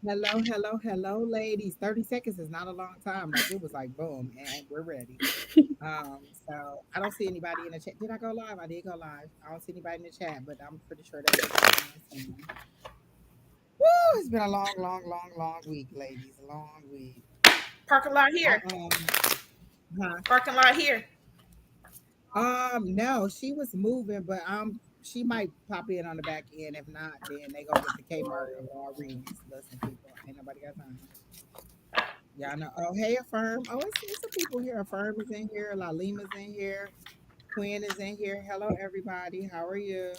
Hello, ladies. 30 seconds is not a long time. Like it was like boom, and we're ready. So I don't see anybody in the chat. Did I go live? I did go live. I don't see anybody in the chat, but I'm pretty sure they was listening and seeing. Woo! It's been a long week, ladies. A long week. Parking lot I here. huh? Parking lot here. No, she was moving, but she might pop in on the back end. If not, then they gonna get the Kmart or Walgreens. Listen, people, ain't nobody got time. Yeah, I know. Oh, hey, Affirm. Oh, it's some people here. Affirm is in here. La Lima's in here. Quinn is in here. Hello, everybody. How are you?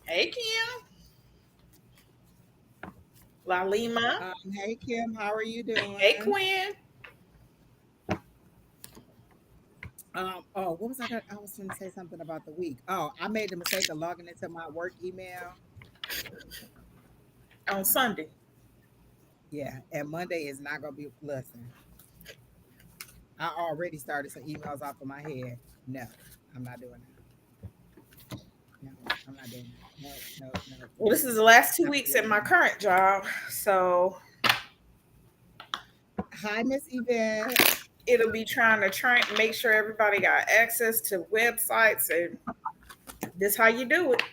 Hey, Kim. La Lima. Hey, Kim. How are you Hey, doing? Quinn. Oh, what was I got? I was trying to say something about the week. Oh, I made the mistake of logging into my work email. On Sunday. Yeah, and Monday is not gonna be. Listen, I already started some emails off of my head. No, I'm not doing that. No, I'm not doing that. No, no, no, Well, no. this is the last two Not weeks at doing my that. current job. So Hi, Miss Yvette. it'll be trying to make sure everybody got access to websites, and this how you do it.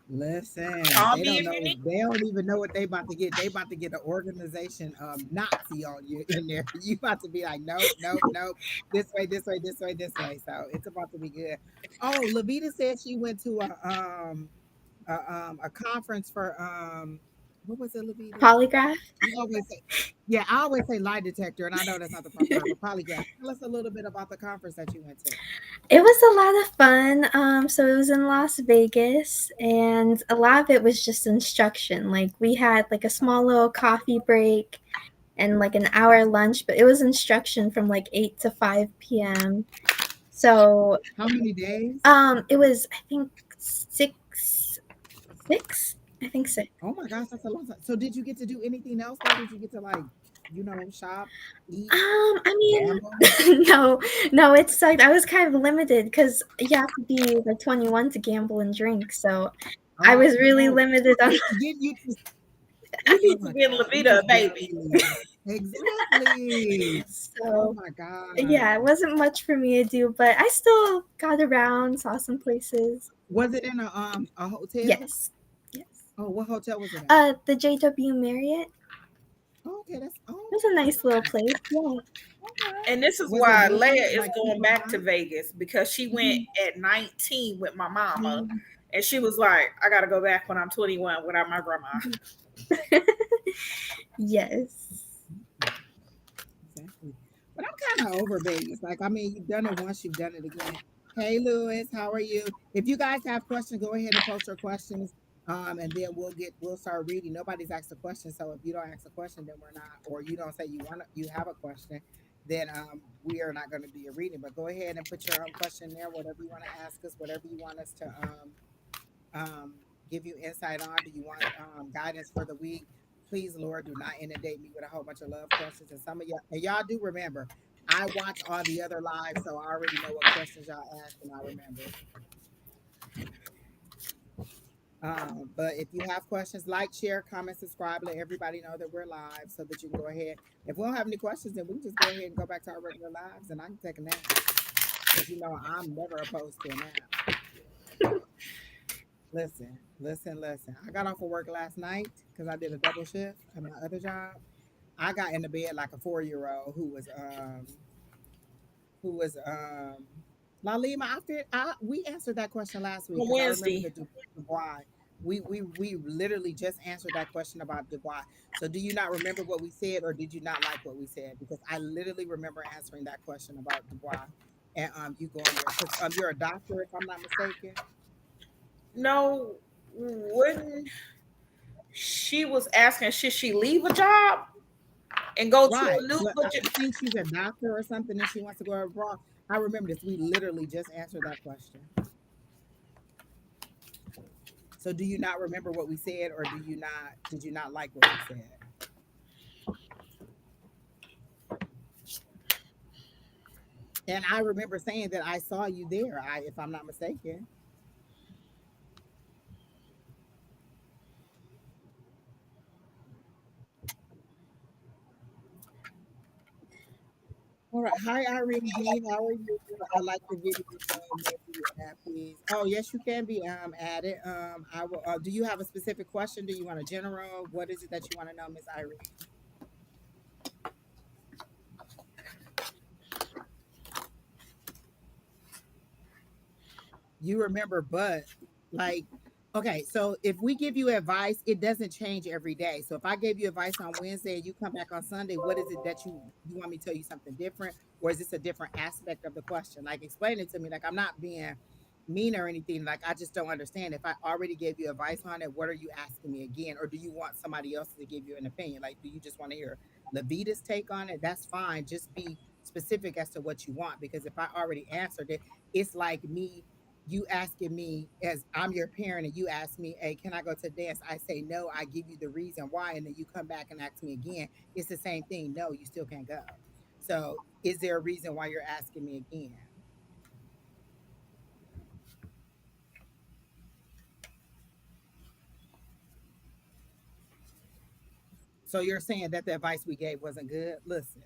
Listen, Call they me don't if you know. need. They don't even know what they about to get. They about to get an organization Nazi on you in there. You about to be like, nope, nope, nope. This way, this way, this way, this way. So it's about to be good. Oh, Lavida said she went to a conference for what was it, Lavita? Polygraph. I always say, yeah, I always say lie detector, and I know that's not the proper word, but polygraph. Tell us a little bit about the conference that you went to. It was a lot of fun. So it was in Las Vegas, and a lot of it was just instruction. Like we had like a small little coffee break and like an hour lunch, but it was instruction from like 8 to 5 p.m. So How many days? it was I think six. I think six. Oh my gosh, that's a long time. So did you get to do anything else though? Did you get to like, shop, eat, I mean, gamble? no, no, it sucked. I was kind of limited because you have to be like 21 to gamble and drink. So I Oh was really no. limited on. You just You oh need to my give God. You Lavita a just baby. barely legal. Exactly. Oh So my yeah, God. it wasn't much for me to do, but I still got around, saw some places. Was it in a hotel? Yes, yes. Oh, what hotel was it at? The JW Marriott. Oh, okay, that's It was a nice little nice. place. Yeah. Okay. And this is Was it why busy? Leia is Like going super back to hot? Vegas because she went at 19 with my mama. Mhm. And she was like, I got to go back when I'm 21 without my grandma. Yes. Exactly. But I'm kind of over Vegas. Like, I mean, you've done it once, you've done it again. Hey, Lewis, how are you? If you guys have questions, go ahead and post your questions. And then we'll start reading. Nobody's asked a question, so if you don't ask a question, then we're not, or you don't say you have a question, then we are not going to do your reading. But go ahead and put your question there, whatever you want to ask us, whatever you want us to um, give you insight on. Do you want guidance for the week? Please, Lord, do not inundate me with a whole bunch of love questions. And some of y'all, and y'all do remember, I watch all the other lives, so I already know what questions y'all ask, and I remember. But if you have questions, like, share, comment, subscribe, let everybody know that we're live so that you can go ahead. If we don't have any questions, then we can just go ahead and go back to our regular lives and I can take a nap. Because I'm never opposed to a nap. Listen. I got off of work last night because I did a double shift at my other job. I got into bed like a 4-year-old who was La Lima. We answered that question last week On because I remember Wednesday. the Dubois. We literally just answered that question about Dubois. So do you not remember what we said, or did you not like what we said? Because I literally remember answering that question about Dubois, and you going there because you're a doctor, if I'm not mistaken. No, when she was asking, should she leave a job and go to Right. a new, But I think she's a doctor or something and she wants to go abroad. I remember this. We literally just answered that question. So do you not remember what we said, or did you not like what we said? And I remember saying that I saw you there, if I'm not mistaken. All right. Hi, Irene Dean. How are you? I like the video game. Maybe add, please. Oh, yes, you can be added. I will. Do you have a specific question? Do you want a general? What is it that you want to know, Miss Irene? You remember, but like, okay, so if we give you advice, it doesn't change every day. So if I gave you advice on Wednesday and you come back on Sunday, what is it that you want me to tell you something different, or is this a different aspect of the question? Like, explain it to me. Like, I'm not being mean or anything. Like, I just don't understand. If I already gave you advice on it, what are you asking me again, or do you want somebody else to give you an opinion? Like, do you just want to hear Lavida's take on it? That's fine. Just be specific as to what you want, because if I already answered it, it's like me, you asking me as I'm your parent and you ask me, hey, can I go to dance? I say no, I give you the reason why, and then you come back and ask me again. It's the same thing. No, you still can't go. So is there a reason why you're asking me again? So you're saying that the advice we gave wasn't good? Listen,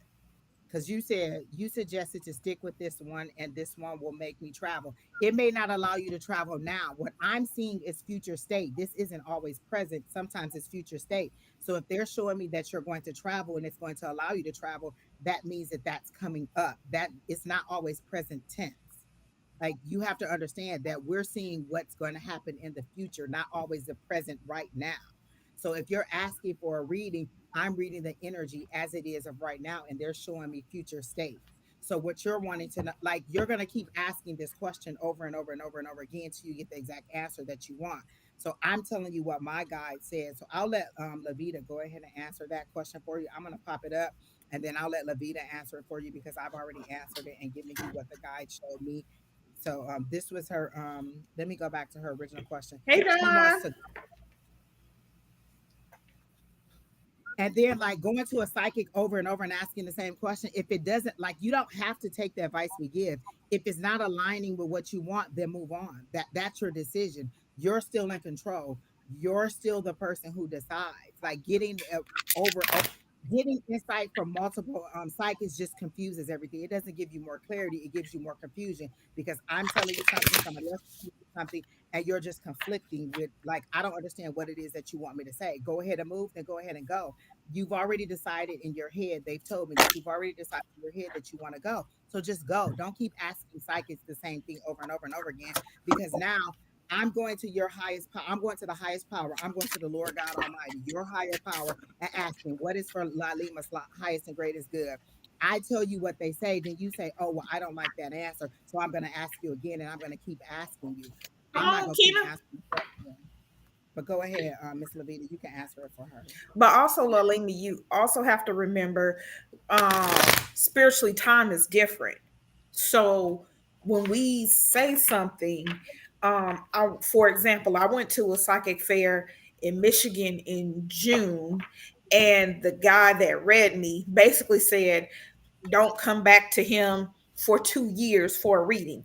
because you said you suggested to stick with this one and this one will make me travel. It may not allow you to travel now. What I'm seeing is future state. This isn't always present. Sometimes it's future state. So if they're showing me that you're going to travel and it's going to allow you to travel, that means that that's coming up. That it's not always present tense. Like, you have to understand that we're seeing what's going to happen in the future, not always the present right now. So if you're asking for a reading, I'm reading the energy as it is of right now, and they're showing me future state. So what you're wanting to know, like, you're going to keep asking this question over and over and over and over again until you get the exact answer that you want. So I'm telling you what my guide said. So I'll let Lavida go ahead and answer that question for you. I'm going to pop it up, and then I'll let Lavida answer it for you because I've already answered it and given you what the guide showed me. So this was her. Let me go back to her original question. Hey, She wants Don. to, and then like going to a psychic over and over and asking the same question. If it doesn't, like, you don't have to take the advice we give. If it's not aligning with what you want, then move on. That's your decision. You're still in control. You're still the person who decides. Like, over getting insight from multiple psychics just confuses everything. It doesn't give you more clarity. It gives you more confusion, because I'm telling you something, somebody else is telling you something, and you're just conflicting with, like, I don't understand what it is that you want me to say. Go ahead and move, then go ahead and go. You've already decided in your head. They've told me that you've already decided in your head that you want to go. So just go. Don't keep asking psychics the same thing over and over and over again, because now I'm going to your highest power. I'm going to the highest power. I'm going to the Lord God Almighty, your higher power, and asking what is for Lalima's highest and greatest good. I tell you what they say, then you say, oh, well, I don't like that answer. So I'm going to ask you again, and I'm going to keep asking you. Come I'm not on, going to keep Keena. asking the question. But go ahead, Miss Lavita, you can answer it for her. But also, Lalima, you also have to remember, um, spiritually, time is different. So when we say something, for example, I went to a psychic fair in Michigan in June, and the guy that read me basically said, don't come back to him for 2 years for a reading.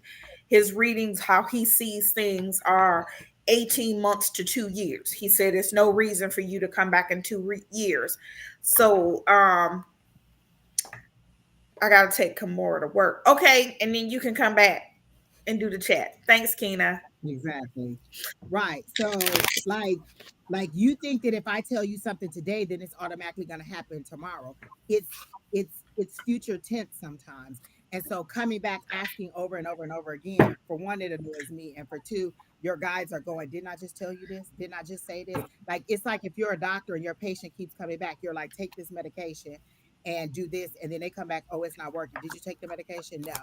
His readings, how he sees things, are 18 months to 2 years. He said there's no reason for you to come back in 2 years. So I gotta take Kimura to work. Okay, and then you can come back and do the chat. Thanks, Keena. Exactly. Right. So like you think that if I tell you something today, then it's automatically going to happen tomorrow. It's future tense sometimes. And so coming back asking over and over and over again, for one, it annoys me, and for two, your guides are going, didn't I just tell you this? Didn't I just say this? Like, it's like if you're a doctor and your patient keeps coming back, you're like, take this medication and do this, and then they come back, oh, it's not working. Did you take the medication? No.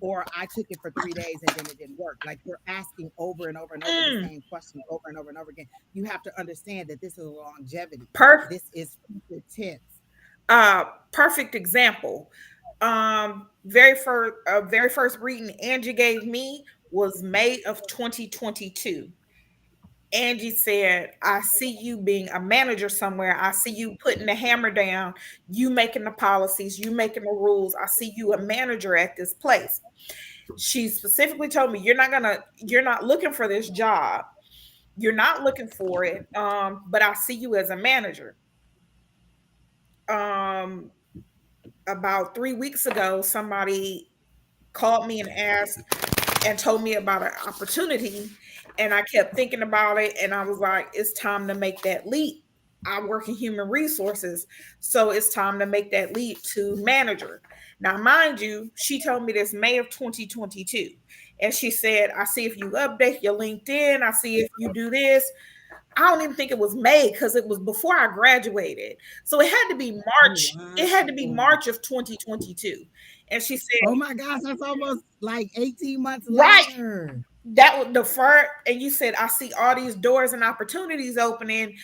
Or I took it for 3 days and then it didn't work. Like, you're asking over and over and over the Mm, same question over and over and over again. You have to understand that this is a longevity. perf- This is future tense. Perfect example. Very first reading Angie gave me was May of 2022. Angie said, I see you being a manager somewhere. I see you putting the hammer down, you making the policies, you making the rules. I see you a manager at this place. She specifically told me, you're not looking for this job. You're not looking for it. But I see you as a manager. But I see you as a manager. She specifically told me, you're not going to, you're not looking for this job. You're not looking for it. But I see you as a manager. But I see you as a manager. But I see you as a manager. But I see you as a manager. But I see you as a manager. But I see you as a manager. about 3 weeks ago, somebody called me and asked and told me about an opportunity, and I kept thinking about it, and I was like, it's time to make that leap. I work in human resources, so it's time to make that leap to manager. Now, mind you, she told me this May of 2022, and she said, I see if you update your LinkedIn, I see if you do this. I don't even think it was May because it was before I graduated. So it had to be Oh March. It had to be wow. March of 2022. And she said, Oh my gosh, that's almost like 18 months right, later. that was the first. And you said, I see all these doors and opportunities opening.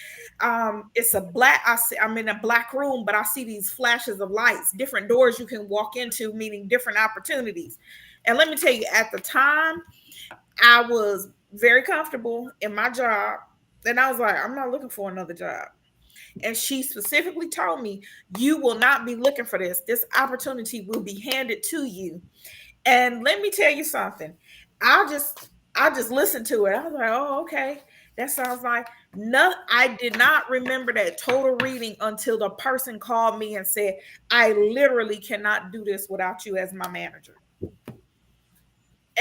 It's a black, I'm in a black room, but I see these flashes of lights, different doors you can walk into, meaning different opportunities. And let me tell you, at the time, I was very comfortable in my job. And I was like, I'm not looking for another job. And she specifically told me, you will not be looking for this. This opportunity will be handed to you. And let me tell you something. I just listened to it. I was like, oh, okay. That sounds like no, I did not remember that total reading until the person called me and said, I literally cannot do this without you as my manager.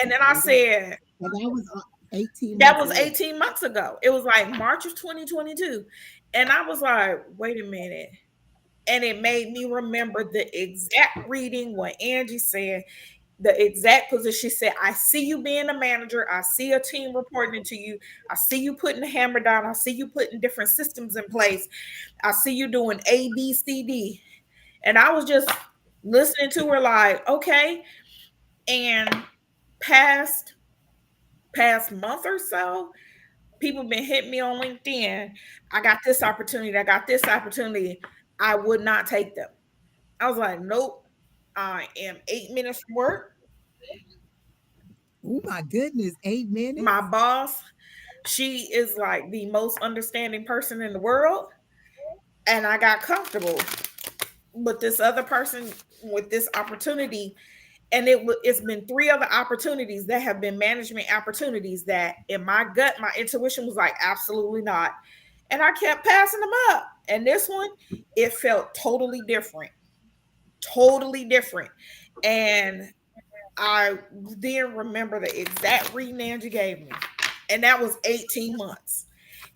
And then There I you go. said, And that was 18 that months was later. 18 months ago. It was like March of 2022. And I was like, wait a minute. And it made me remember the exact reading what Angie said, the exact position. She said, I see you being a manager. I see a team reporting to you. I see you putting the hammer down. I see you putting different systems in place. I see you doing A, B, C, D. And I was just listening to her like, okay. And past past month or so, people been hitting me on LinkedIn. I got this opportunity. I got this opportunity. I would not take them. I was like, nope. I am 8 minutes from work. Oh my goodness, 8 minutes? My boss, she is like the most understanding person in the world. And I got comfortable with this other person with this opportunity. And it's been three other opportunities that have been management opportunities that in my gut, my intuition was like, absolutely not. And I kept passing them up. And this one, it felt totally different, totally different. And I then remember the exact reading Angie gave me, and that was 18 months.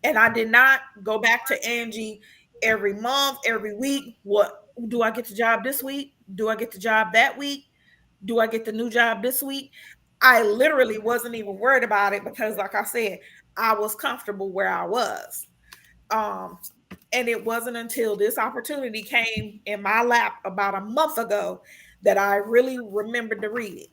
And I did not go back to Angie every month, every week. What do I get the job this week? Do I get the job that week? Do I get the new job this week? I literally wasn't even worried about it because, like I said, I was comfortable where I was. Um, and it wasn't until this opportunity came in my lap about a month ago that I really remembered to read it.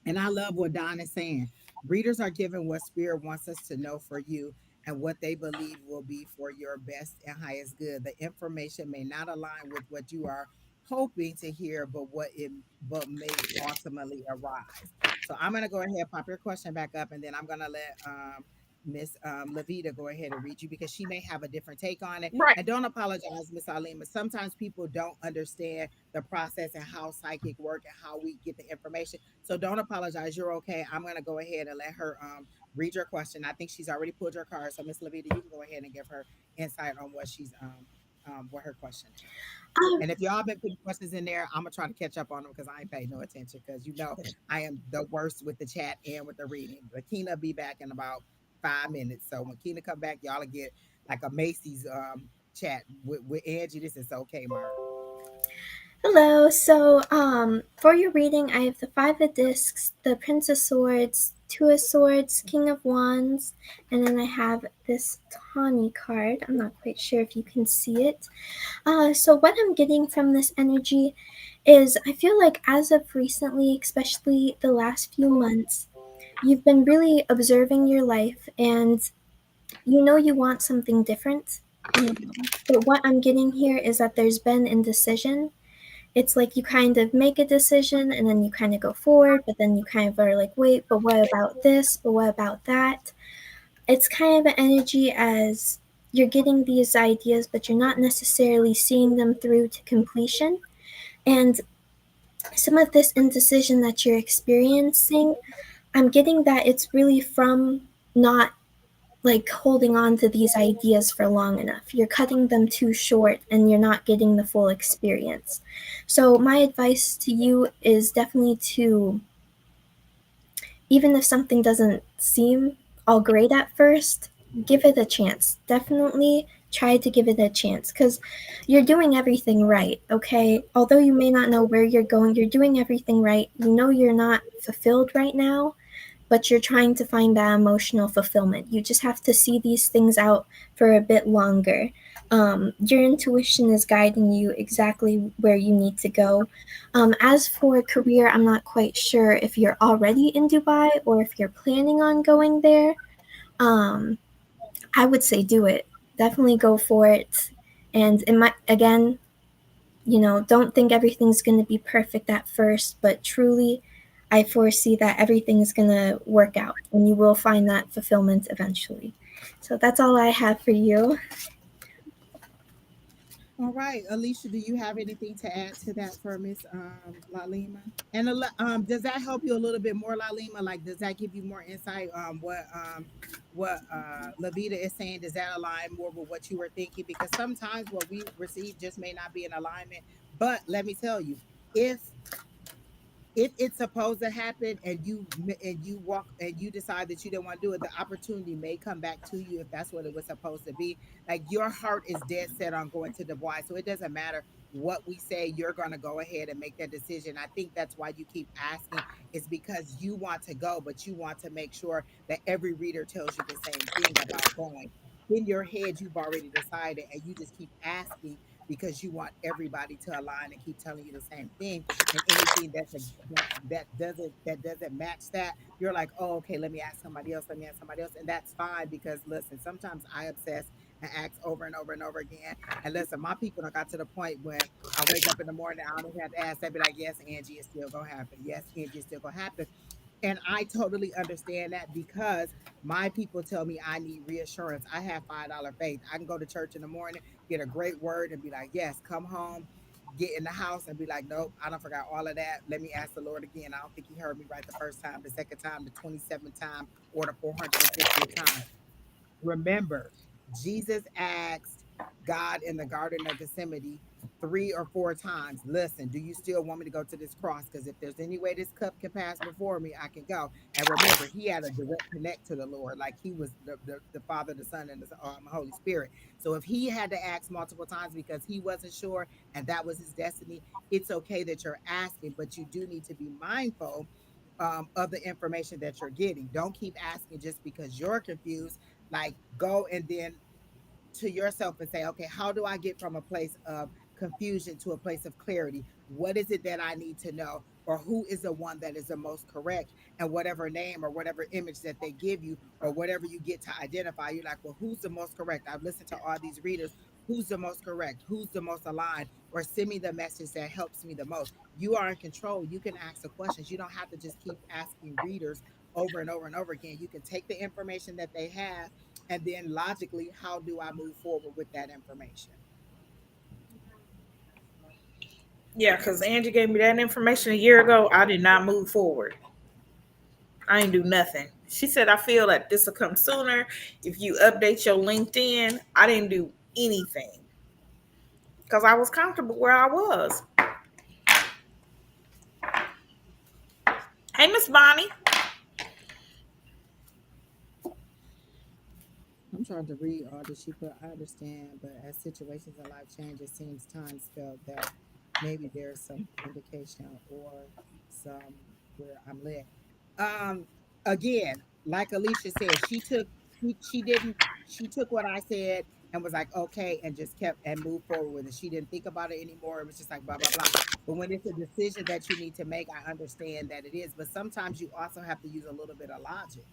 And I love what Don is saying. Readers are given what spirit wants us to know for you and what they believe will be for your best and highest good. The information may not align with what you are hoping to hear, but may ultimately arise. So I'm gonna go ahead, pop your question back up, and then I'm gonna let Miss Lavida go ahead and read you because she may have a different take on it. Right. And don't apologize, Miss Alima. Sometimes people don't understand the process and how psychic work and how we get the information. So don't apologize. You're okay. I'm gonna go ahead and let her read your question. I think she's already pulled your card. So Miss Lavita, you can go ahead and give her insight on what she's what her question is. Um, And if y'all been putting questions in there, I'm gonna try to catch up on them because I ain't paid no attention because you know I am the worst with the chat and with the reading. But Keena be back in about 5 minutes. So when Keena come back, y'all will get like a Macy's chat with Angie. This is okay, Mark. Hello. So, for your reading, I have the Five of Discs, the Prince of Swords, Two of Swords, King of Wands, and then I have this Tawny card. I'm not quite sure if you can see it. So what I'm getting from this energy is I feel like as of recently, especially the last few months, you've been really observing your life and you know you want something different. But what I'm getting here is that there's been indecision. It's like you kind of make a decision and then you kind of go forward, but then you kind of are like, wait, but what about this? But what about that? It's kind of an energy as you're getting these ideas, but you're not necessarily seeing them through to completion. And some of this indecision that you're experiencing, I'm getting that it's really from not like holding on to these ideas for long enough. You're cutting them too short and you're not getting the full experience. So, my advice to you is definitely to, even if something doesn't seem all great at first, give it a chance. Definitely try to give it a chance because you're doing everything right, okay? Although you may not know where you're going, you're doing everything right. You know you're not fulfilled right now, but you're trying to find that emotional fulfillment. You just have to see these things out for a bit longer. Your intuition is guiding you exactly where you need to go. As for career, I'm not quite sure if you're already in Dubai or if you're planning on going there. Um, I would say do it. Definitely go for it. And it might, again, don't think everything's going to be perfect at first, but truly, I foresee that everything is going to work out and you will find that fulfillment eventually. So that's all I have for you. All right, Alicia, do you have anything to add to that for Miss Lalima? And does that help you a little bit more, Lalima? Like, does that give you more insight on what Lavida is saying? Does that align more with what you were thinking? Because sometimes what we receive just may not be in alignment. But let me tell you, if if it's supposed to happen and you walk and you decide that you don't want to do it, the opportunity may come back to you if that's what it was supposed to be. Like your heart is dead set on going to Dubai, so it doesn't matter what we say, you're going to go ahead and make that decision. I think that's why you keep asking, is because you want to go, but you want to make sure that every reader tells you the same thing about going. In your head you've already decided and you just keep asking because you want everybody to align and keep telling you the same thing. And anything that doesn't match that, you're like, oh, okay, let me ask somebody else, let me ask somebody else. And that's fine, because listen, sometimes I obsess and ask over and over and over again. And listen, my people done got to the point when I wake up in the morning, I don't even have to ask. They be like, yes, Angie, it's still gonna happen. Yes, Angie, it's still gonna happen. And I totally understand that, because my people tell me I need reassurance. I have $5 faith. I can go to church in the morning, get a great word, and be like, yes, come home, get in the house, and be like, nope, I don't forgot all of that. Let me ask the Lord again. I don't think he heard me right the first time, the second time, the 27th time, or the 450th time. Remember, Jesus asked God in the Garden of Gethsemane 3 or 4 times, listen, do you still want me to go to this cross? Because if there's any way this cup can pass before me, I can go. And remember, he had a direct connect to the Lord, like he was the Father, the Son, and the Holy Spirit. So if he had to ask multiple times because he wasn't sure and that was his destiny, it's okay that you're asking, but you do need to be mindful of the information that you're getting. Don't keep asking just because you're confused. Like, go and then to yourself and say, okay, how do I get from a place of confusion to a place of clarity? What is it that I need to know? Or who is the one that is the most correct? And whatever name or whatever image that they give you, or whatever you get to identify, you're like, well, who's the most correct? I've listened to all these readers. Who's the most correct? Who's the most aligned? Or send me the message that helps me the most. You are in control. You can ask the questions. You don't have to just keep asking readers over and over and over again. You can take the information that they have, and then logically, how do I move forward with that information? Yeah, because Angie gave me that information a year ago. I did not move forward. I ain't do nothing. She said, I feel that this will come sooner if you update your LinkedIn. I didn't do anything because I was comfortable where I was. Hey, Miss Bonnie. I'm trying to read all this she put. I understand, but as situations in life change, it seems times felt that maybe there's some indication or some where I'm led. Um, Again, like Alicia said, she didn't she took what I said and was like, okay, and just kept and moved forward with it. She didn't think about it anymore. It was just like blah blah blah. But when it's a decision that you need to make, I understand that it is. But sometimes you also have to use a little bit of logic.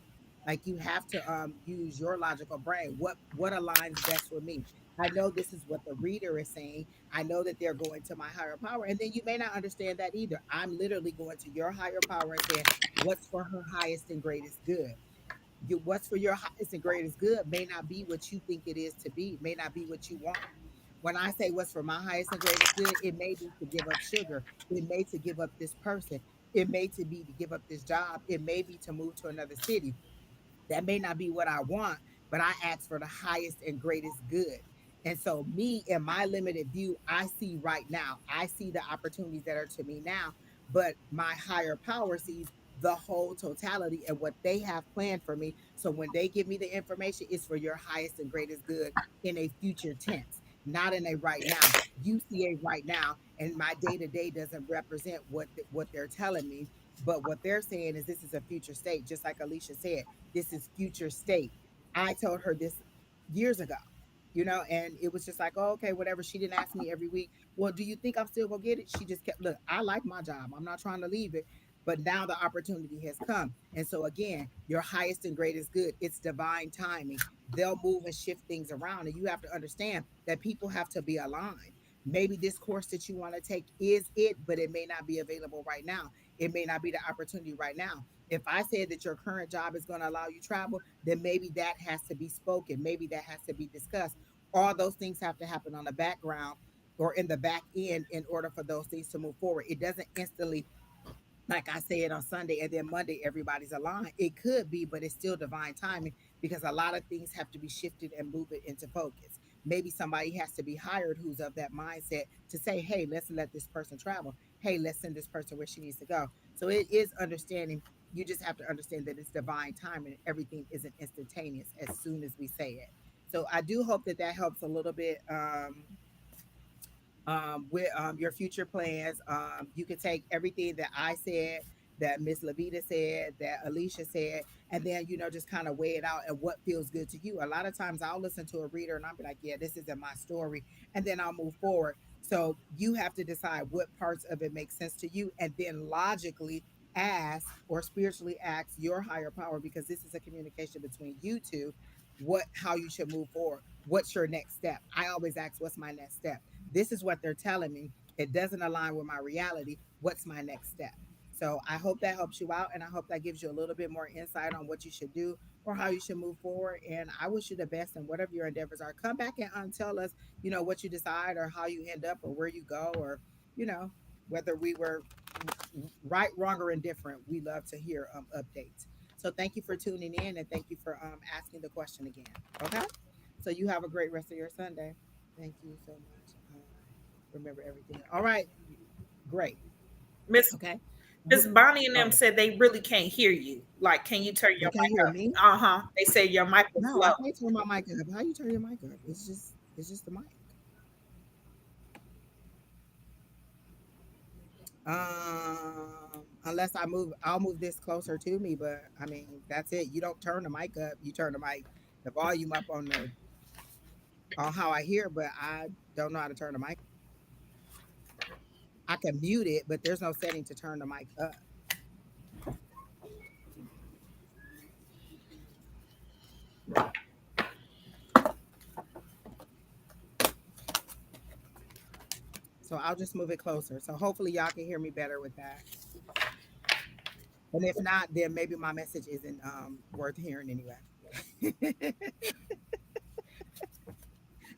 Like, you have to use your logical brain. What aligns best with me? I know this is what the reader is saying. I know that they're going to my higher power, and then you may not understand that either. I'm literally going to your higher power and saying, what's for her highest and greatest good? What's for your highest and greatest good may not be what you think it is to be, may not be what you want. When I say what's for my highest and greatest good, it may be to give up sugar, it may to give up this person, it may to be to give up this job, it may be to move to another city. That may not be what I want, but I ask for the highest and greatest good. And so, me in my limited view, I see right now, I see the opportunities that are to me now, but my higher power sees the whole totality and what they have planned for me. So, when they give me the information, it's for your highest and greatest good in a future tense, not in a right now. You see a right now, and my day to day doesn't represent what they're telling me. But what they're saying is this is a future state, just like Alycia said, this is future state. I told her this years ago, and it was just like, oh, okay, whatever. She didn't ask me every week, well, do you think I'm still gonna get it? She just kept, look, I like my job. I'm not trying to leave it. But now the opportunity has come. And so, again, your highest and greatest good, it's divine timing. They'll move and shift things around. And you have to understand that people have to be aligned. Maybe this course that you want to take is it, but it may not be available right now. It may not be the opportunity right now. If I said that your current job is going to allow you travel, then maybe that has to be spoken. Maybe that has to be discussed. All those things have to happen on the background or in the back end in order for those things to move forward. It doesn't instantly, like I said, on Sunday and then Monday, everybody's aligned. It could be, but it's still divine timing because a lot of things have to be shifted and move it into focus. Maybe somebody has to be hired who's of that mindset to say, hey, let's let this person travel. Hey, let's send this person where she needs to go. So it is understanding. You just have to understand that it's divine timing. Everything isn't instantaneous as soon as we say it. So I do hope that that helps a little bit. With your future plans. You can take everything that I said, that Miss Lavida said, that Alycia said, and then just kind of weigh it out and what feels good to you. A lot of times I'll listen to a reader and I'll be like, yeah, this isn't my story, and then I'll move forward. So you have to decide what parts of it make sense to you, and then logically ask or spiritually ask your higher power, because this is a communication between you two, what how you should move forward. What's your next step? I always ask, what's my next step? This is what they're telling me. It doesn't align with my reality. What's my next step? So I hope that helps you out, and I hope that gives you a little bit more insight on what you should do or how you should move forward. And I wish you the best in whatever your endeavors are. Come back and tell us, what you decide or how you end up or where you go, or you know whether we were right, wrong, or indifferent. We love to hear updates. So thank you for tuning in, and thank you for asking the question again. Okay. So you have a great rest of your Sunday. Thank you so much. Remember everything. All right. Great. Miss Okay. Miss Bonnie and them Oh, said they really can't hear you. Like, can you turn they your can't mic hear up? me. Uh-huh. They said your mic was No, I low. can't turn my mic up. How you turn your mic up? It's just the mic. Unless I'll move this closer to me. But I mean, that's it. You don't turn the mic up. You turn the volume up on how I hear, but I don't know how to turn the mic. I can mute it, but there's no setting to turn the mic up. So I'll just move it closer. So hopefully y'all can hear me better with that. And if not, then maybe my message isn't worth hearing anyway.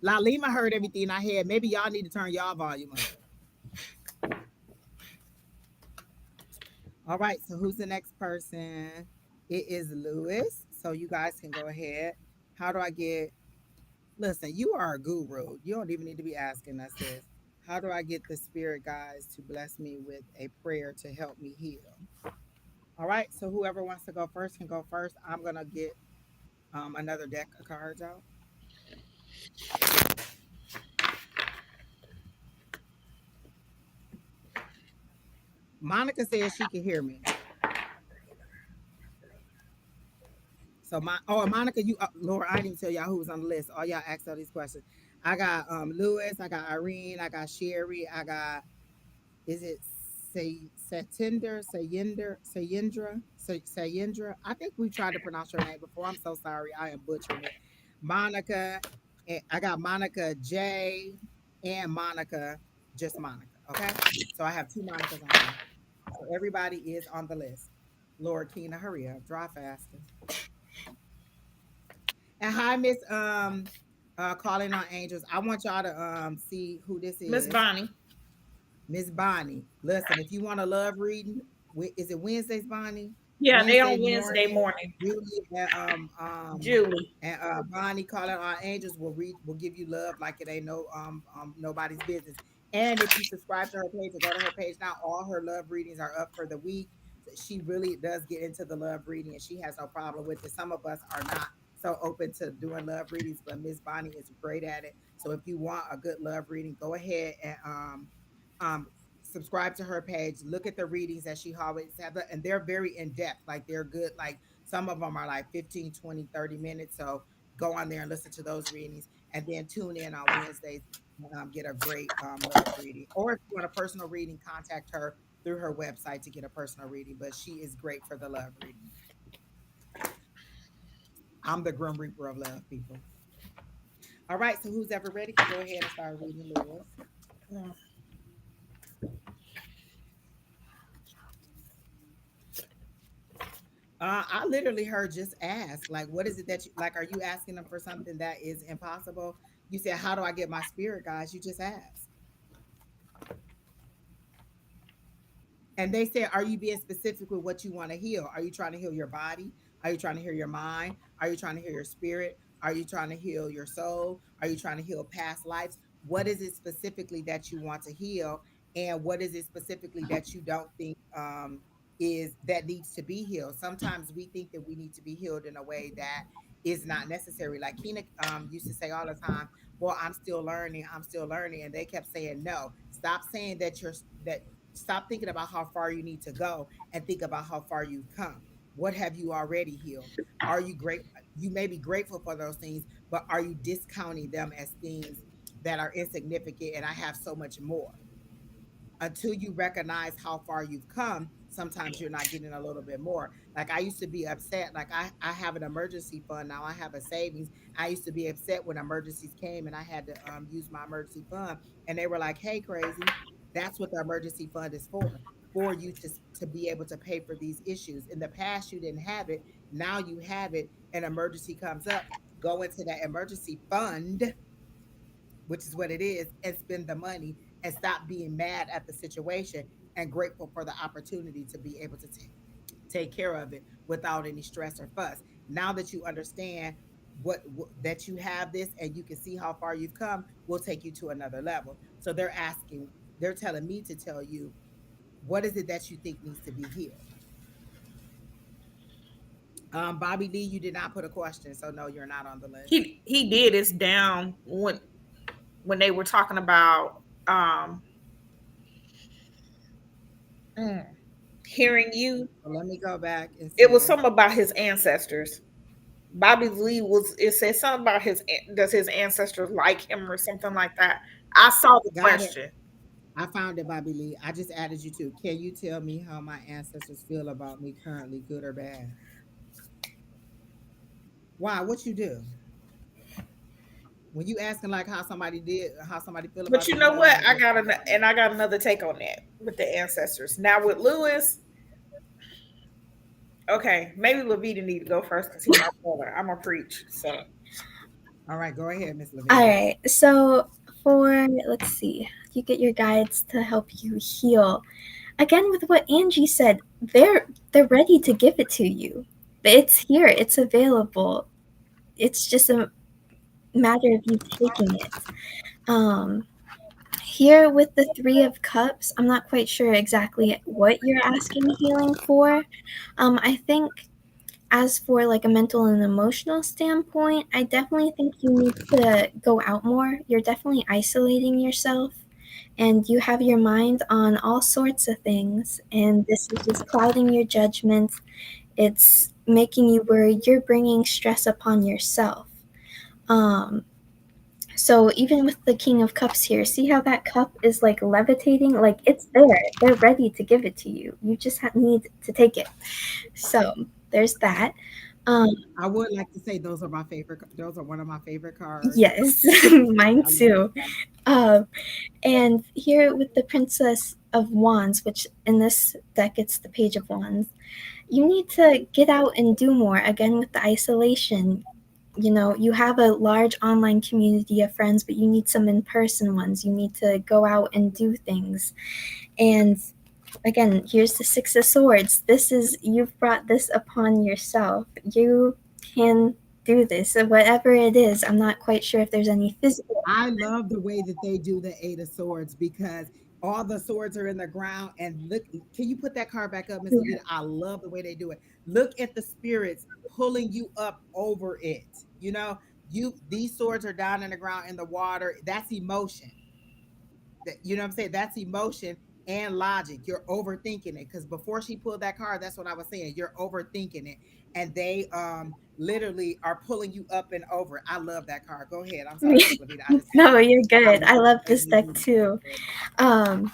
La Lima heard everything I had. Maybe y'all need to turn y'all volume up. All right. So who's the next person? It is Lewis. So you guys can go ahead. How do I get? Listen, you are a guru. You don't even need to be asking us this. How do I get the spirit guides to bless me with a prayer to help me heal? All right. So whoever wants to go first can go first. I'm gonna get another deck of cards out. Monica says she can hear me. So Monica, you Laura, I didn't even tell y'all who was on the list. All y'all asked all these questions. I got Lewis, I got Irene, I got Sherry, I got, is it Sayendra? I think we tried to pronounce her name before. I'm so sorry. I am butchering it. Monica, and I got Monica J and Monica, just Monica. Okay. So I have two Monicas on here. So everybody is on the list. Lord Keena, hurry up, draw faster. And hi, Miss Calling on Angels. I want y'all to see who this Miss is. Bonnie. Miss Bonnie. Listen, if you want a love reading, is it Wednesdays, Bonnie? Yeah, they Wednesday on Wednesday morning. morning. Julie Julie. and Bonnie calling our angels will give you love like it ain't nobody's business. And if you subscribe to her page or go to her page now, all her love readings are up for the week. She really does get into the love reading and she has no problem with it. Some of us are not so open to doing love readings, but Miss Bonnie is great at it. So if you want a good love reading, go ahead and um subscribe to her page, look at the readings that she always have, and they're very in depth, like they're good, like some of them are like 15, 20, 30 minutes. So go on there and listen to those readings and then tune in on Wednesdays, get a great love reading. Or if you want a personal reading, contact her through her website to get a personal reading, but she is great for the love reading. I'm the Grim Reaper of love, people. All right, so who's ever ready can go ahead and start reading, Lewis. I literally heard just ask, like, what is it that you like? Are you asking them for something that is impossible? You said, how do I get my spirit guys? You just asked. And they said, are you being specific with what you want to heal? Are you trying to heal your body? Are you trying to heal your mind? Are you trying to heal your spirit? Are you trying to heal your soul? Are you trying to heal past lives? What is it specifically that you want to heal? And what is it specifically that you don't think is that needs to be healed? Sometimes we think that we need to be healed in a way that is not necessary. Like Kina used to say all the time, well, I'm still learning, I'm still learning. And they kept saying, no, stop saying that that stop thinking about how far you need to go and think about how far you've come. What have you already healed? Are you great? You may be grateful for those things, but are you discounting them as things that are insignificant? And I have so much more. Until you recognize how far you've come, sometimes you're not getting a little bit more. Like I used to be upset. Like I have an emergency fund now. I have a savings. I used to be upset when emergencies came and I had to use my emergency fund. And they were like, "Hey, crazy, that's what the emergency fund is for you to be able to pay for these issues. In the past, you didn't have it. Now you have it. An emergency comes up. Go into that emergency fund, which is what it is, and spend the money and stop being mad at the situation and grateful for the opportunity to be able to take care of it without any stress or fuss. Now that you understand what that you have this and you can see how far you've come, will take you to another level. So they're telling me to tell you, what is it that you think needs to be healed? Bobby Lee, you did not put a question, so no, you're not on the list. He did. It's down when they were talking about mm, hearing you. So let me go back and It was see. something about his ancestors. Bobby Lee was. It said something about does his ancestors like him or something like that. I saw the Got it. question. I found it, Bobby Lee. I just added you too. Can you tell me how my ancestors feel about me currently, good or bad? Why? What you do? When you asking like how somebody feel But about you you, you know don't what? have to. I got another take on that with the ancestors. Now with Lewis, okay, maybe Lavita need to go first because he's my brother. I'm a preach. So All right, go ahead, Miss All Lavita. right. So for let's see, you get your guides to help you heal. Again, with what Angie said, they're ready to give it to you. It's here. It's available. It's just a matter of you taking it. Um, Here with the Three of Cups, I'm not quite sure exactly what you're asking healing for. I think as for like a mental and emotional standpoint, I definitely think you need to go out more. You're definitely isolating yourself and you have your mind on all sorts of things, and this is just clouding your judgment. It's making you worry. You're bringing stress upon yourself. Um, so even with the King of Cups here, see how that cup is like levitating? Like it's there. They're ready to give it to you. You just need to take it. So there's that. Um, I would like to say those are my favorite. Those are one of my favorite cards. yes, mine I love too. Um, and here with the Princess of Wands, which in this deck it's the Page of Wands, you need to get out and do more. Again, with the isolation, you know, you have a large online community of friends, but you need some in person ones. You need to go out and do things. And again, here's the Six of Swords. This is, you've brought this upon yourself. You can do this. So whatever it is, I'm not quite sure if there's any physical. I love the way that they do the Eight of Swords because all the swords are in the ground. And look, can you put that card back up, Miss Lavita? I love the way they do it. Look at the spirits pulling you up over it. You know, these swords are down in the ground in the water. That's emotion. That, you know what I'm saying? That's emotion and logic. You're overthinking it. Because before she pulled that card, that's what I was saying. You're overthinking it. And they literally are pulling you up and over. I love that card. Go ahead. I'm sorry, Miss Lavita. I just had No, to. you're I good. I love love the way this you deck do that. too. Um,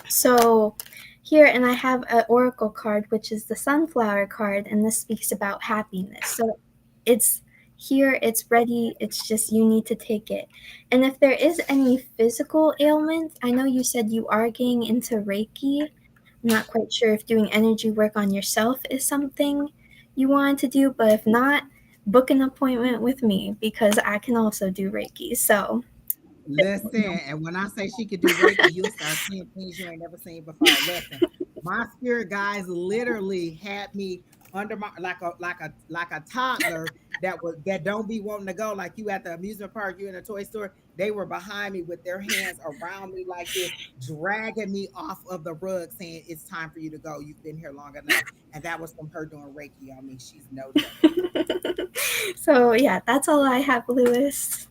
so here, and I have an oracle card, which is the sunflower card, and this speaks about happiness. So it's here, it's ready, it's just you need to take it. And if there is any physical ailment, I know you said you are getting into Reiki. I'm not quite sure if doing energy work on yourself is something you want to do, but if not, book an appointment with me because I can also do Reiki. So Listen, and when I say she could do Reiki, you'll start seeing things you ain't never seen before. Listen, my spirit guys literally had me under my like a toddler that don't be wanting to go like you at the amusement park, you in a toy store. They were behind me with their hands around me like this, dragging me off of the rug, saying it's time for you to go. You've been here long enough, and that was from her doing Reiki on me. She's no joke. so yeah, that's all I have, Lewis.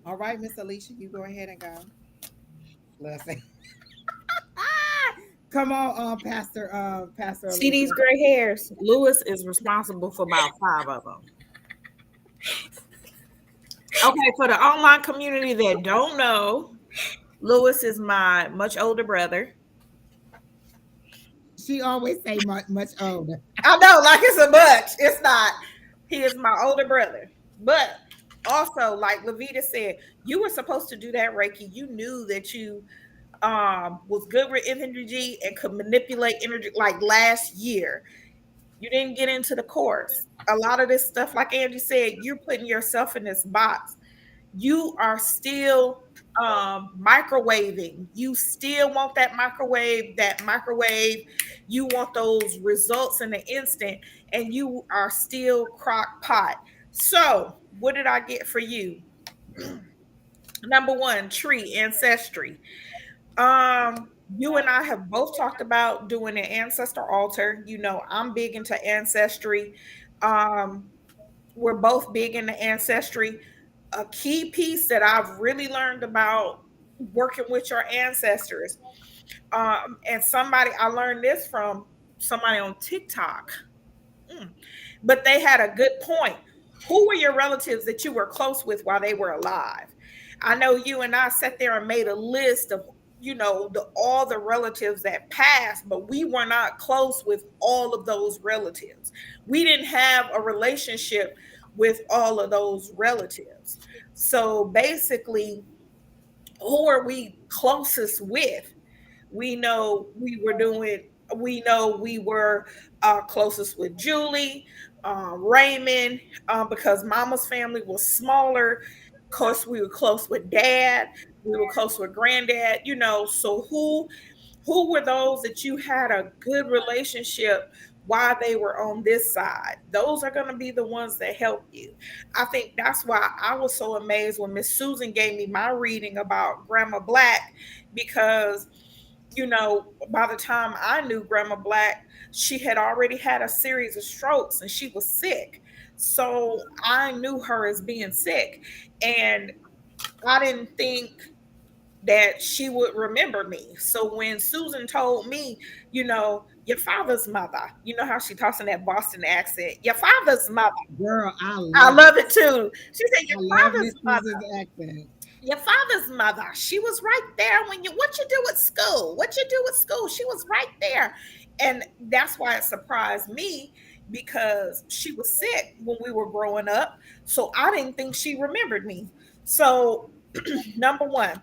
All right, Miss Alycia, you go ahead and go. Listen. Come on, Pastor See these Alycia. gray hairs? Lewis is responsible for about 5 of them. Okay, for the online community that don't know, Lewis is my much older brother. She always say much older. I know, like it's a much. It's not. He is my older brother. But also, like Lavita said, you were supposed to do that Reiki. You knew that you was good with energy and could manipulate energy like last year. You didn't get into the course. A lot of this stuff, like Angie said, you're putting yourself in this box. You are still microwaving. You still want that microwave. You want those results in the instant, and you are still crock pot. So, what did I get for you? Number one, tree ancestry. You and I have both talked about doing an ancestor altar. You know, I'm big into ancestry. Um, we're both big into ancestry. A key piece that I've really learned about working with your ancestors, and somebody I learned this from somebody on TikTok. Mm. But they had a good point. Who were your relatives that you were close with while they were alive? I know you and I sat there and made a list of, all the relatives that passed, but we were not close with all of those relatives. We didn't have a relationship with all of those relatives. So basically, who are we closest with? We know we were closest with Julie, Raymond, because Mama's family was smaller. Of course, we were close with Dad. We were close with Granddad. So who were those that you had a good relationship while they were on this side? Those are going to be the ones that help you. I think that's why I was so amazed when Miss Susan gave me my reading about Grandma Black, because by the time I knew Grandma Black, she had already had a series of strokes and she was sick. So I knew her as being sick. And I didn't think that she would remember me. So when Susan told me, your father's mother, you know how she talks in that Boston accent, your father's mother. Girl, I I love it. love it too. She said, I your love father's Miss mother. Susan's accent. Your father's mother, she was right there when what you do at school, she was right there. And that's why it surprised me, because she was sick when we were growing up, so I didn't think she remembered me. So number one.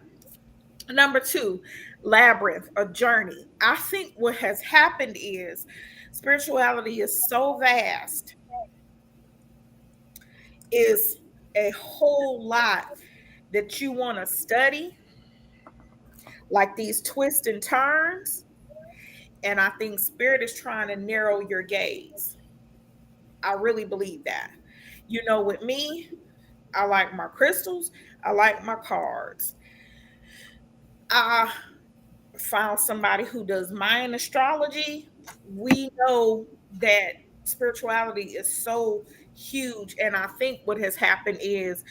Number two, labyrinth, a journey. I think what has happened is spirituality is so vast, is a whole lot that you want to study, like these twists and turns. And I think spirit is trying to narrow your gaze. I really believe that. You know, with me, I like my crystals, I like my cards. I found somebody who does Mayan astrology. We know that spirituality is so huge. And I think what has happened is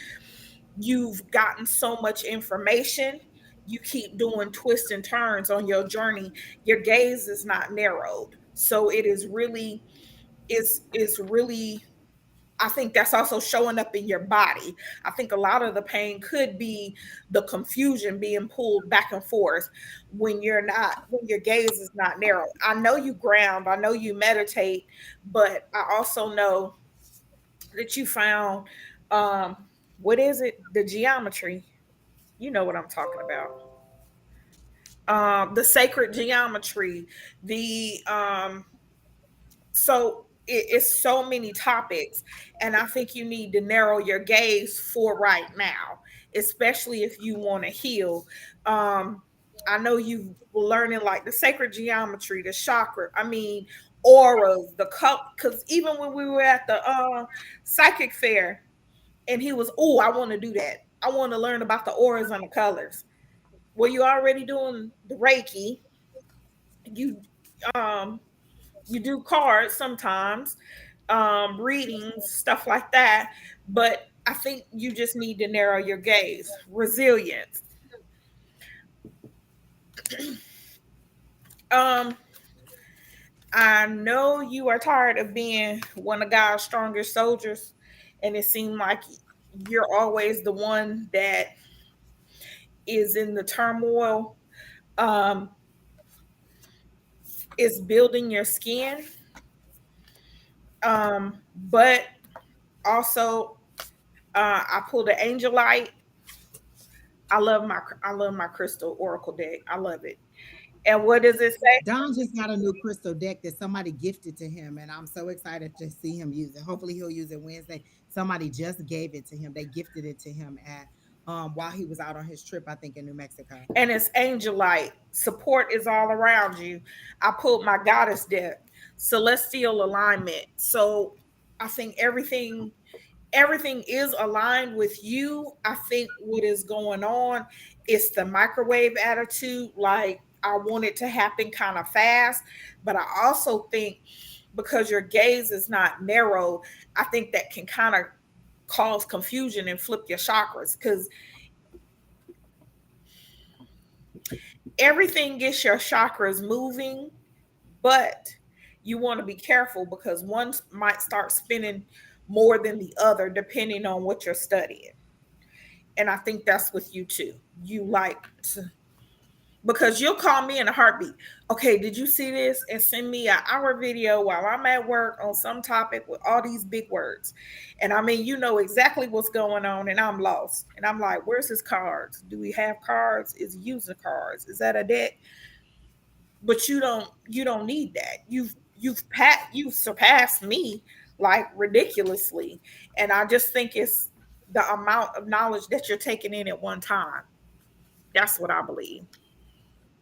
you've gotten so much information, you keep doing twists and turns on your journey. Your gaze is not narrowed. So it is really, it's really, I think that's also showing up in your body. I think a lot of the pain could be the confusion being pulled back and forth when you're not, when your gaze is not narrow. I know you ground, I know you meditate, but I also know that you found, um what is it? The geometry. You know what I'm talking about. The sacred geometry, the so it's so many topics, and I think you need to narrow your gaze for right now, especially if you want to heal. um I know you were learning like the sacred geometry, the chakra, I mean, auras, the cup, because even when we were at the psychic fair, and he was, oh, I want to do that, I want to learn about the auras and the colors. Well, you already doing the reiki, you um you do cards sometimes, readings, stuff like that. But I think you just need to narrow your gaze. Resilience. Um, I know you are tired of being one of God's strongest soldiers, and it seemed like you're always the one that is in the turmoil. Um, is building your skin. But also, I pulled an angel light. I love my crystal oracle deck. I love it. And what does it say? Don just got a new crystal deck that somebody gifted to him, and I'm so excited to see him use it. Hopefully, he'll use it Wednesday. Somebody just gave it to him. They gifted it to him at while he was out on his trip, I think, in New Mexico. And it's angel light. Support is all around you. I pulled my goddess deck, celestial alignment. So I think everything is aligned with you. I think what is going on is the microwave attitude. Like, I want it to happen kind of fast. But I also think because your gaze is not narrow, I think that can kind of cause confusion and flip your chakras, because everything gets your chakras moving, but you want to be careful because one might start spinning more than the other depending on what you're studying. And I think that's with you too. You like to, because you'll call me in a heartbeat. Okay, did you see this? And send me an hour video while I'm at work on some topic with all these big words. And I mean, you know exactly what's going on, and I'm lost. And I'm like, where's his cards? Do we have cards? Is he using cards? Is that a deck? But you don't need that. You've surpassed me like ridiculously. And I just think it's the amount of knowledge that you're taking in at one time. That's what I believe.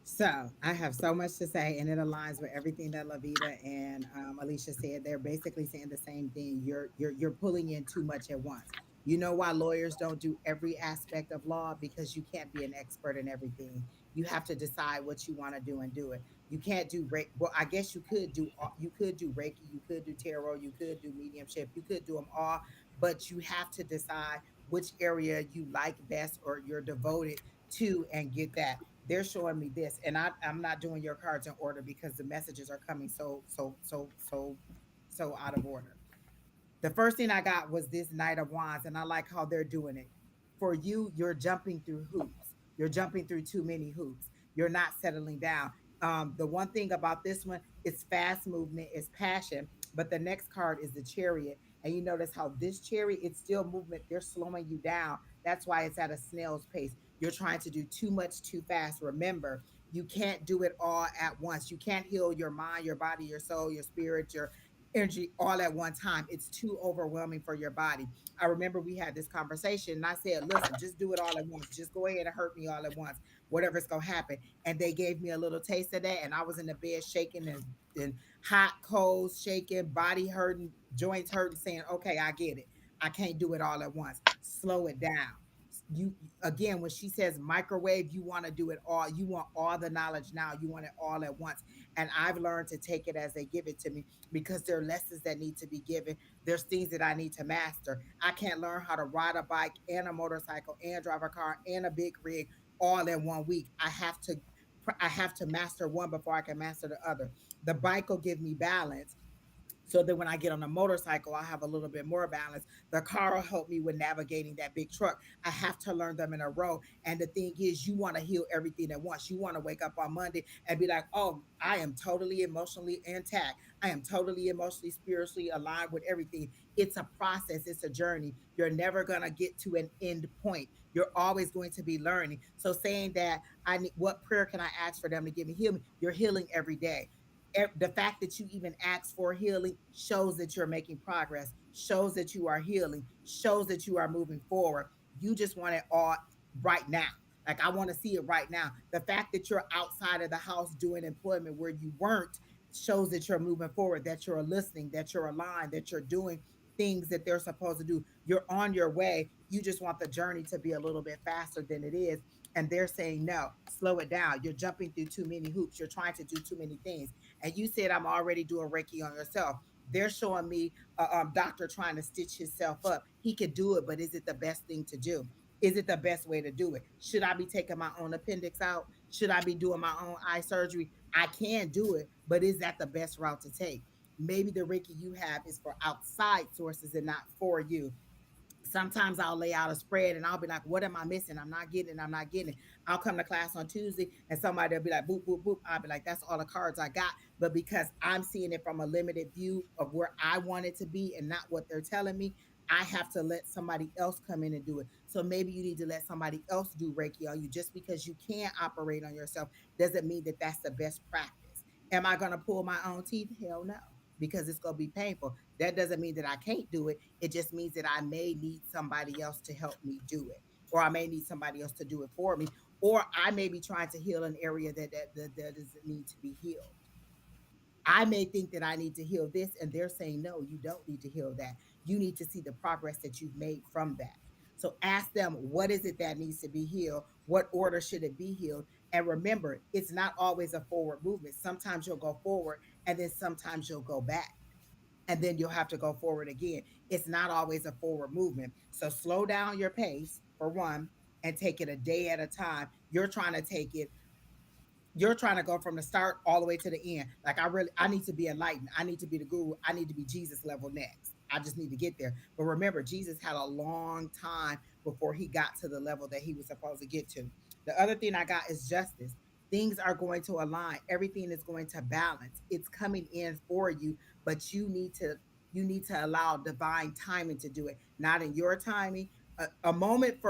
So I have so much to say, and it aligns with everything that Lavita and Alycia said. They're basically saying the same thing. You're pulling in too much at once. You know why lawyers don't do every aspect of law? Because you can't be an expert in everything. You have to decide what you want to do and do it. You can't do well. I guess you could do Reiki, you could do tarot, you could do mediumship, you could do them all, but you have to decide which area you like best or you're devoted to and get that. They're showing me this, and I'm not doing your cards in order because the messages are coming so out of order. The first thing I got was this Knight of Wands, and I like how they're doing it. For you, you're jumping through hoops. You're jumping through too many hoops. You're not settling down. The one thing about this one, it's fast movement, it's passion. But the next card is the Chariot, and you notice how this Chariot, it's still movement. They're slowing you down. That's why it's at a snail's pace. You're trying to do too much too fast. Remember, you can't do it all at once. You can't heal your mind, your body, your soul, your spirit, your energy all at one time. It's too overwhelming for your body. I remember we had this conversation and I said, listen, just do it all at once. Just go ahead and hurt me all at once, whatever's going to happen. And they gave me a little taste of that. And I was in the bed shaking and hot, cold, shaking, body hurting, joints hurting, saying, okay, I get it. I can't do it all at once. Slow it down. You again, when she says microwave, you want to do it all. You want all the knowledge now. You want it all at once. And I've learned to take it as they give it to me because there are lessons that need to be given. There's things that I need to master. I can't learn how to ride a bike and a motorcycle and drive a car and a big rig all in 1 week. I have to master one before I can master the other. The bike will give me balance so that when I get on a motorcycle, I have a little bit more balance. The car will help me with navigating that big truck. I have to learn them in a row. And the thing is, you want to heal everything at once. You want to wake up on Monday and be like, oh, I am totally emotionally intact. I am totally emotionally, spiritually aligned with everything. It's a process, it's a journey. You're never going to get to an end point. You're always going to be learning. So saying that I need, what prayer can I ask for them to give me healing? You're healing every day. The fact that you even ask for healing shows that you're making progress, shows that you are healing, shows that you are moving forward. You just want it all right now. Like, I want to see it right now. The fact that you're outside of the house doing employment where you weren't shows that you're moving forward, that you're listening, that you're aligned, that you're doing things that they're supposed to do. You're on your way. You just want the journey to be a little bit faster than it is. And they're saying, no, slow it down. You're jumping through too many hoops. You're trying to do too many things. And you said, I'm already doing Reiki on yourself. They're showing me a doctor trying to stitch himself up. He could do it, but is it the best thing to do? Is it the best way to do it? Should I be taking my own appendix out? Should I be doing my own eye surgery? I can do it, but is that the best route to take? Maybe the Reiki you have is for outside sources and not for you. Sometimes I'll lay out a spread and I'll be like, what am I missing? I'm not getting it. I'm not getting it. I'll come to class on Tuesday and somebody will be like, boop, boop, boop. I'll be like, that's all the cards I got. But because I'm seeing it from a limited view of where I want it to be and not what they're telling me, I have to let somebody else come in and do it. So maybe you need to let somebody else do Reiki on you. Just because you can't operate on yourself doesn't mean that that's the best practice. Am I going to pull my own teeth? Hell no, because it's going to be painful. That doesn't mean that I can't do it. It just means that I may need somebody else to help me do it, or I may need somebody else to do it for me, or I may be trying to heal an area that doesn't need to be healed. I may think that I need to heal this, and they're saying, no, you don't need to heal that. You need to see the progress that you've made from that. So ask them, what is it that needs to be healed? What order should it be healed? And remember, it's not always a forward movement. Sometimes you'll go forward, and then sometimes you'll go back, and then you'll have to go forward again. It's not always a forward movement. So slow down your pace for one and take it a day at a time. You're trying to go from the start all the way to the end. Like, I need to be enlightened. I need to be the guru. I need to be Jesus level next. I just need to get there. But remember, Jesus had a long time before he got to the level that he was supposed to get to. The other thing I got is justice. Things are going to align. Everything is going to balance. It's coming in for you, but you need to allow divine timing to do it. Not in your timing. A moment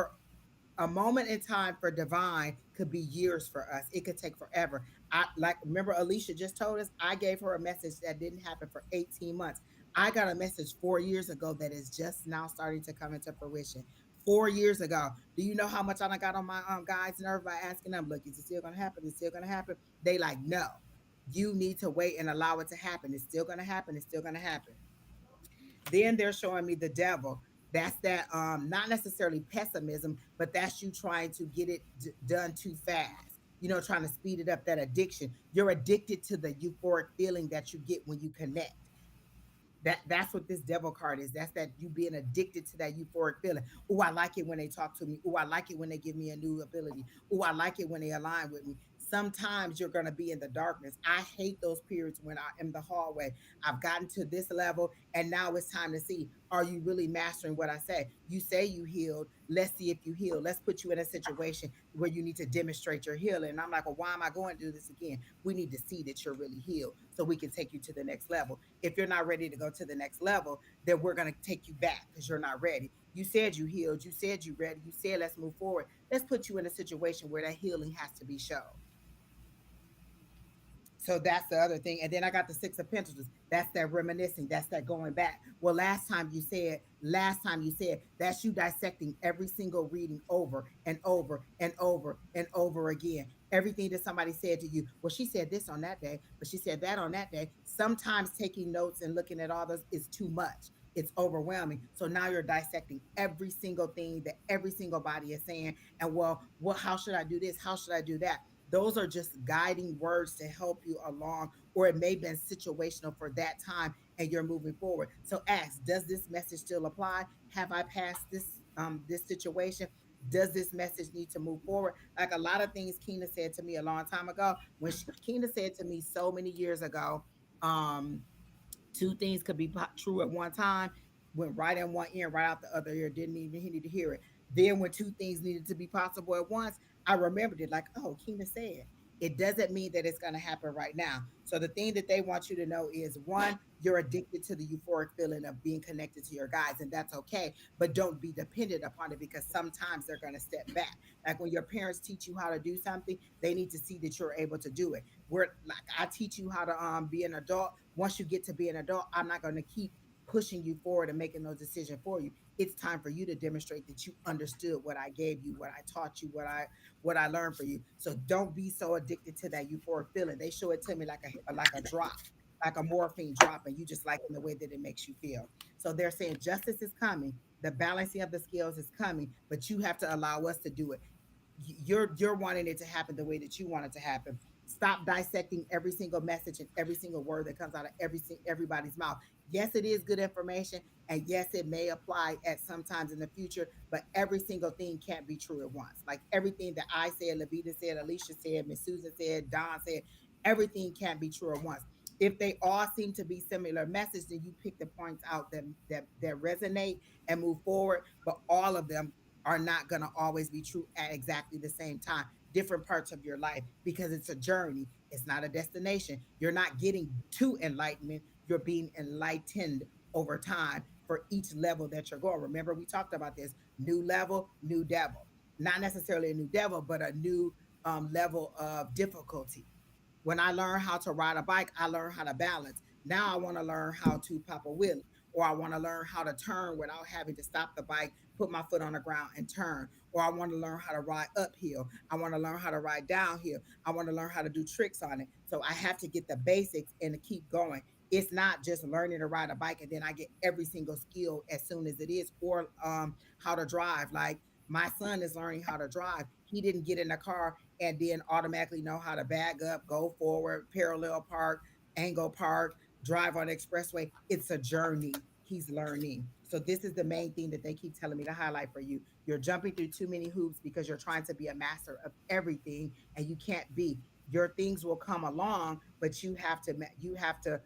in time for divine could be years for us. It could take forever. I like remember Alycia just told us I gave her a message that didn't happen for 18 months. I got a message 4 years ago that is just now starting to come into fruition. 4 years ago. Do you know how much I got on my guys' nerve by asking them, look, is it still gonna happen? Is it still gonna happen? They like, no. You need to wait and allow it to happen. It's still gonna happen. It's still gonna happen. Then they're showing me the devil. That's that not necessarily pessimism, but that's you trying to get it done too fast. Trying to speed it up, that addiction. You're addicted to the euphoric feeling that you get when you connect. That's what this devil card is. That's that you being addicted to that euphoric feeling. Oh, I like it when they talk to me. Oh, I like it when they give me a new ability. Oh, I like it when they align with me. Sometimes you're going to be in the darkness. I hate those periods when I'm in the hallway. I've gotten to this level, and now it's time to see, are you really mastering what I say? You say you healed. Let's see if you heal. Let's put you in a situation where you need to demonstrate your healing. And I'm like, well, why am I going to do this again? We need to see that you're really healed so we can take you to the next level. If you're not ready to go to the next level, then we're going to take you back because you're not ready. You said you healed. You said you ready. You said let's move forward. Let's put you in a situation where that healing has to be shown. So that's the other thing. And then I got the Six of Pentacles. That's that reminiscing. That's that going back. Well, last time you said, that's you dissecting every single reading over and over and over and over again. Everything that somebody said to you. Well, she said this on that day, but she said that on that day. Sometimes taking notes and looking at all this is too much. It's overwhelming. So now you're dissecting every single thing that every single body is saying. And well, how should I do this? How should I do that? Those are just guiding words to help you along, or it may have been situational for that time and you're moving forward. So ask, does this message still apply? Have I passed this situation? Does this message need to move forward? Like a lot of things Keena said to me a long time ago. Keena said to me so many years ago, um, two things could be true at one time, went right in one ear, right out the other ear, didn't even he need to hear it. Then when two things needed to be possible at once, I remembered it like, oh, Keena said. It doesn't mean that it's going to happen right now. So the thing that they want you to know is one, you're addicted to the euphoric feeling of being connected to your guides, and that's okay. But don't be dependent upon it because sometimes they're going to step back. Like when your parents teach you how to do something, they need to see that you're able to do it. Where like I teach you how to be an adult. Once you get to be an adult, I'm not going to keep pushing you forward and making those decisions for you. It's time for you to demonstrate that you understood what I gave you, what I taught you, what I learned for you. So don't be so addicted to that euphoric feeling. They show it to me like a drop, like a morphine drop, and you just like in the way that it makes you feel. So they're saying justice is coming, the balancing of the scales is coming, but you have to allow us to do it. You're wanting it to happen the way that you want it to happen. Stop dissecting every single message and every single word that comes out of everybody's mouth. Yes, it is good information, and yes, it may apply at sometimes in the future, but every single thing can't be true at once. Like everything that I said, Lavida said, Alycia said, Miss Susan said, Don said, everything can't be true at once. If they all seem to be similar message, then you pick the points out that resonate and move forward. But all of them are not going to always be true at exactly the same time. Different parts of your life, because it's a journey, it's not a destination. You're not getting to enlightenment, you're being enlightened over time for each level that you're going. Remember, we talked about this: new level, new devil. Not necessarily a new devil, but a new level of difficulty. When I learned how to ride a bike, I learned how to balance. Now I want to learn how to pop a wheelie, or I want to learn how to turn without having to stop the bike, put my foot on the ground and turn. Or I want to learn how to ride uphill. I want to learn how to ride downhill. I want to learn how to do tricks on it. So I have to get the basics and to keep going. It's not just learning to ride a bike and then I get every single skill as soon as it is, or how to drive. Like my son is learning how to drive. He didn't get in the car and then automatically know how to bag up, go forward, parallel park, angle park, drive on the expressway. It's a journey. He's learning. So this is the main thing that they keep telling me to highlight for you. You're jumping through too many hoops because you're trying to be a master of everything, and you can't be. Your things will come along, but you have to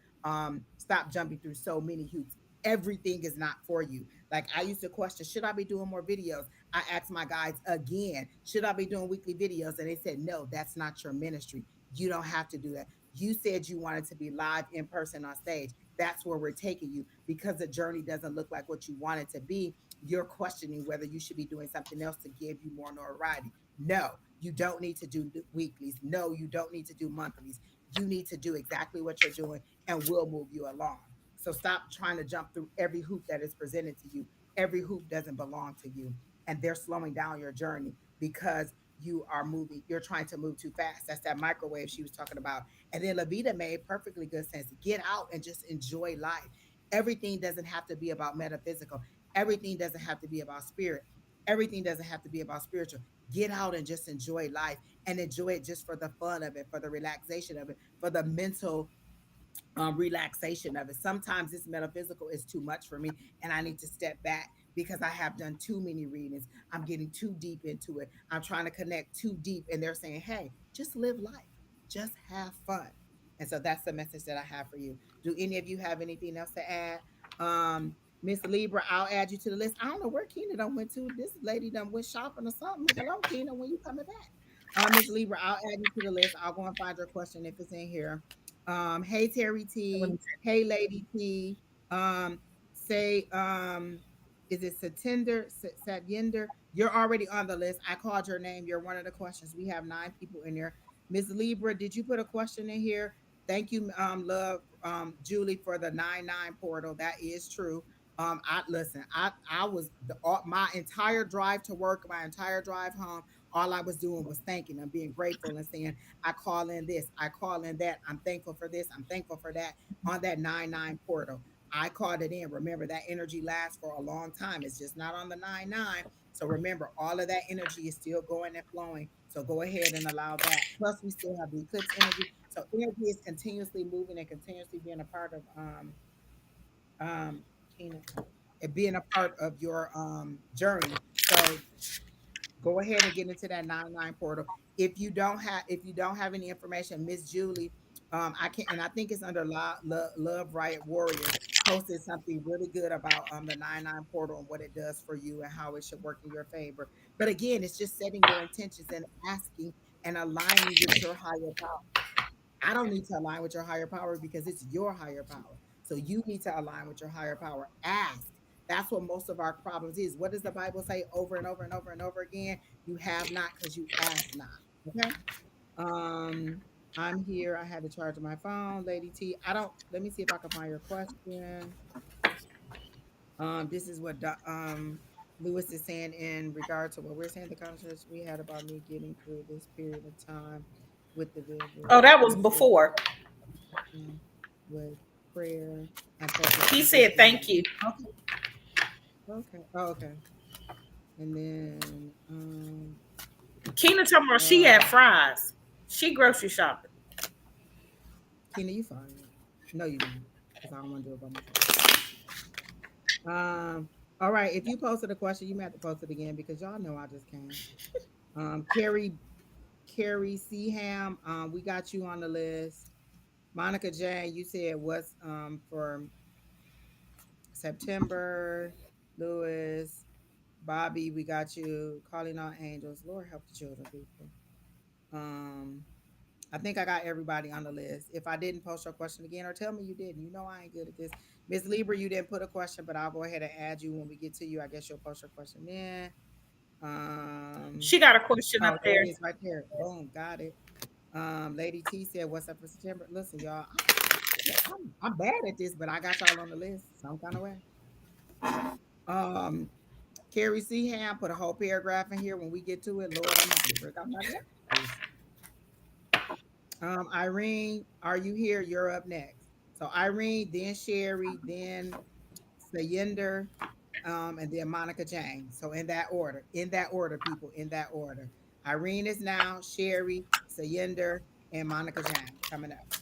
stop jumping through so many hoops. Everything is not for you. Like I used to question, should I be doing more videos? I asked my guides again, should I be doing weekly videos? And they said, no, that's not your ministry. You don't have to do that. You said you wanted to be live in person on stage. That's where we're taking you. Because the journey doesn't look like what you want it to be, you're questioning whether you should be doing something else to give you more notoriety. No, you don't need to do weeklies. No, you don't need to do monthlies. You need to do exactly what you're doing, and we'll move you along. So stop trying to jump through every hoop that is presented to you. Every hoop doesn't belong to you, and they're slowing down your journey because you're trying to move too fast. That's that microwave she was talking about. And then Lavida made perfectly good sense. Get out and just enjoy life. Everything doesn't have to be about metaphysical. Everything doesn't have to be about spirit. Everything doesn't have to be about spiritual. Get out and just enjoy life, and enjoy it just for the fun of it, for the relaxation of it, for the mental relaxation of it. Sometimes this metaphysical is too much for me, and I need to step back because I have done too many readings. I'm getting too deep into it. I'm trying to connect too deep, and they're saying, hey, just live life, just have fun. And so that's the message that I have for you. Do any of you have anything else to add? Um, Miss Libra, I'll add you to the list. I don't know where Keena done went to. This lady done went shopping or something. Hello, Keena, when you coming back? Miss Libra, I'll add you to the list. I'll go and find your question if it's in here. Hey Terry T, hey Lady T. Um, say is it Satyender? You're already on the list. I called your name. You're one of the questions. We have 9 people in there. Miss Libra, did you put a question in here? thank you, love, Julie, for the 99 portal. That is true. I listen. I was my entire drive to work, my entire drive home. All I was doing was thanking them, being grateful, and saying, "I call in this, I call in that. I'm thankful for this, I'm thankful for that." On that 99 portal, I called it in. Remember that energy lasts for a long time. It's just not on the 99. So remember, all of that energy is still going and flowing. So go ahead and allow that. Plus, we still have the eclipse energy. So energy is continuously moving and continuously being a part of um Kina, it being a part of your journey. So go ahead and get into that 99 portal. If you don't have any information, Miss Julie, I can, and I think it's under Love Riot Warriors, posted something really good about the 99 portal and what it does for you and how it should work in your favor. But again, it's just setting your intentions and asking and aligning with your higher power. I don't need to align with your higher power because it's your higher power. So you need to align with your higher power. Ask. That's what most of our problems is. What does the Bible say over and over and over and over again? You have not because you ask not. Okay. Um, I'm here. I had to charge my phone, Lady T. I don't. Let me see if I can find your question. This is what Lewis is saying in regard to what we're saying. The conversation we had about me getting through this period of time with the Oh, vision. that was He said before. with prayer and focus He on just said being thank you. okay. Okay. Oh, okay. And then Keena talking about she uh had fries. She grocery shopping. Kina, you fired. No, you're not. Because I don't want to do it by myself. All right. If you posted a question, you may have to post it again because y'all know I just can't. Carrie Seaham, we got you on the list. Monica Jane, you said what's for September. Lewis, Bobby, we got you. Calling all angels. Lord help the children, people. Um, I think I got everybody on the list. If I didn't post your question again, or tell me you didn't. You know I ain't good at this. Miss Libra, you didn't put a question, but I'll go ahead and add you when we get to you. I guess you'll post your question then. Um, She got a question up oh, there it there. is right there. Boom, got it. Lady T said, "What's up for September?" Listen, y'all, I'm bad at this, but I got y'all on the list some kind of way. Um, Carrie Seaham put a whole paragraph in here. When we get to it, Lord, I'm gonna have to break out my glasses. Irene, are you here? You're up next. So Irene, then Sherry, then Sayender, and then Monica Jane. So in that order, people, in that order. Irene is now, Sherry, Sayender, and Monica Jane coming up.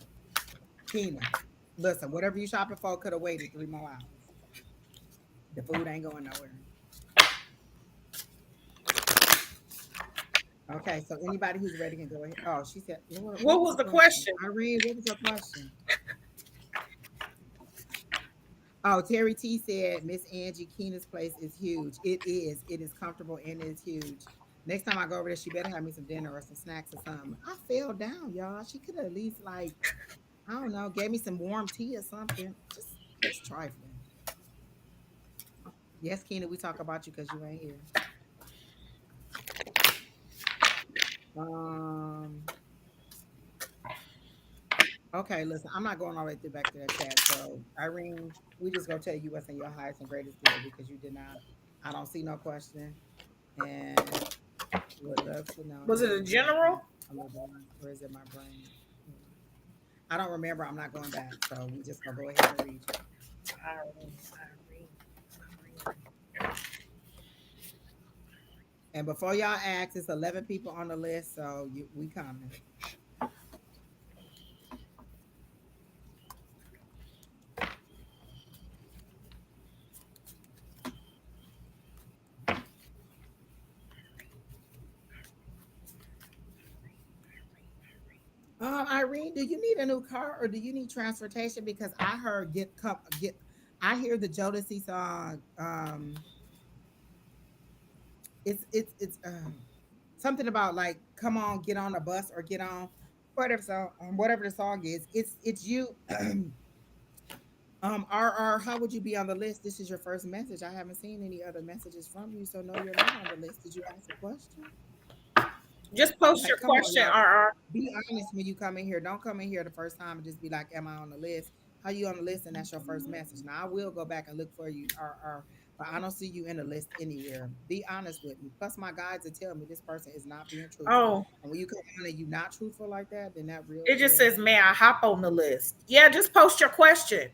Kina, listen, whatever you shopping for could have waited 3 more hours. The food ain't going nowhere. Okay, so anybody who's ready can go ahead. Oh, she said, Lord, what What was was the the question? question? Irene, what was your question? Oh, Terry T said Miss Angie Keena's place is huge. It is. It is comfortable and it is huge. Next time I go over there, she better have me some dinner or some snacks or something. I fell down, y'all. She could have at least I don't know, gave me some warm tea or something. Just trifling. Yes, Keena, we talk about you because you ain't here. Um. Okay, listen, I'm not going all the way through back to that chat. So Irene, we just gonna tell you what's in your highest and greatest good because you did not. I don't see no question, and would love to know Was how it a you got back general? a little better, or is it my brain? I don't remember. I'm not going back, so we just gonna go ahead and read you. Irene, Irene, Irene. And before y'all ask, it's 11 people on the list, so we coming. Irene, do you need a new car or do you need transportation? Because I heard get. I hear the Jodeci song. It's something about like come on, get on a bus or get on whatever the song is. It's you. RR, how would you be on the list? This is your first message. I haven't seen any other messages from you, so no, you're not on the list. Did you ask a question? Just post Okay, your come on, question, y'all. RR. Be honest when you come in here. Don't come in here the first time and just be like, "Am I on the list?" How you on the list? And that's your first message. Now I will go back and look for you, but I don't see you in the list anywhere. Be honest with me. Plus, my guides will tell me this person is not being truthful. Oh, And when you come on and you not truthful like that, then that real it just deal. says, "May I hop on the list?" Yeah, just post your question.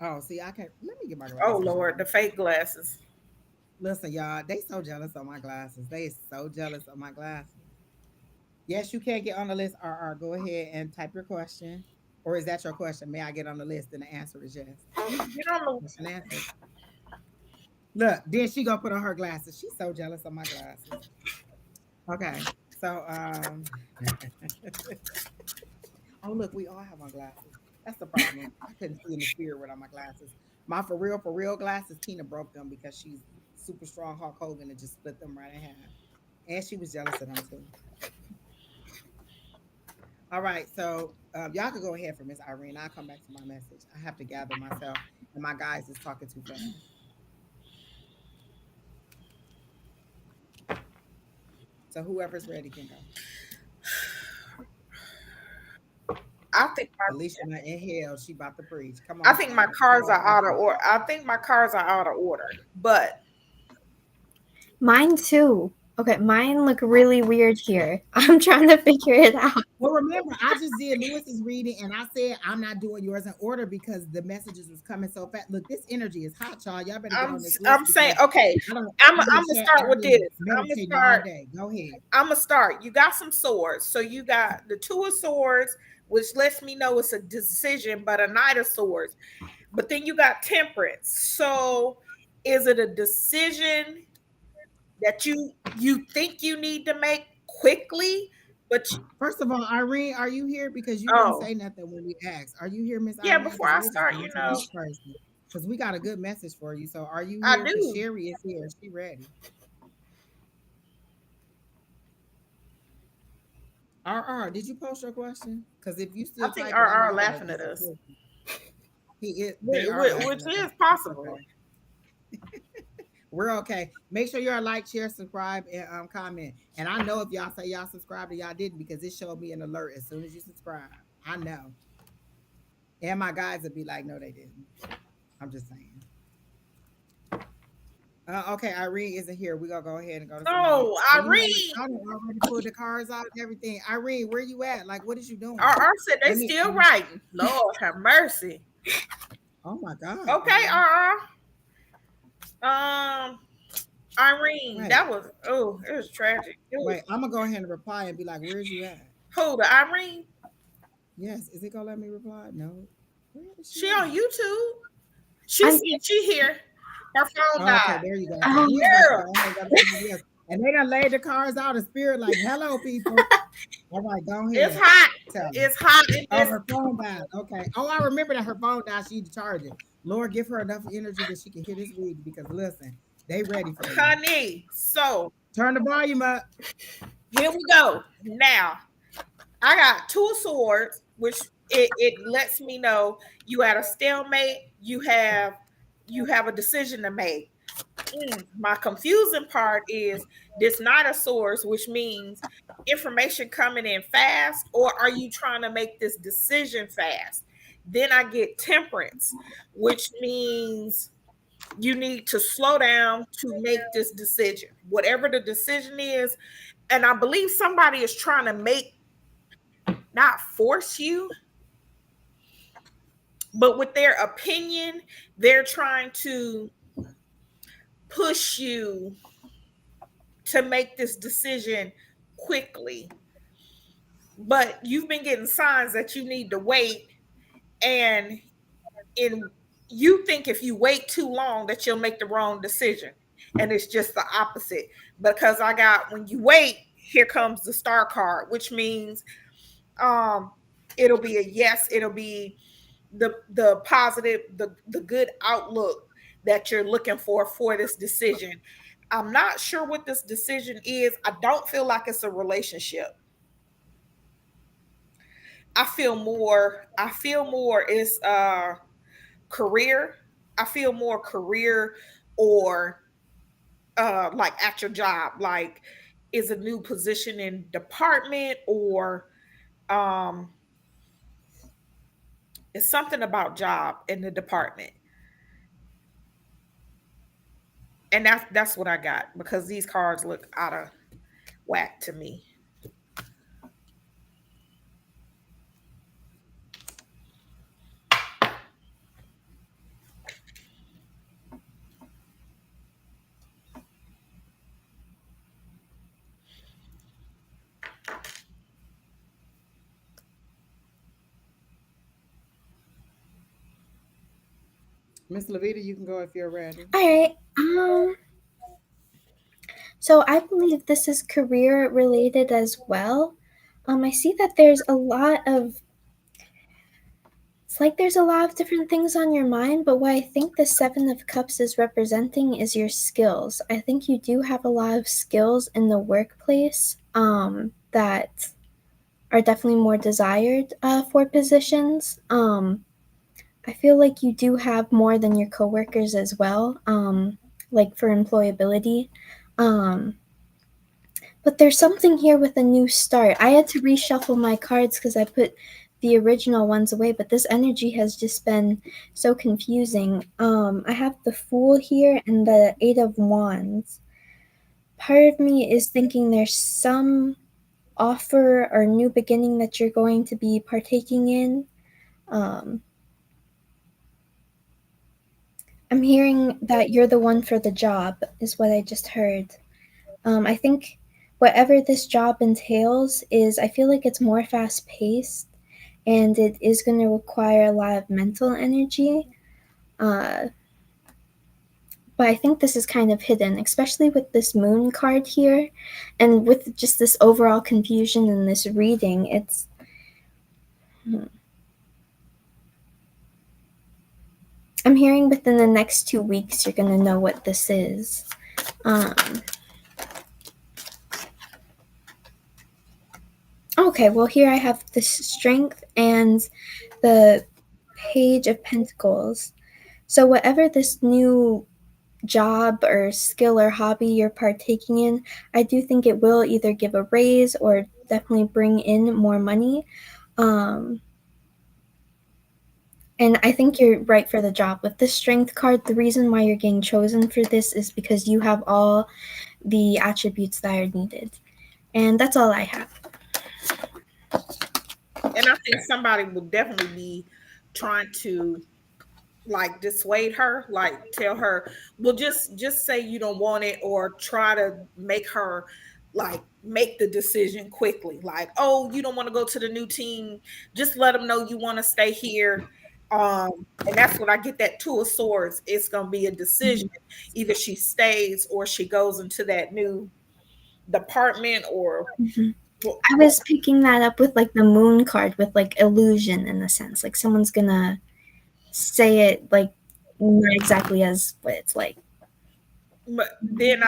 Oh, see, I can't. Let me get my Oh glasses, Lord, y'all. the fake glasses. Listen, y'all. They so jealous of my glasses. They so jealous of my glasses. Yes, you can get on the list. RR, go ahead and type your question. Or is that your question? May I get on the list? And the answer is yes. You can get on the. Question answered. Look, then she gonna put on her glasses. She's so jealous of my glasses. Okay. So oh look, we all have on glasses. That's the problem. I couldn't see in the spirit without my glasses. My for real glasses, Tina broke them because she's super strong Hulk Hogan and just split them right in half. And she was jealous of them too. All right, so y'all could go ahead for Miss Irene. I'll come back to my message. I have to gather myself, and my guys is talking too fast. So whoever's ready can go. I think my. Alicia, now inhale. She about to preach. Come on, I Miss think my Irene. Come cards on, are out of Princess. order. I think my cards are out of order. But Mine too. Okay, mine look really weird here. I'm trying to figure it out. Well, remember, I just did Lewis's reading, and I said I'm not doing yours in order because the messages was coming so fast. Look, this energy is hot, y'all. Y'all better get I'm on this list I'm saying, because okay. I don't. I'm I've been I'm gonna chat. start I've with this. been I'm gonna meditating all start. day. Go ahead. I'm gonna start. You got some swords, so you got the two of swords, which lets me know it's a decision, but a knight of swords. But then you got temperance. So is it a decision that you think you need to make quickly? But First of all, Irene, are you here? Because you didn't oh say nothing when we asked. Are you here, Miss yeah, Irene? before Because I we're just start, going to the next person. Because we got a good message for you. So are you I here? Because do. Sherry is here. She ready. Did you post your question? Because if you I still think typing, I RR might gotta laughing at us, disappear. They are which laughing at us. is It's possible. okay. We're okay. Make sure you're like, share, subscribe, and comment. And I know if y'all say y'all subscribed or y'all didn't because it showed me an alert as soon as you subscribe. I know. And my guys would be like, no, they didn't. I'm just saying. Okay, Irene isn't here. We're gonna go ahead and go to somebody else. No, Oh, you know what? Irene. I done already pulled the cards out and everything. Irene, where you at? Like, what is you doing? RR said they Let me. still writing. Lord have mercy. Oh my God. Okay, um, Irene, Wait, that was it was tragic. It was wait. I'm gonna go ahead and reply and be like, "Where's you at?" who the Irene? Yes. Is it gonna let me reply? No. Where is she She on at? YouTube. She I'm said she here. Her phone Oh, okay, died. there you go. So we oh, was about to Girl, go ahead and go to somebody else. And they done laid the cards out in spirit, like, hello, people. All right, go it's ahead. hot. Tell me. It's hot in Oh, this. her phone died. Okay. Oh, I remember that her phone died. She need to charge it. Lord, give her enough energy that she can hear this reading because listen, they ready for you. Honey. So Turn the volume up. here we go. Now I got two of swords, which it lets me know you at a stalemate. You have a decision to make. My confusing part is this Knight of Swords, which means information coming in fast, or are you trying to make this decision fast? Then I get Temperance, which means you need to slow down to make this decision, whatever the decision is. And I believe somebody is trying to not force you, but with their opinion, they're trying to push you to make this decision quickly. But you've been getting signs that you need to wait, and in you think if you wait too long that you'll make the wrong decision. And it's just the opposite. Because I got when you wait, here comes the star card, which means um it'll be a yes, it'll be the positive, the good outlook that you're looking for this decision. I'm not sure what this decision is. I don't feel like it's a relationship. I feel more is career. I feel more career or like at your job. Like is a new position in department, or um it's something about job in the department. And that's what I got, because these cards look out of whack to me. Miss Lavita, you can go if you're ready. All right. So I believe this is career related as well. I see that there's a lot of it's like there's a lot of different things on your mind, but what I think the Seven of Cups is representing is your skills. I think you do have a lot of skills in the workplace that are definitely more desired for positions. I feel like you do have more than your coworkers as well, like for employability. Um, but there's something here with a new start. I had to reshuffle my cards because I put the original ones away, but this energy has just been so confusing. I have the Fool here and the Eight of Wands. Part of me is thinking there's some offer or new beginning that you're going to be partaking in. Um, I'm hearing that you're the one for the job, is what I just heard. I think whatever this job entails is, I feel like it's more fast paced and it is going to require a lot of mental energy. Uh, but I think this is kind of hidden, especially with this moon card here and with just this overall confusion in this reading. I'm hearing within the next 2 weeks you're going to know what this is. Um, okay, well, here I have the Strength and the Page of Pentacles. So, whatever this new job or skill or hobby you're partaking in, I do think it will either give a raise or definitely bring in more money. Um, and I think you're right for the job. With this Strength card, the reason why you're getting chosen for this is because you have all the attributes that are needed. And that's all I have. And I think somebody will definitely be trying to like dissuade her, like tell her, well, just say you don't want it, or try to make her like make the decision quickly, like, oh, you don't want to go to the new team, just let them know you want to stay here. And that's what I get, that Two of Swords. It's going to be a decision. Either she stays or she goes into that new department, or Mhm. I was picking that up with like the moon card with like illusion in a sense. Like someone's gonna say it like not exactly as what it's like. but then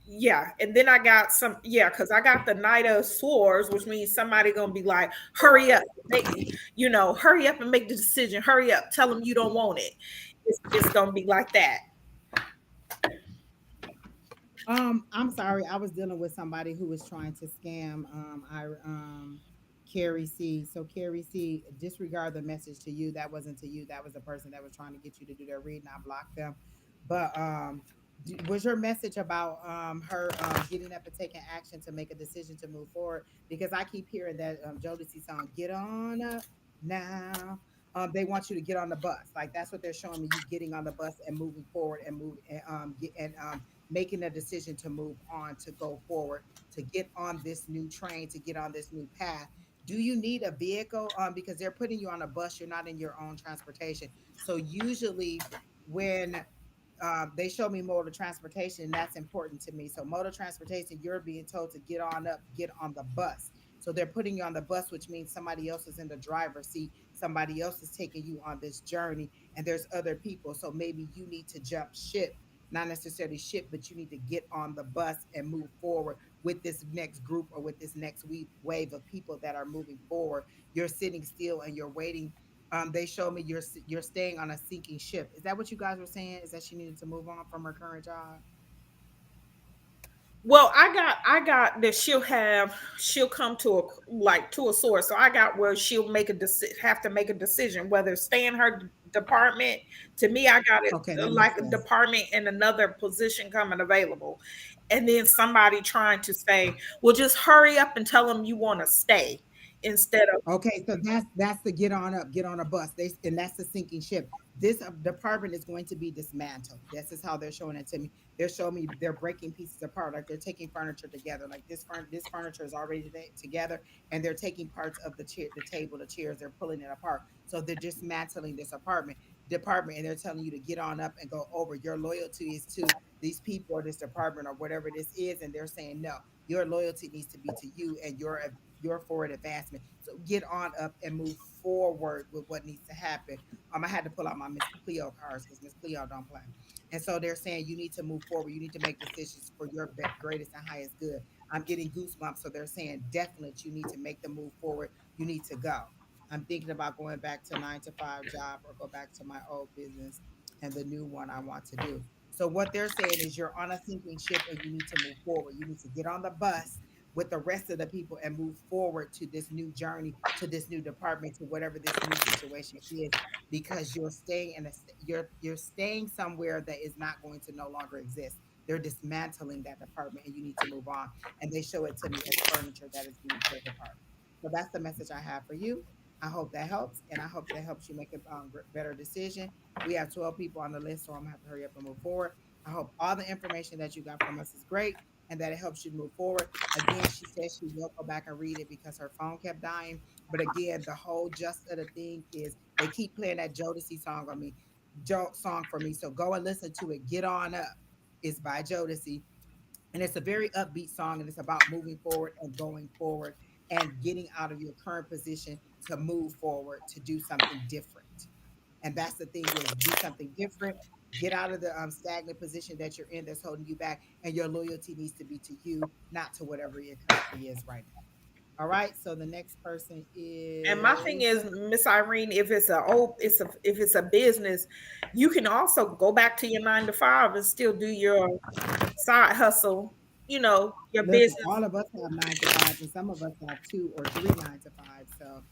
yeah, and then I got some, yeah, because I got the Knight of Swords, which means somebody gonna be like, hurry up, hurry up and make the decision, hurry up, tell them you don't want it. It's gonna be like that. I'm sorry, I was dealing with somebody who was trying to scam I Carrie C. So Carrie C, disregard the message to you. That wasn't to you. That was the person that was trying to get you to do their reading. I blocked them. But was your message about her getting up and taking action to make a decision to move forward? Because I keep hearing that Jodeci song, "Get On Up Now." They want you to get on the bus. Like that's what they're showing me. You getting on the bus and moving forward and move and making a decision to move on, to go forward, to get on this new train, to get on this new path. Do you need a vehicle? Because they're putting you on a bus, you're not in your own transportation. So usually when they show me mode of transportation, and that's important to me. So mode of transportation, you're being told to get on up, get on the bus. So they're putting you on the bus, which means somebody else is in the driver's seat, somebody else is taking you on this journey, and there's other people. So maybe you need to jump ship, not necessarily ship, but you need to get on the bus and move forward with this next group or with this next wave of people that are moving forward. You're sitting still and you're waiting. They showed me you're staying on a sinking ship. Is that what you guys were saying? Is that she needed to move on from her current job? Well, I got that she'll come to a like to a source. So I got where she'll make a have to make a decision whether stay in her department. To me, I got it Okay, that like makes a sense. department and another position coming available, and then somebody trying to say, "Well, just hurry up and tell them you want to stay," instead of Okay, so that's the get on up, get on a bus. And that's the sinking ship. This department is going to be dismantled. This is how they're showing it to me. They're showing me they're breaking pieces apart, like they're taking furniture together. Like this furniture is already together, and they're taking parts of the chair, the table, the chairs. They're pulling it apart. So they're dismantling this department, and they're telling you to get on up and go over. Your loyalty is to these people or this department or whatever this is, and they're saying no. Your loyalty needs to be to you and your forward advancement. So get on up and move forward with what needs to happen. I had to pull out my Miss Cleo cards because Miss Cleo don't play. And so they're saying you need to move forward. You need to make decisions for your greatest and highest good. I'm getting goosebumps. So they're saying definitely you need to make the move forward. You need to go. I'm thinking about going back to 9 to 5 job or go back to my old business and the new one I want to do. So what they're saying is you're on a sinking ship and you need to move forward. You need to get on the bus with the rest of the people and move forward to this new journey, to this new department, to whatever this new situation is, because you're staying you're staying somewhere that is not going to no longer exist. They're dismantling that department and you need to move on. And they show it to me as furniture that is being pulled apart. So that's the message I have for you. I hope that helps, and I hope that helps you make a better decision. We have 12 people on the list, so I'm gonna have to hurry up and move forward. I hope all the information that you got from us is great and that it helps you move forward. Again, she says she will go back and read it because her phone kept dying. But again, the whole just of the thing is they keep playing that Jodeci song on me, song for me. So go and listen to it. Get on up. It's by Jodeci, and it's a very upbeat song, and it's about moving forward and going forward and getting out of your current position to move forward to do something different. And that's the thing is do something different. Get out of the stagnant position that you're in that's holding you back, and your loyalty needs to be to you, not to whatever it currently is right now. All right. So the next person and my thing is is, Miss Irene, if it's a business, you can also go back to your 9 to 5 and still do your side hustle, your listen, business. all of us have 9 to 5s, and some of us have 2 or 3 9 to 5s. So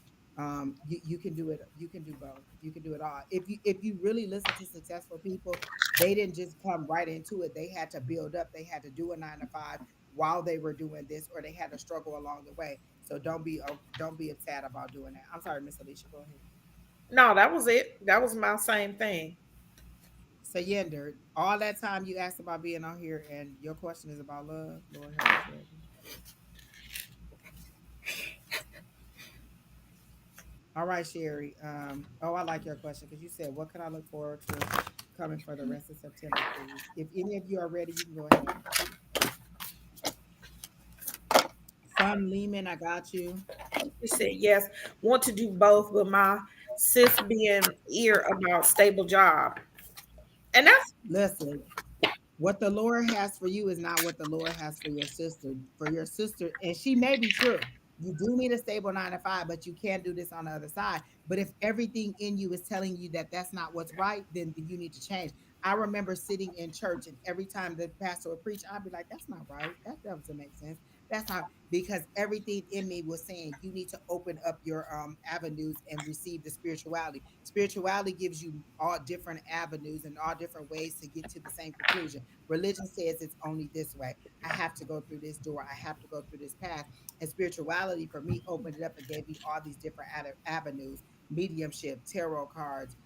you can do it. You can do both. You can do it all. If you really listen to successful people, they didn't just come right into it. They had to build up. They had to do a 9 to 5 while they were doing this, or they had to struggle along the way. So don't be sad about doing that. I'm sorry, Miss Alicia. Go ahead. No, that was it. That was my same thing. So Yender, all that time you asked about being on here, and your question is about love. Lord have mercy. All right, Sherry. Oh, I like your question because you said, "What can I look forward to coming for the rest of September, please?" If any of you are ready, you can go ahead. Son Lehman, I got you. She said yes, want to do both, but my sis being ear about stable job. And that's Listen, what the Lord has for you is not what the Lord has for your sister. For your sister, and she may be true. You do need a stable 9 to 5, but you can't do this on the other side. But if everything in you is telling you that that's not what's right, then you need to change. I remember sitting in church, and every time the pastor would preach, I'd be like, "That's not right. That doesn't make sense. That's not," because everything in me was saying you need to open up your avenues and receive the spirituality. Spirituality gives you all different avenues and all different ways to get to the same conclusion. Religion says it's only this way. I have to go through this door. I have to go through this path. And spirituality for me opened it up and gave me all these different avenues: mediumship, tarot cards,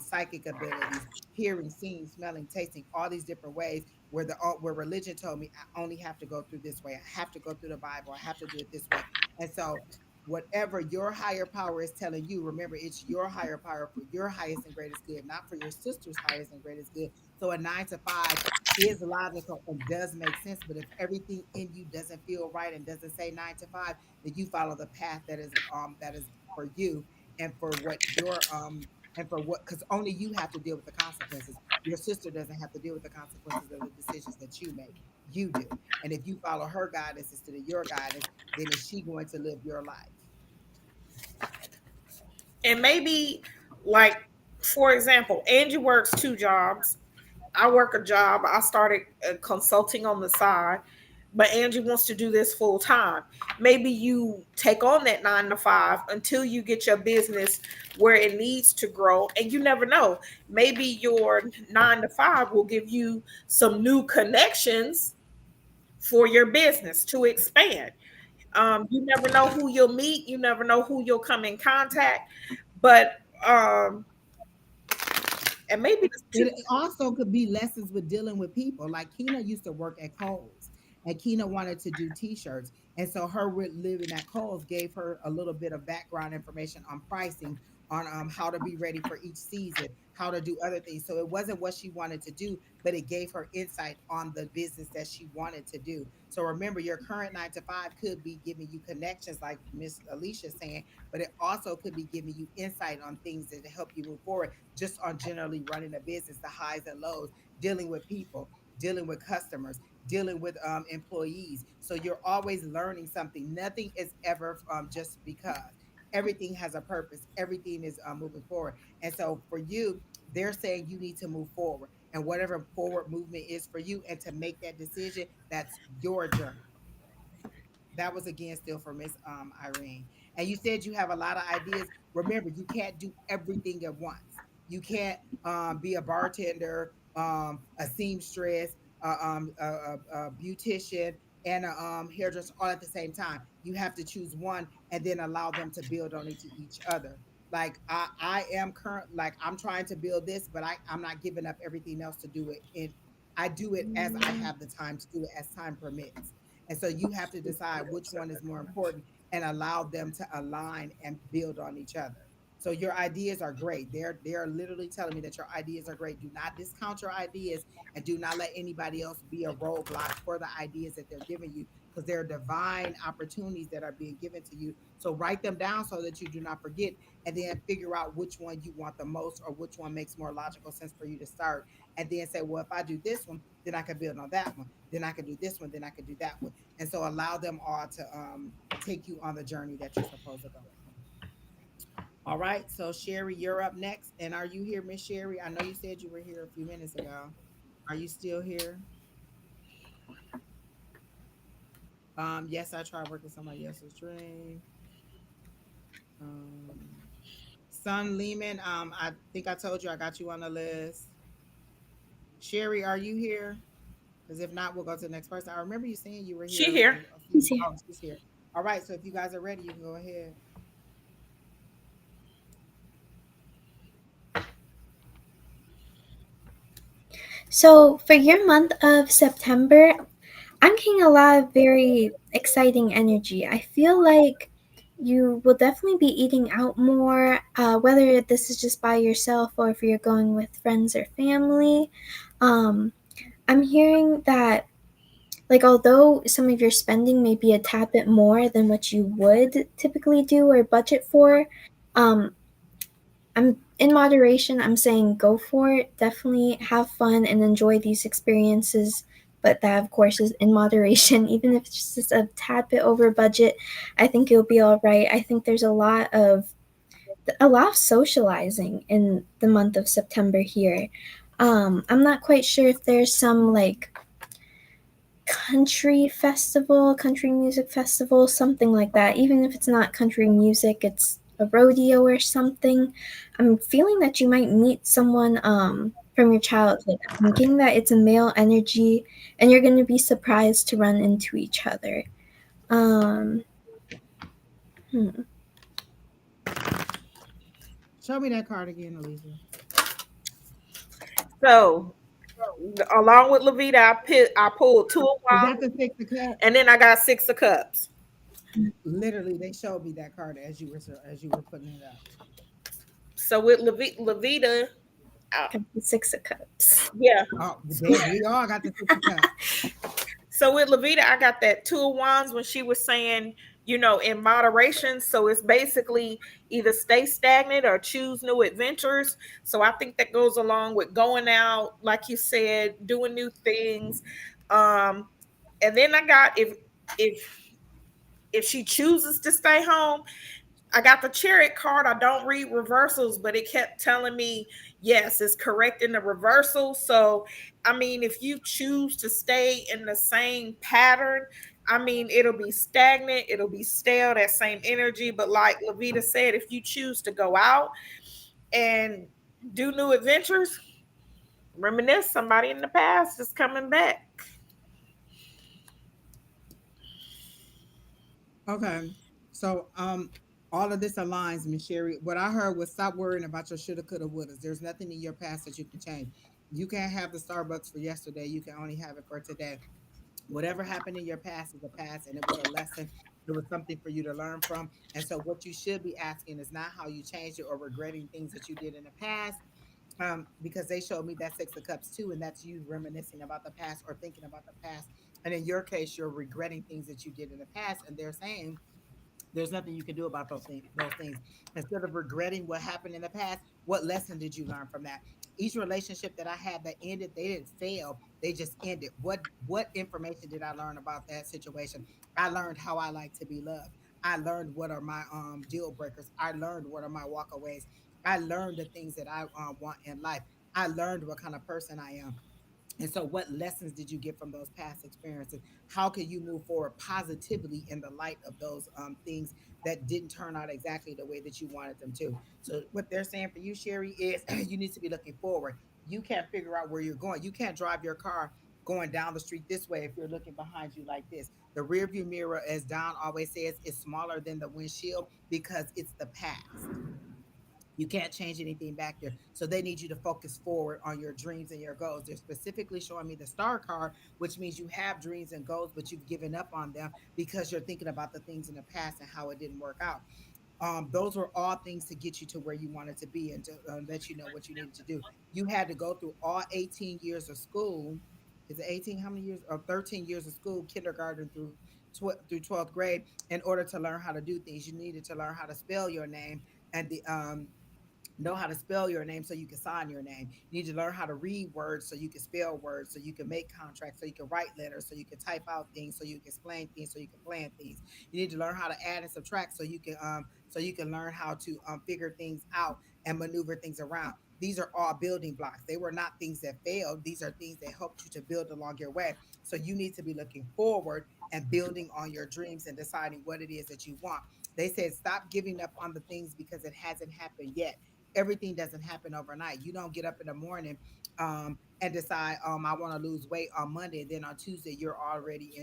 psychic abilities, hearing, seeing, smelling, tasting, all these different ways where religion told me I only have to go through this way. I have to go through the Bible. I have to do it this way. And so whatever your higher power is telling you, remember it's your higher power for your highest and greatest good, not for your sister's highest and greatest good. So a 9 to 5 is logical and does make sense. But if everything in you doesn't feel right and doesn't say 9 to 5, then you follow the path that is for you and for what your and for what, because only you have to deal with the consequences. Your sister doesn't have to deal with the consequences of the decisions that you make. You do. And if you follow her guidance instead of your guidance, then is she going to live your life? and maybe like for example, Angie works 2 jobs. I work a job. I started consulting on the side. but Angie wants to do this full time. Maybe you take on that 9 to 5 until you get your business where it needs to grow. And you never know. Maybe your 9 to 5 will give you some new connections for your business to expand. You never know who you'll meet. You never know who you'll come in contact. But and maybe the two. It also could be lessons with dealing with people. Like Kina used to work at Kohl's, and Kina wanted to do T-shirts, and so her living at Kohl's gave her a little bit of background information on pricing, on how to be ready for each season, how to do other things. So it wasn't what she wanted to do, but it gave her insight on the business that she wanted to do. So remember, your current 9 to 5 could be giving you connections, like Miss Alycia saying, but it also could be giving you insight on things that help you move forward, just on generally running a business, the highs and lows, dealing with people, dealing with customers, dealing with employees. So you're always learning something. Nothing is ever just because. Everything has a purpose. Everything is moving forward. And so for you, they're saying you need to move forward. And whatever forward movement is for you, and to make that decision, that's your journey. That was again still for Miss Irene. And you said you have a lot of ideas. Remember, you can't do everything at once. You can't be a bartender, a seamstress, a beautician, and a hairdresser all at the same time. You have to choose one and then allow them to build on each other. Like I am current, like I'm trying to build this, but I'm not giving up everything else to do it. And I do it as I have the time to do it, as time permits. And so you have to decide which one is more important and allow them to align and build on each other. So your ideas are great. They're literally telling me that your ideas are great. Do not discount your ideas, and do not let anybody else be a roadblock for the ideas that they're giving you, because they're divine opportunities that are being given to you. So write them down so that you do not forget, and then figure out which one you want the most, or which one makes more logical sense for you to start. And then say, well, if I do this one, then I can build on that one. Then I can do this one. Then I can do that one. And so allow them all to take you on the journey that you're supposed to go in. All right. So Sherry, you're up next. And are you here, Miss Sherry? I know you said you were here a few minutes ago. Are you still here? Yes, I tried working somebody else's dream. Um, Son Lehman, I think I told you I got you on the list. Sherry, are you here? Because if not, we'll go to the next person. I remember you saying you were She here here. a few. He's here. Oh, she's here. All right. So if you guys are ready, you can go ahead. So for your month of September, I'm getting a lot of very exciting energy. I feel like you will definitely be eating out more, whether this is just by yourself or if you're going with friends or family. Um, I'm hearing that, like, although some of your spending may be a tad bit more than what you would typically do or budget for, um, I'm in moderation. I'm saying go for it. Definitely have fun and enjoy these experiences. But that, of course, is in moderation. Even if it's just a tad bit over budget, I think you'll be all right. I think there's a lot of socializing in the month of September here. I'm not quite sure if there's some like country music festival, something like that. Even if it's not country music, it's a rodeo or something. I'm feeling that you might meet someone from your childhood. I'm getting that it's a male energy, and you're going to be surprised to run into each other. Um, hmm. Show me that card again, Alicia. So along with Lavida, I pulled 2 of Is that wands, the Six of Cups? and then I got 6 of cups. Literally, they showed me that card as you were putting it up. So with Lavida, uh, Got the Six of Cups. yeah. Oh, there we all got the Six of Cups. So with Lavita, I got that 2 of wands when she was saying, in moderation. So it's basically either stay stagnant or choose new adventures. So I think that goes along with going out, like you said, doing new things. Um, and then I got if if she chooses to stay home, I got the chariot card. I don't read reversals, but it kept telling me, Yes, it's correcting the reversal. So, I mean, if you choose to stay in the same pattern, I mean, it'll be stagnant, it'll be stale, that same energy. But like Lavita said, if you choose to go out and do new adventures, reminisce, somebody in the past is coming back. Okay. So all of this aligns, Miss Sherry. What I heard was stop worrying about your shoulda, coulda, wouldas. There's nothing in your past that you can change. You can't have the Starbucks for yesterday. You can only have it for today. Whatever happened in your past is a past, and it was a lesson. It was something for you to learn from. And so what you should be asking is not how you changed it or regretting things that you did in the past. Because they showed me that Six of Cups too, and that's you reminiscing about the past or thinking about the past. And in your case, you're regretting things that you did in the past, and they're saying there's nothing you can do about those things. Instead of regretting what happened in the past, what lesson did you learn from that? Each relationship that I had that ended, they didn't fail, they just ended. What information did I learn about that situation? I learned how I like to be loved. I learned what are my deal breakers. I learned what are my walkaways. I learned the things that I want in life. I learned what kind of person I am. And so, what lessons did you get from those past experiences? How can you move forward positively in the light of those things that didn't turn out exactly the way that you wanted them to? So, what they're saying for you, Sherry, is you need to be looking forward. You can't figure out where you're going. You can't drive your car going down the street this way if you're looking behind you like this. The rear view mirror, as Don always says, is smaller than the windshield because it's the past. You can't change anything back there. So they need you to focus forward on your dreams and your goals. They're specifically showing me the star card, which means you have dreams and goals, but you've given up on them because you're thinking about the things in the past and how it didn't work out. Those were all things to get you to where you wanted to be and to let you know what you needed to do. You had to go through all 18 years of school. Is it 18? How many years? Or 13 years of school, kindergarten through 12th grade, in order to learn how to do things. You needed to learn how to spell your name and the know how to spell your name so you can sign your name. You need to learn how to read words so you can spell words, so you can make contracts, so you can write letters, so you can type out things, so you can explain things, so you can plan things. You need to learn how to add and subtract so you can learn how to figure things out and maneuver things around. These are all building blocks. They were not things that failed. These are things that helped you to build along your way. So you need to be looking forward and building on your dreams and deciding what it is that you want. They said stop giving up on the things because it hasn't happened yet. Everything doesn't happen overnight. You don't get up in the morning and decide, I want to lose weight on Monday. Then on Tuesday, you're already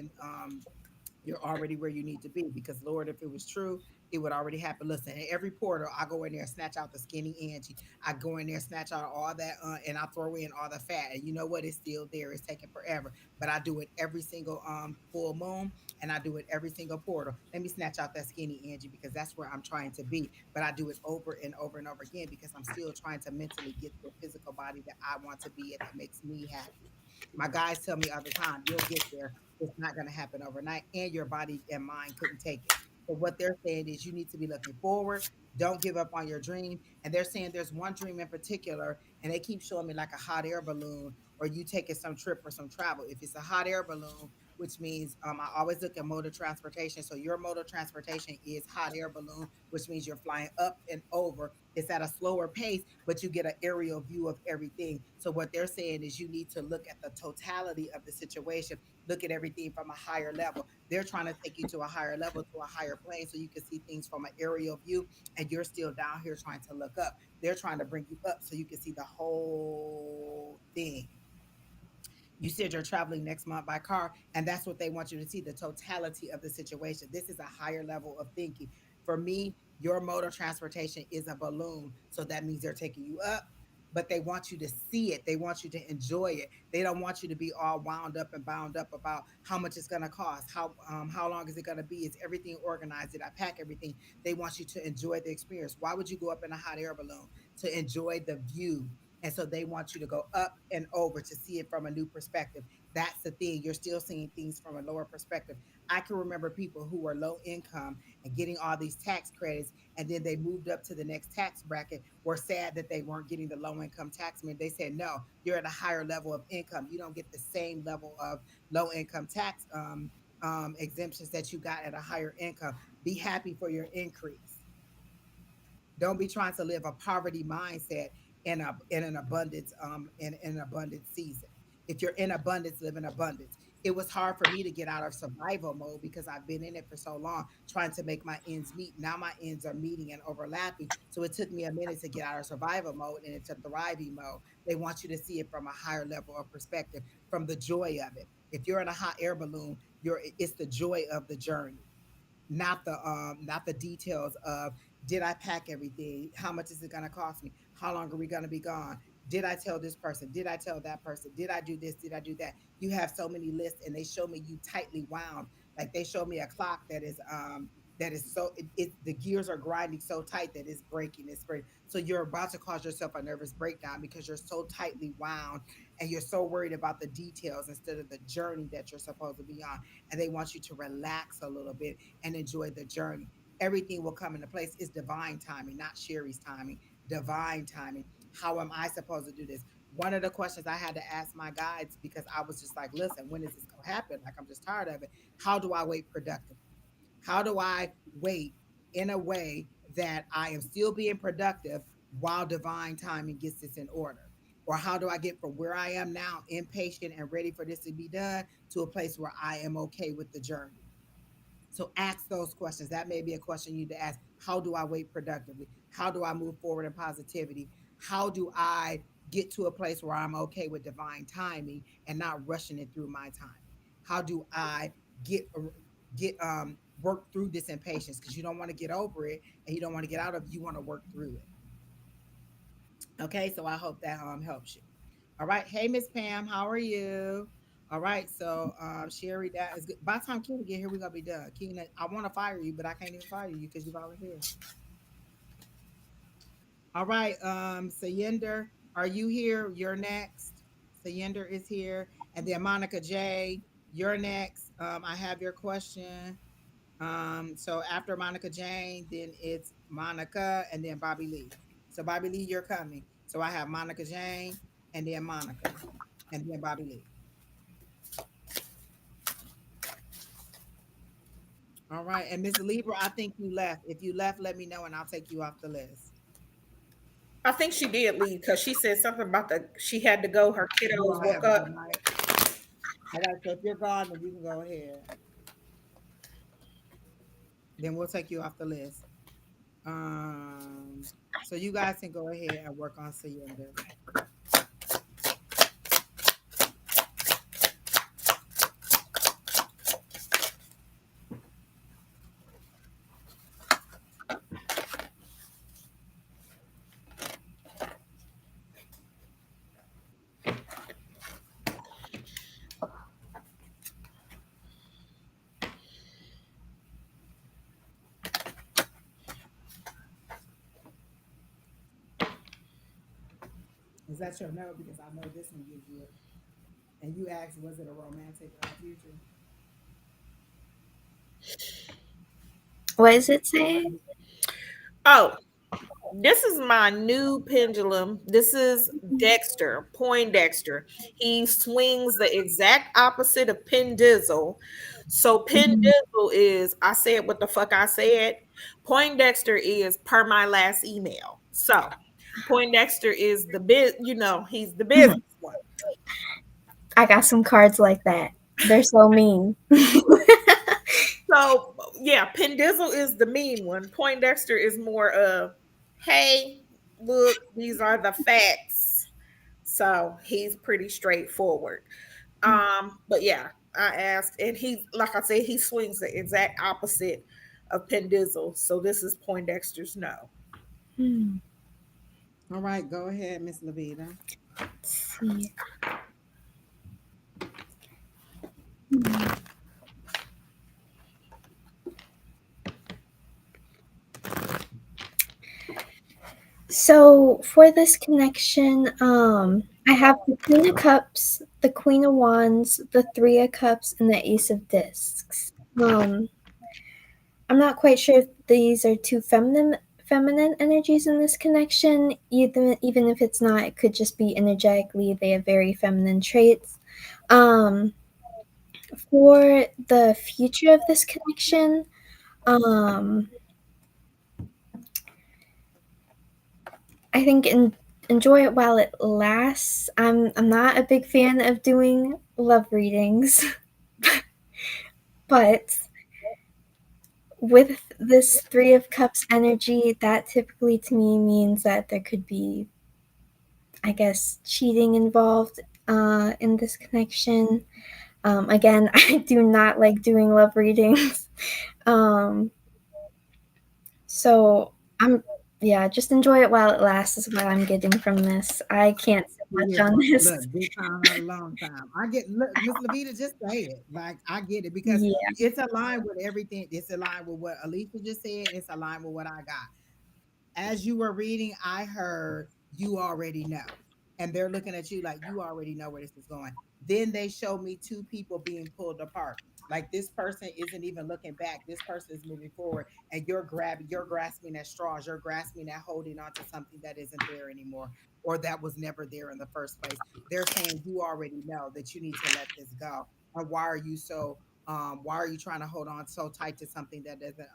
where you need to be because Lord, if it was true, it would already happen. Listen, in every portal, I go in there and snatch out the skinny Angie. I go in there and snatch out all that and I throw in all the fat. And you know what? It's still there. It's taking forever. But I do it every single full moon and I do it every single portal. Let me snatch out that skinny Angie because that's where I'm trying to be. But I do it over and over and over again because I'm still trying to mentally get the physical body that I want to be and that makes me happy. My guys tell me all the time, you'll get there. It's not going to happen overnight, and your body and mind couldn't take it. So what they're saying is you need to be looking forward. Don't give up on your dream. And they're saying there's one dream in particular, and they keep showing me like a hot air balloon, or you taking some trip or some travel. If it's a hot air balloon, which means I always look at mode of transportation. So your mode of transportation is hot air balloon, which means you're flying up and over. It's at a slower pace, but you get an aerial view of everything. So what they're saying is you need to look at the totality of the situation, look at everything from a higher level. They're trying to take you to a higher level, to a higher plane, so you can see things from an aerial view, and you're still down here trying to look up. They're trying to bring you up so you can see the whole thing. You said you're traveling next month by car, and that's what they want you to see, the totality of the situation. This is a higher level of thinking. For me, your mode of transportation is a balloon. So that means they're taking you up, but they want you to see it. They want you to enjoy it. They don't want you to be all wound up and bound up about how much it's going to cost, how long is it going to be, is everything organized, did I pack everything? They want you to enjoy the experience. Why would you go up in a hot air balloon? To enjoy the view. And so they want you to go up and over to see it from a new perspective. That's the thing. You're still seeing things from a lower perspective. I can remember people who were low income and getting all these tax credits, and then they moved up to the next tax bracket, were sad that they weren't getting the low income tax. I mean, they said, no, you're at a higher level of income. You don't get the same level of low income tax exemptions that you got at a higher income. Be happy for your increase. Don't be trying to live a poverty mindset in an abundance in an abundant season. If you're in abundance, live in abundance. It was hard for me to get out of survival mode because I've been in it for so long trying to make my ends meet. Now my ends are meeting and overlapping. So it took me a minute to get out of survival mode and into thriving mode. They want you to see it from a higher level of perspective, from the joy of it. If you're in a hot air balloon, it's the joy of the journey, not the details of, did I pack everything, how much is it going to cost me, how long are we going to be gone, did I tell this person, did I tell that person, did I do this, did I do that. You have so many lists, and they show me you tightly wound. Like they show me a clock that is so the gears are grinding so tight that it's breaking. So you're about to cause yourself a nervous breakdown because you're so tightly wound, and you're so worried about the details instead of the journey that you're supposed to be on. And they want you to relax a little bit and enjoy the journey. Everything will come into place. It's divine timing, not Sherry's timing. Divine timing. How am I supposed to do this? One of the questions I had to ask my guides, because I was just like, listen, when is this going to happen? Like, I'm just tired of it. How do I wait productively? How do I wait in a way that I am still being productive while divine timing gets this in order? Or how do I get from where I am now, impatient and ready for this to be done, to a place where I am okay with the journey? So ask those questions. That may be a question you need to ask. How do I wait productively? How do I move forward in positivity? How do I get to a place where I'm okay with divine timing and not rushing it through my timing? How do I get work through this impatience? Because you don't want to get over it and you don't want to get out of it. You want to work through it. Okay, so I hope that helps you. All right. Hey, Miss Pam, how are you? All right. So Sherry, that is good. By the time Keena get here, we're gonna be done. Keena, I want to fire you, but I can't even fire you because you volunteered. All right. Sayender, are you here? You're next. Sayender is here. And then Monica J, you're next. I have your question. So after Monica Jane, then it's Monica and then Bobby Lee. So Bobby Lee, you're coming. So I have Monica Jane and then Monica and then Bobby Lee. All right. And Miss Libra, I think you left. If you left, let me know and I'll take you off the list. I think she did leave because she said something about the she had to go. Her You kiddos all woke have a up. good night. All right. So if you're gone, then you can go ahead. Then we'll take you off the list. Um, so you guys can go ahead and work on Sayenda. Is that your note? Because I know this one gives you it. And you asked, was it a romantic future? What does it say? Oh, this is my new pendulum. This is Dexter, Poindexter. He swings the exact opposite of Pendizzle. So Mhm. Pendizzle is I said what the fuck I said. Poindexter is per my last email. So Poindexter is the he's the business one. I got some cards like that. They're so mean. So yeah, Pendizzle is the mean one. Poindexter is more of, hey, look, these are the facts. So he's pretty straightforward. But yeah, I asked, and he, like I said, he swings the exact opposite of Pendizzle. So this is Poindexter's no. Hmm, All right, go ahead, Miss Lavida. let's see. Hmm. So for this connection, I have the Queen of Cups, the Queen of Wands, the Three of Cups, and the Ace of Discs. I'm not quite sure if these are two feminine energies in this connection. Even if it's not, it could just be energetically they have very feminine traits. Um, for the future of this connection, um, I think in enjoy it while it lasts. I'm not a big fan of doing love readings, but with this Three of Cups energy, that typically to me means that there could be, I guess, cheating involved in this connection. Again, I do not like doing love readings. Um, so I'm, yeah, just enjoy it while it lasts is what I'm getting from this. I can't say See much here, on this. look, big time, not a long time. I get, look, Miss Lavita, just say it. Like I get it because Yeah. it's aligned with everything. It's aligned with what Alycia just said. It's aligned with what I got. As you were reading, I heard you already know. And they're looking at you like you already know where this is going. Then they showed me two people being pulled apart. Like this person isn't even looking back. This person is moving forward. And you're grasping at straws. You're grasping at holding on to something that isn't there anymore or that was never there in the first place. They're saying you already know that you need to let this go. And why are you trying to hold on so tight to something that doesn't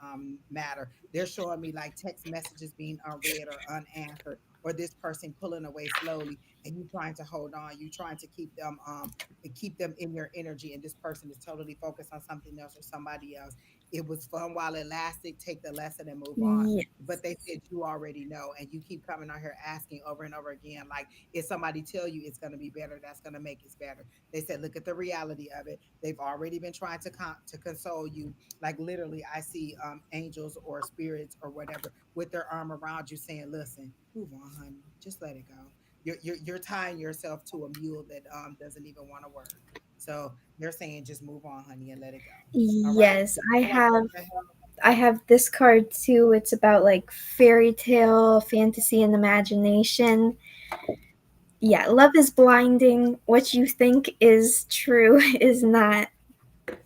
matter? They're showing me like text messages being unread or unanswered, or this person pulling away slowly, and you trying to hold on. You trying to keep them in your energy, and this person is totally focused on something else or somebody else. It was fun while it lasted. Take the lesson and move on. Yeah. But they said you already know, and you keep coming on here asking over and over again, like if somebody tell you it's going to be better, that's going to make it better. They said, look at the reality of it. They've already been trying to console you. Like literally, I see angels or spirits or whatever with their arm around you, saying, "Listen, move on, honey. Just let it go. You're tying yourself to a mule that doesn't even want to work. So they're saying, just move on, honey, and let it go. All right. Yes, So I I like have that. I have this card too. It's about like fairy tale, fantasy, and imagination. Yeah, love is blinding. What you think is true is not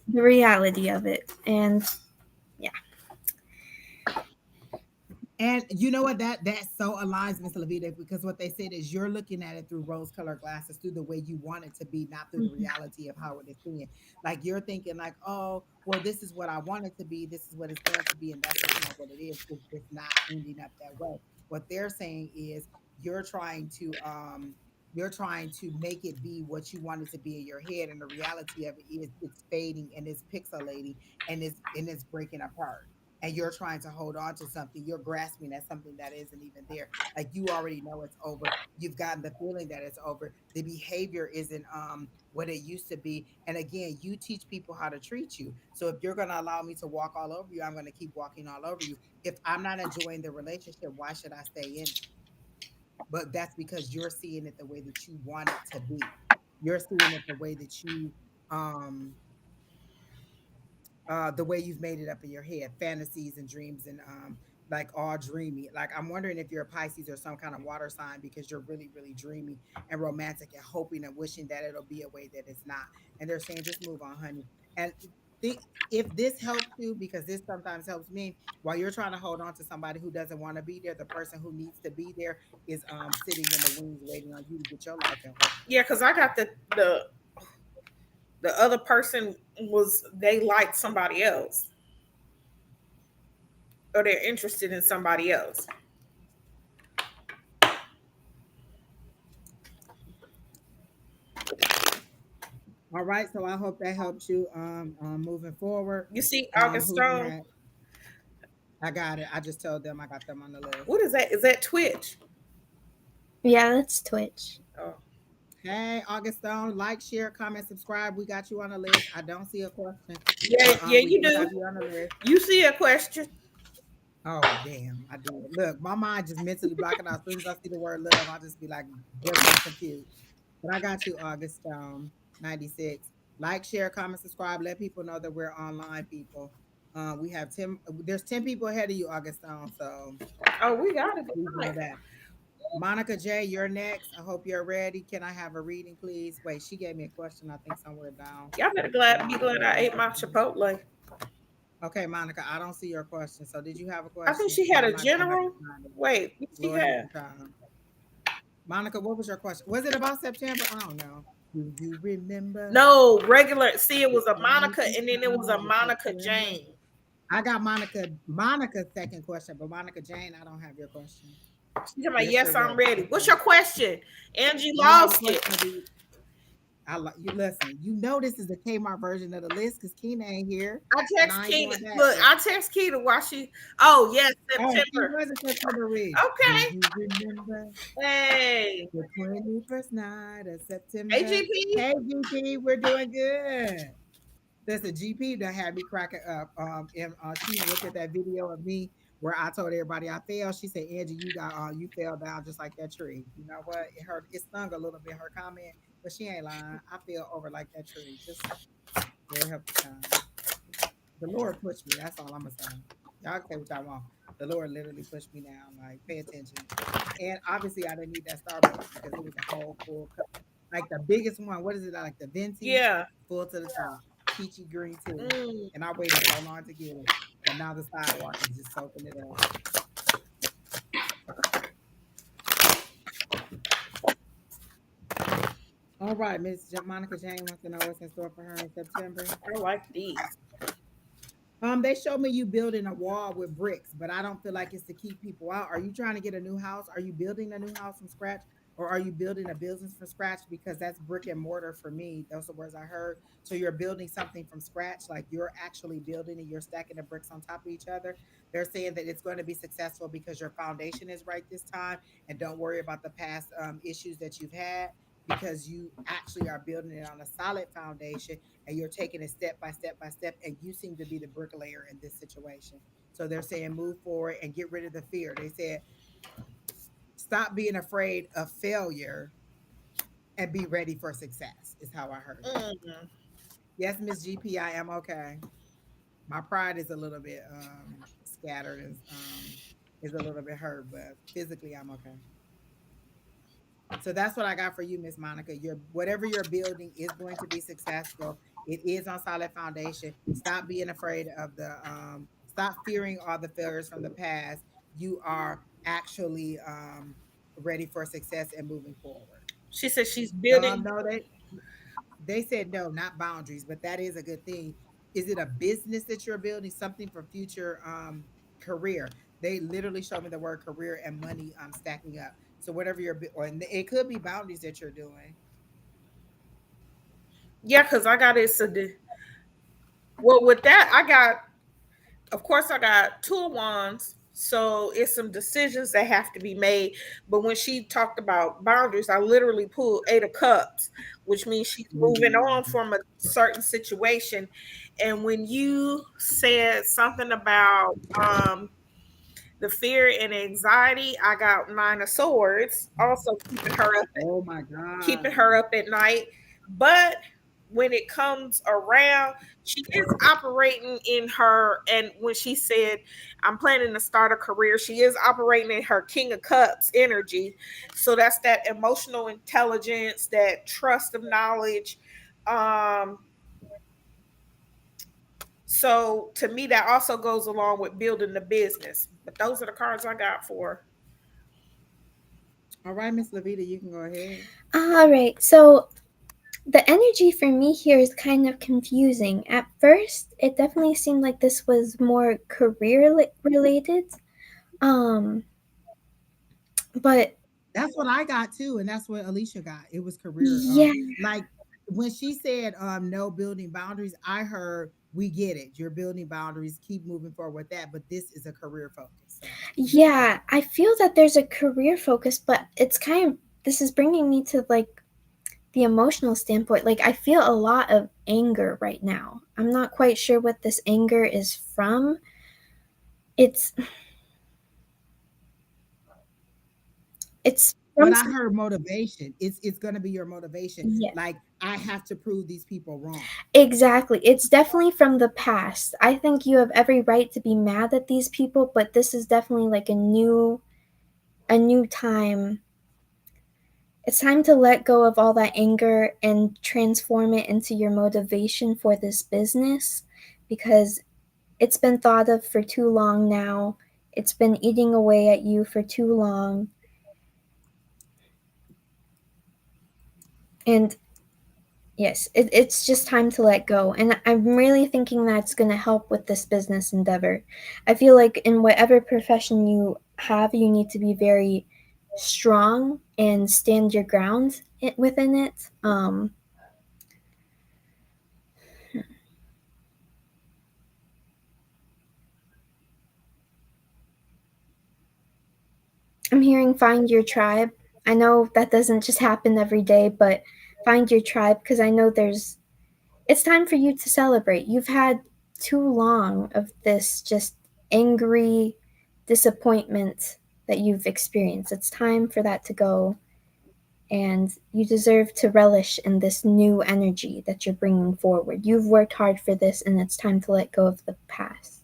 the reality of it. And yeah. And you know what? That so aligns, Miss Lavita, because what they said is you're looking at it through rose-colored glasses, through the way you want it to be, not through the Mhm. reality of how it is being. Like you're thinking, like, oh, well, this is what I want it to be. This is what it's going to be, and that's just not what it is. It's not ending up that way. What they're saying is you're trying to you're trying to make it be what you want it to be in your head, and the reality of it is it's fading and it's pixelating and it's breaking apart, and you're trying to hold on to something, you're grasping at something that isn't even there. Like you already know it's over. You've gotten the feeling that it's over. The behavior isn't what it used to be. And again, you teach people how to treat you. So if you're going to allow me to walk all over you, I'm going to keep walking all over you. If I'm not enjoying the relationship, why should I stay in it? But that's because you're seeing it the way that you want it to be. You're seeing it the way that you um the way you've made it up in your head, fantasies and dreams, and like all dreamy. Like I'm wondering if you're a Pisces or some kind of water sign, because you're really, really dreamy and romantic and hoping and wishing that it'll be a way that it's not. And they're saying, just move on, honey. And think, if this helps you, because this sometimes helps me, while you're trying to hold on to somebody who doesn't want to be there, the person who needs to be there is sitting in the wings waiting on you to get your life in order. Yeah, because I got the other person was they like somebody else or they're interested in somebody else. All right, so I hope that helps you moving forward. You see Who's Augustone? next? I got it. I just told them I got them on the list. What is that? Is that Twitch? Yeah, that's Twitch. Oh. Hey, Augustone, like, share, comment, subscribe. We got you on the list. I don't see a question, Yeah, but yeah, we you do have do. you on the list. You see a question. Oh, damn, I did. Look, my mind just mentally blocking out. As soon as I see the word love, I'll just be like breaking confused. But I got you, Augustone 96. Like, share, comment, subscribe. Let people know that we're online, people. We have 10, there's 10 people ahead of you, Augustone. So Oh, we got it. please know that. Monica J, you're next. I hope you're ready. Can I have a reading, please? Wait, she gave me a question, I think, somewhere down. Y'all better be glad I ate my Chipotle. Okay, Monica, I don't see your question. So, did you have a I think question? she Because had I'm a not going to have general. to find it. Wait, what she Lord help had? the child. Monica, what was your question? Was it about September? I don't know. Do you remember No, regular. See, it the was a Monica 25th and then it was a of Monica September? Jane. I got Monica's second question, but Monica Jane, I don't have your question. She's talking about, Yes, yes, sir. I'm Ready. ready. What's your question? Angie You have a lost it. question to be I like you. Listen, you know this is the Kmart version of the list because Keena ain't here, I and text I ain't Keena. going back. Look, So, I text Keena while she. Oh yes, oh, she September. was a September Ridge. Do Okay. you remember Hey, the 21st night of September? AGP. Hey, GP, we're doing good. There's a GP that had me cracking up. And she looked at that video of me where I told everybody I failed. She said, "Angie, you fell down just like that tree." You know what? It stung a little bit her comment, but she ain't lying. I fell over like that tree. Just Lord help the child. The Lord pushed me. That's all I'm gonna say. Y'all can say what y'all want. The Lord literally pushed me down. Like, pay attention. And obviously, I didn't need that Starbucks because it was a whole full cup, like the biggest one. What is it like? The venti, Yeah. full to the top, peachy green tea. Mm. And I waited so long to get it, but now the sidewalk is just soaking it up. All right, Miss Monica Jane wants to know what's in store for her in September. I like these. They showed me you building a wall with bricks, but I don't feel like it's to keep people out. Are you trying to get a new house? Are you building a new house from scratch? Or are you building a business from scratch? Because that's brick and mortar for me. Those are the words I heard. So you're building something from scratch, like you're actually building and you're stacking the bricks on top of each other. They're saying that it's going to be successful because your foundation is right this time. And don't worry about the past issues that you've had because you actually are building it on a solid foundation and you're taking it step by step by step, and you seem to be the bricklayer in this situation. So they're saying move forward and get rid of the fear. They said stop being afraid of failure and be ready for success, is how I heard it. Mm. Yes, Miss GP, I am okay. My pride is a little bit scattered and is a little bit hurt, but physically I'm okay. So that's what I got for you, Miss Monica. Your whatever you're building is going to be successful. It is on solid foundation. Stop being afraid of the stop fearing all the failures from the past. You are actually ready for success and moving forward. She said she's building. No, they said no, not boundaries, but that is a good thing. Is it a business that you're building, something for future career? They literally showed me the word career and money stacking up. So whatever or it could be boundaries that you're doing. Yeah, because I got it. So well, with that, I got. Of course, I got two of wands. So it's some decisions that have to be made. But when she talked about boundaries, I literally pulled Eight of Cups, which means she's moving on Mm. from a certain situation. And when you said something about the fear and anxiety, I got Nine of Swords, also Oh my keeping God. her up at night. But when it comes around, she is operating in her, and when she said, I'm planning to start a career, she is operating in her King of Cups energy. So that's that emotional intelligence, that trust of knowledge. Um, so to me, that also goes along with building the business. But those are the cards I got for. All right, Miss Lavida, you can go ahead. All right. So the energy for me here is kind of confusing. At first, it definitely seemed like this was more career related. Um, but That's what I got too, and that's what Alycia got. It was career. yeah, Like when she said no building boundaries, I heard we get it. You're building boundaries, keep moving forward with that. But this is a career focus. So I'm just saying. yeah, I feel that there's a career focus, but it's kind of this is bringing me to like the emotional standpoint. Like I feel a lot of anger right now. I'm not quite sure what this anger is from. It's it's But from I heard motivation. It's gonna be your motivation. yeah. Like I have to prove these people wrong. Exactly. It's definitely from the past. I think you have every right to be mad at these people, but this is definitely like a new time. It's time to let go of all that anger and transform it into your motivation for this business because it's been thought of for too long now. It's been eating away at you for too long. And yes, it's just time to let go. And I'm really thinking that's going to help with this business endeavor. I feel like in whatever profession you have, you need to be very strong and stand your ground within it. I'm hearing find your tribe. I know that doesn't just happen every day, but find your tribe, because I know it's time for you to celebrate. You've had too long of this just angry disappointment that you've experienced. It's time for that to go, and you deserve to relish in this new energy that you're bringing forward. You've worked hard for this, and it's time to let go of the past.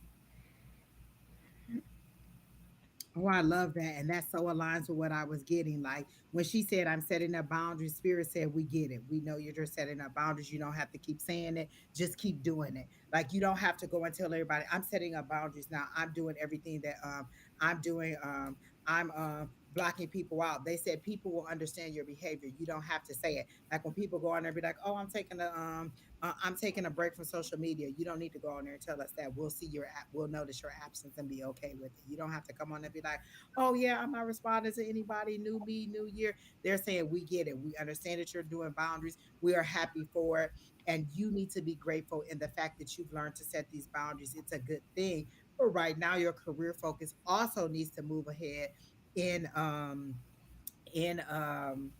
Oh, I love that. And that so aligns with what I was getting. Like when she said, I'm setting up boundaries, Spirit said, we get it. We know you're just setting up boundaries. You don't have to keep saying it, just keep doing it. Like you don't have to go and tell everybody, I'm setting up boundaries now. I'm doing everything that I'm doing. I'm blocking people out. They said people will understand your behavior. You don't have to say it. Like when people go on there and be like, oh, I'm taking a break from social media. You don't need to go on there and tell us that. We'll see your app. We'll notice your absence and be okay with it. You don't have to come on and be like, oh yeah, I'm not responding to anybody. New me, new year. They're saying we get it. We understand that you're doing boundaries. We are happy for it. And you need to be grateful in the fact that you've learned to set these boundaries. It's a good thing. But right now, your career focus also needs to move ahead in in um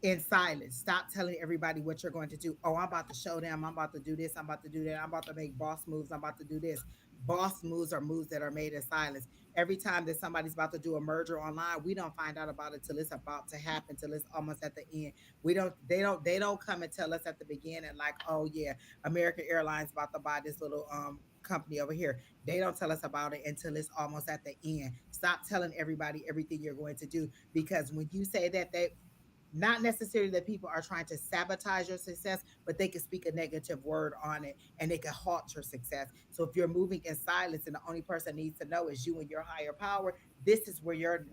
in silence. Stop telling everybody what you're going to do. Oh, I'm about to show them. I'm about to do this. I'm about to do that. I'm about to make boss moves. I'm about to do this. Boss moves are moves that are made in silence. Every time that somebody's about to do a merger online, we don't find out about it till it's about to happen, till it's almost at the end. We don't, they don't come and tell us at the beginning, like, oh yeah, American Airlines about to buy this little company over here. They don't tell us about it until it's almost at the end. Stop telling everybody everything you're going to do, because when you say that, they not necessarily that people are trying to sabotage your success, but they can speak a negative word on it and they can halt your success. So if you're moving in silence and the only person needs to know is you and your higher power, this is where your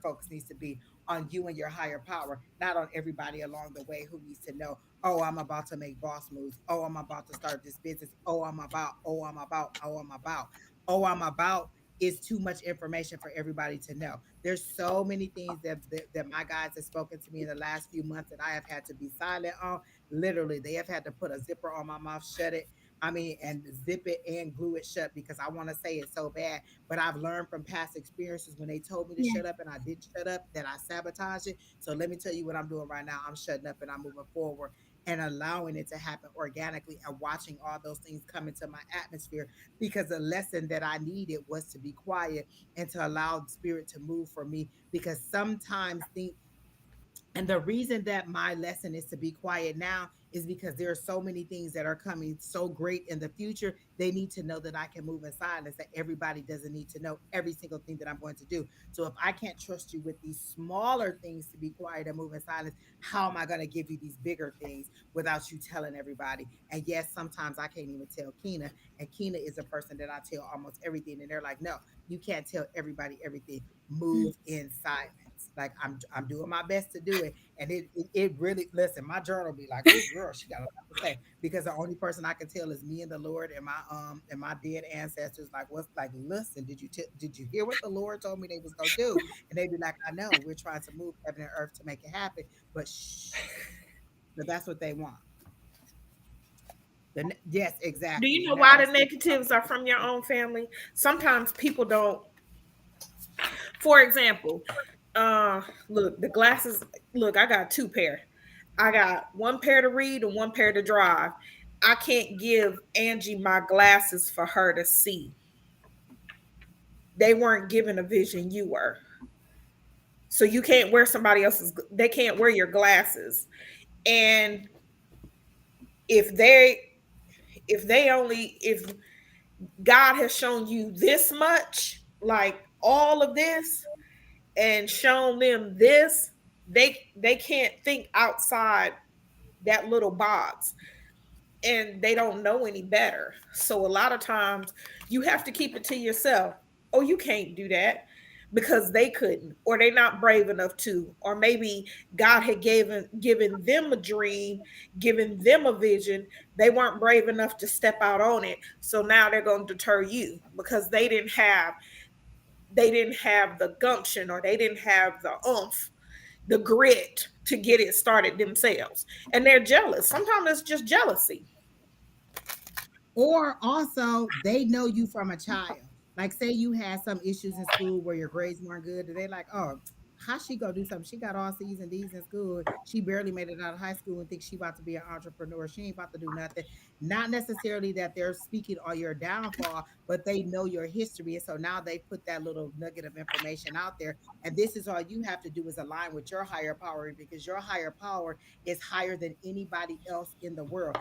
focus needs to be, on you and your higher power, not on everybody along the way who needs to know. Oh, I'm about to make boss moves. Oh, I'm about to start this business. Oh, I'm about. Oh, I'm about. Oh, I'm about. Oh, I'm about is too much information for everybody to know. There's so many things that my guys have spoken to me in the last few months that I have had to be silent on. Literally, they have had to put a zipper on my mouth, shut it. I mean, and zip it and glue it shut because I want to say it so bad. But I've learned from past experiences when they told me to Yeah. shut up and I didn't shut up, that I sabotaged it. So let me tell you what I'm doing right now. I'm shutting up and I'm moving forward and allowing it to happen organically and watching all those things come into my atmosphere, because the lesson that I needed was to be quiet and to allow spirit to move for me, because sometimes think, and the reason that my lesson is to be quiet now is because there are so many things that are coming so great in the future. They need to know that I can move in silence, that everybody doesn't need to know every single thing that I'm going to do. So if I can't trust you with these smaller things to be quiet and move in silence, how am I going to give you these bigger things without you telling everybody? And yes, sometimes I can't even tell Keena, and Keena is a person that I tell almost everything. And they're like, no, you can't tell everybody everything. Move in silence. Like I'm doing my best to do it. And it really, listen, my journal be like, oh girl, she got a lot to say. Because the only person I can tell is me and the Lord and my dead ancestors. Like, what's like, listen, did you hear what the Lord told me they was gonna do? And they be like, I know, we're trying to move heaven and earth to make it happen, but shh. But that's what they want. Yes, Do exactly. you And know that's why what the spirit taught negatives me are to from your do. own family? Sometimes people don't. For example, uh, look, the glasses. Look, I got two pair. I got one pair to read and one pair to drive. I can't give Angie my glasses for her to see. They weren't given a vision, you were. So you can't wear somebody else's, they can't wear your glasses. And if they if God has shown you this much, like all of this, and shown them this, they can't think outside that little box, and they don't know any better. So a lot of times you have to keep it to yourself. Oh, you can't do that because they couldn't, or they're not brave enough to, or maybe God had given them a dream, given them a vision. They weren't brave enough to step out on it. So now they're going to deter you because they didn't have they didn't have the gumption, or they didn't have the oomph, the grit to get it started themselves. And they're jealous. Sometimes it's just jealousy. Or also, they know you from a child. Like, say you had some issues in school where your grades weren't good, and they like, oh, how she go do something? She got all C's and D's in school. She barely made it out of high school and thinks she about to be an entrepreneur. She ain't about to do nothing. Not necessarily that they're speaking on your downfall, but they know your history. And so now they put that little nugget of information out there. And this is all you have to do is align with your higher power, because your higher power is higher than anybody else in the world.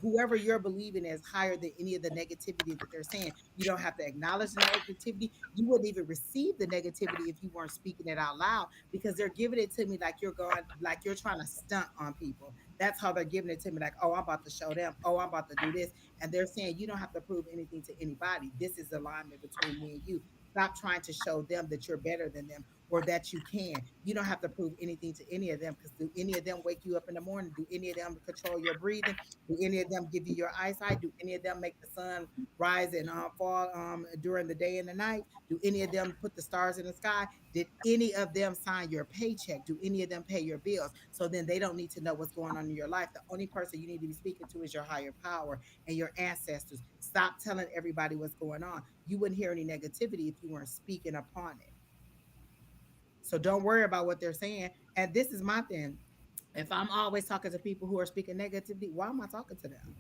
Whoever you're believing is higher than any of the negativity that they're saying. You don't have to acknowledge the negativity. You wouldn't even receive the negativity if you weren't speaking it out loud, because they're giving it to me like you're going, like you're trying to stunt on people. That's how they're giving it to me, like, oh, I'm about to show them, oh, I'm about to do this. And they're saying you don't have to prove anything to anybody. This is alignment between me and you. Stop trying to show them that you're better than them or that you can. You don't have to prove anything to any of them, because do any of them wake you up in the morning? Do any of them control your breathing? Do any of them give you your eyesight? Do any of them make the sun rise and fall during the day and the night? Do any of them put the stars in the sky? Did any of them sign your paycheck? Do any of them pay your bills? So then they don't need to know what's going on in your life. The only person you need to be speaking to is your higher power and your ancestors. Stop telling everybody what's going on. You wouldn't hear any negativity if you weren't speaking upon it. So don't worry about what they're saying. And this is my thing. If I'm always talking to people who are speaking negativity, why am I talking to them?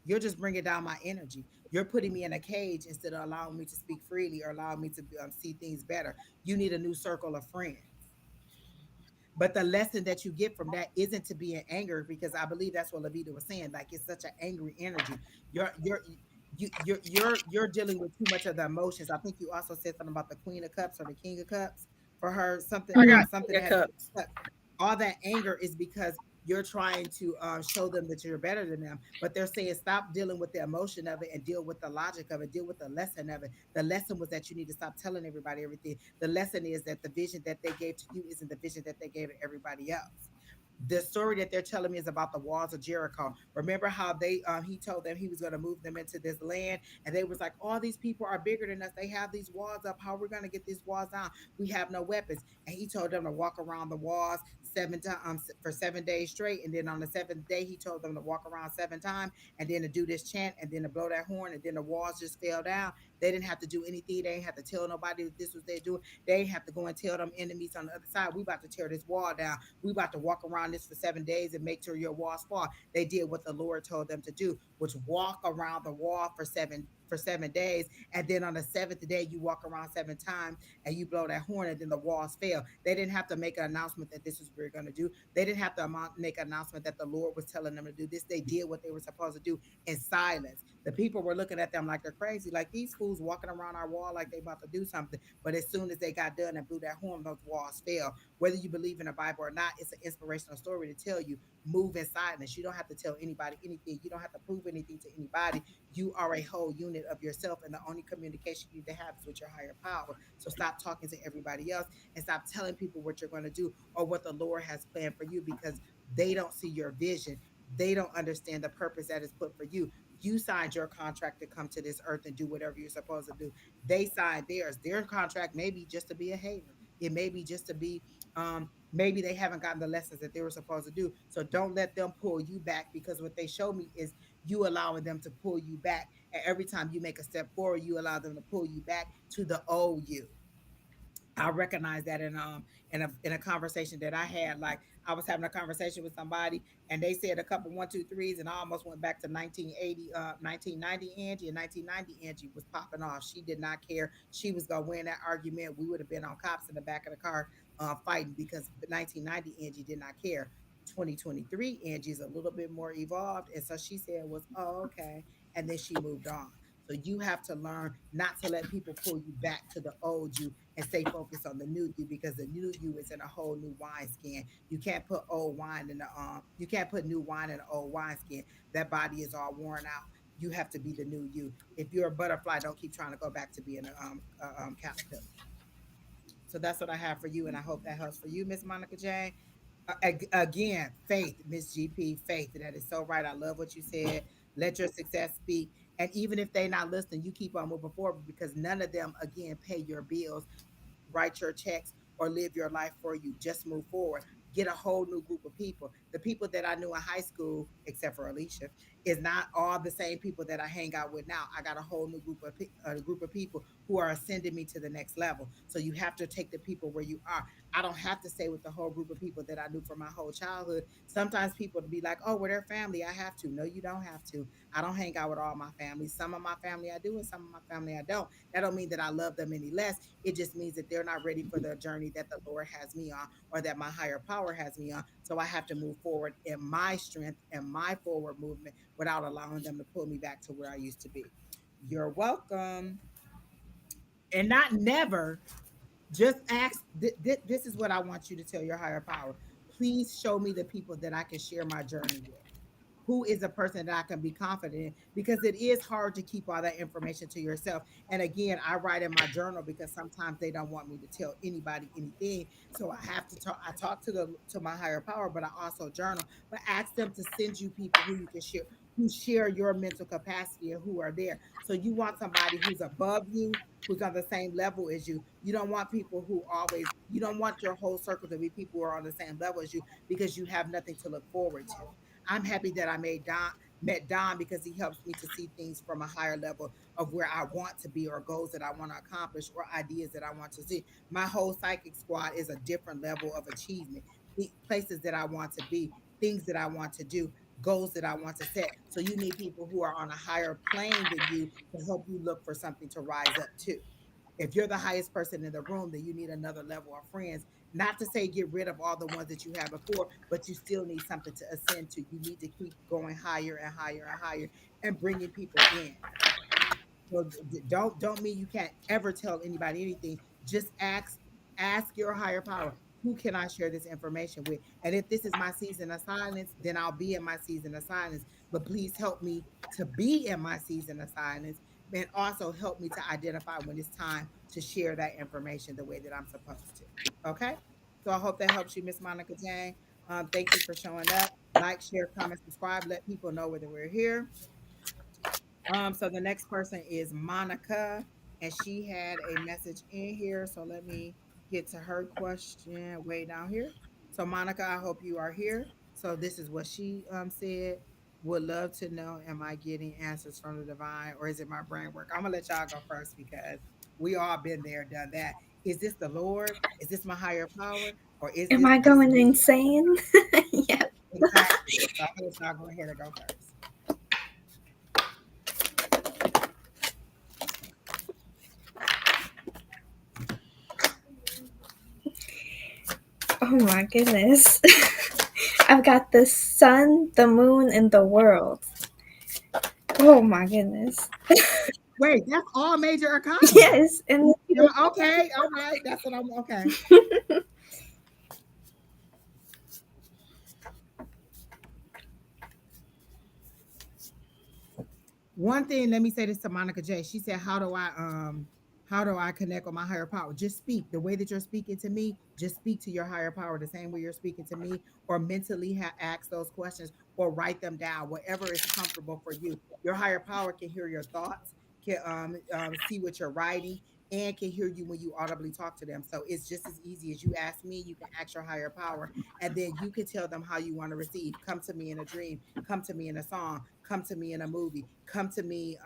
You're just bringing down my energy. You're putting me in a cage instead of allowing me to speak freely or allowing me to see things better. You need a new circle of friends. But the lesson that you get from that isn't to be in anger, because I believe that's what Lavida was saying. Like, it's such an angry energy. You're you're dealing with too much of the emotions. I think you also said something about the Queen of Cups or the King of Cups for her. Something I got something King that of had to do Cups. with all that anger is because you're trying to show them that you're better than them, but they're saying stop dealing with the emotion of it and deal with the logic of it, deal with the lesson of it. The lesson was that you need to stop telling everybody everything. The lesson is that the vision that they gave to you isn't the vision that they gave to everybody else. The story that they're telling me is about the walls of Jericho. Remember how they he told them he was going to move them into this land, and they was like, all these people are bigger than us. They have these walls up. How are we going to get these walls down? We have no weapons. And he told them to walk around the walls 7 times for 7 days straight. And then on the seventh day, he told them to walk around 7 times and then to do this chant and then to blow that horn, and then the walls just fell down. They didn't have to do anything. They didn't have to tell nobody that this was their doing. They didn't have to go and tell them enemies on the other side, we about to tear this wall down. We about to walk around this for 7 days and make sure your walls fall. They did what the Lord told them to do, which walk around the wall for 7 days, and then on the seventh day you walk around 7 times and you blow that horn, and then the walls fail. They didn't have to make an announcement that this is what we're going to do. They didn't have to make an announcement that the Lord was telling them to do this. They did what they were supposed to do in silence. The people were looking at them like they're crazy, like these fools walking around our wall like they about to do something. But as soon as they got done and blew that horn, those walls fell. Whether you believe in the Bible or not, it's an inspirational story to tell you, move in silence. You don't have to tell anybody anything. You don't have to prove anything to anybody. You are a whole unit of yourself, and the only communication you need to have is with your higher power. So stop talking to everybody else and stop telling people what you're going to do or what the Lord has planned for you, because they don't see your vision. They don't understand the purpose that is put for you. You signed your contract to come to this earth and do whatever you're supposed to do. They signed theirs. Their contract may be just to be a hater. It may be just to be maybe they haven't gotten the lessons that they were supposed to do. So don't let them pull you back, because what they show me is you allowing them to pull you back. And every time you make a step forward, you allow them to pull you back to the old you. I recognize that in a conversation that I had. Like, I was having a conversation with somebody and they said a couple one, two, threes, and I almost went back to 1980, 1990 Angie. And 1990 Angie was popping off. She did not care. She was gonna win that argument. We would have been on cops in the back of the car fighting, because 1990 Angie did not care. 2023 Angie is a little bit more evolved. And so she said was, oh, okay. And then she moved on. So you have to learn not to let people pull you back to the old you and stay focused on the new you, because the new you is in a whole new wineskin. You can't put old wine in the you can't put new wine in an old wineskin. That body is all worn out. You have to be the new you. If you're a butterfly, don't keep trying to go back to being a caterpillar. So that's what I have for you, and I hope that helps for you, Miss Monica Jane. Again, faith, Miss GP, faith. That is so right. I love what you said. Let your success speak. And even if they're not listening, you keep on moving forward because none of them, again, pay your bills, write your checks, or live your life for you. Just move forward. Get a whole new group of people. The people that I knew in high school, except for Alycia, is not all the same people that I hang out with now. I got a whole new group of people who are ascending me to the next level. So you have to take the people where you are. I don't have to stay with the whole group of people that I knew from my whole childhood. Sometimes people be like, "Oh, well, they're family. I have to." No, you don't have to. I don't hang out with all my family. Some of my family I do, and some of my family I don't. That don't mean that I love them any less. It just means that they're not ready for the journey that the Lord has me on or that my higher power has me on. So I have to move forward in my strength and my forward movement without allowing them to pull me back to where I used to be. You're welcome. And not never, just ask. This is what I want you to tell your higher power. Please show me the people that I can share my journey with. Who is a person that I can be confident in, because it is hard to keep all that information to yourself. And again, I write in my journal because sometimes they don't want me to tell anybody anything. So I have to talk. I talk to my higher power, but I also journal. But ask them to send you people who you can share, who share your mental capacity and who are there. So you want somebody who's above you, who's on the same level as you. You don't want people who always, you don't want your whole circle to be people who are on the same level as you, because you have nothing to look forward to. I'm happy that I met Don because he helps me to see things from a higher level of where I want to be or goals that I want to accomplish or ideas that I want to see. My whole psychic squad is a different level of achievement, the places that I want to be, things that I want to do, goals that I want to set. So you need people who are on a higher plane than you to help you look for something to rise up to. If you're the highest person in the room, then you need another level of friends. Not to say get rid of all the ones that you had before, but you still need something to ascend to. You need to keep going higher and higher and higher and bringing people in. So don't mean you can't ever tell anybody anything. Just ask your higher power, who can I share this information with? And if this is my season of silence, then I'll be in my season of silence. But please help me to be in my season of silence, and also help me to identify when it's time to share that information the way that I'm supposed to. Okay. So I hope that helps you, Miss Monica Jane. Thank you for showing up. Like, share, comment, subscribe. Let people know whether we're here. So the next person is Monica, and she had a message in here. So let me get to her question way down here. So Monica, I hope you are here. So this is what she said. Would love to know, am I getting answers from the divine, or is it my brain work? I'm gonna let y'all go first because we all been there, done that. Is this the Lord? Is this my higher power? Or is Am this I just going me? insane? Yeah. Exactly. So I'm gonna let y'all go ahead and go first. Oh my goodness. I've got the sun, the moon, and the world. Oh my goodness. Wait, that's all major arcana. Yes, and Yeah, okay, all right. That's what I'm okay. One thing, let me say this to Monica J. She said, how do I connect with my higher power? Just speak. The way that you're speaking to me, just speak to your higher power the same way you're speaking to me, or mentally ask those questions or write them down, whatever is comfortable for you. Your higher power can hear your thoughts, can see what you're writing, and can hear you when you audibly talk to them. So it's just as easy as you ask me, you can ask your higher power, and then you can tell them how you want to receive. Come to me in a dream, come to me in a song, come to me in a movie, come to me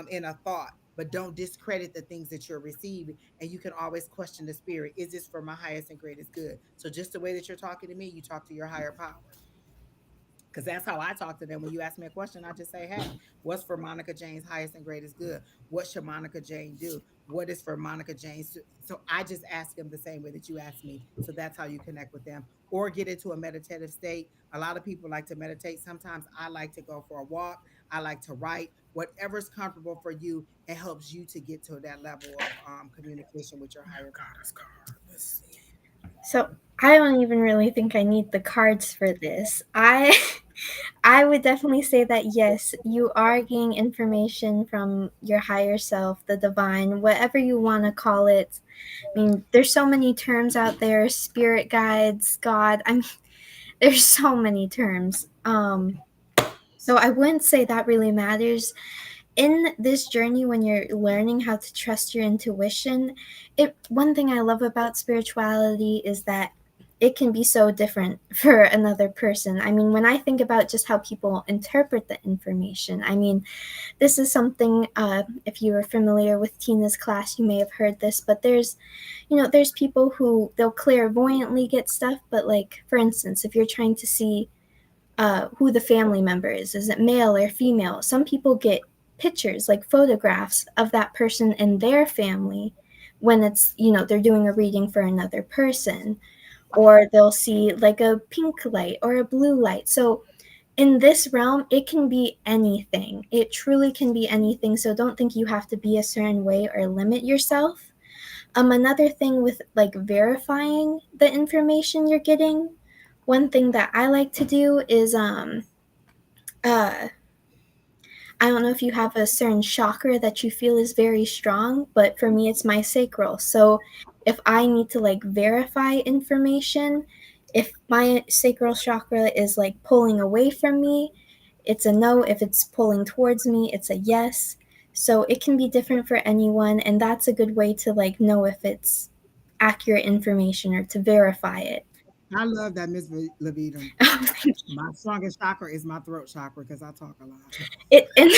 in a thought. But don't discredit the things that you're receiving. And you can always question the spirit. Is this for my highest and greatest good? So just the way that you're talking to me, you talk to your higher power, because that's how I talk to them. When you ask me a question, I just say, hey, what's for Monica Jane's highest and greatest good? What should Monica Jane do? What is for Monica Jane's? So I just ask them the same way that you ask me. So that's how you connect with them, or get into a meditative state. A lot of people like to meditate. Sometimes I like to go for a walk. I like to write. Whatever's comfortable for you, it helps you to get to that level of communication with your higher power. so I don't even really think I need the cards for this. I would definitely say that yes, you are getting information from your higher self, the divine, whatever you want to call it. I mean, there's so many terms out there, spirit guides, God. I mean, there's so many terms. So I wouldn't say that really matters. in this journey, when you're learning how to trust your intuition, one thing I love about spirituality is that it can be so different for another person. I mean, when I think about just how people interpret the information, I mean, this is something, if you are familiar with Tina's class, you may have heard this, but there's people who they'll clairvoyantly get stuff, but like, for instance, if you're trying to see who the family member is it male or female? Some people get pictures, like photographs of that person and their family when they're doing a reading for another person, or they'll see like a pink light or a blue light. So in this realm, it can be anything. It truly can be anything. So don't think you have to be a certain way or limit yourself. Another thing with like verifying the information you're getting, one thing that I like to do is uh I don't know if you have a certain chakra that you feel is very strong, but for me it's my sacral. So if I need to like verify information, if my sacral chakra is like pulling away from me, it's a no. If it's pulling towards me, it's a yes. So it can be different for anyone, and that's a good way to like know if it's accurate information or to verify it. I love that, Miss Lavita. My strongest chakra is my throat chakra because I talk a lot. And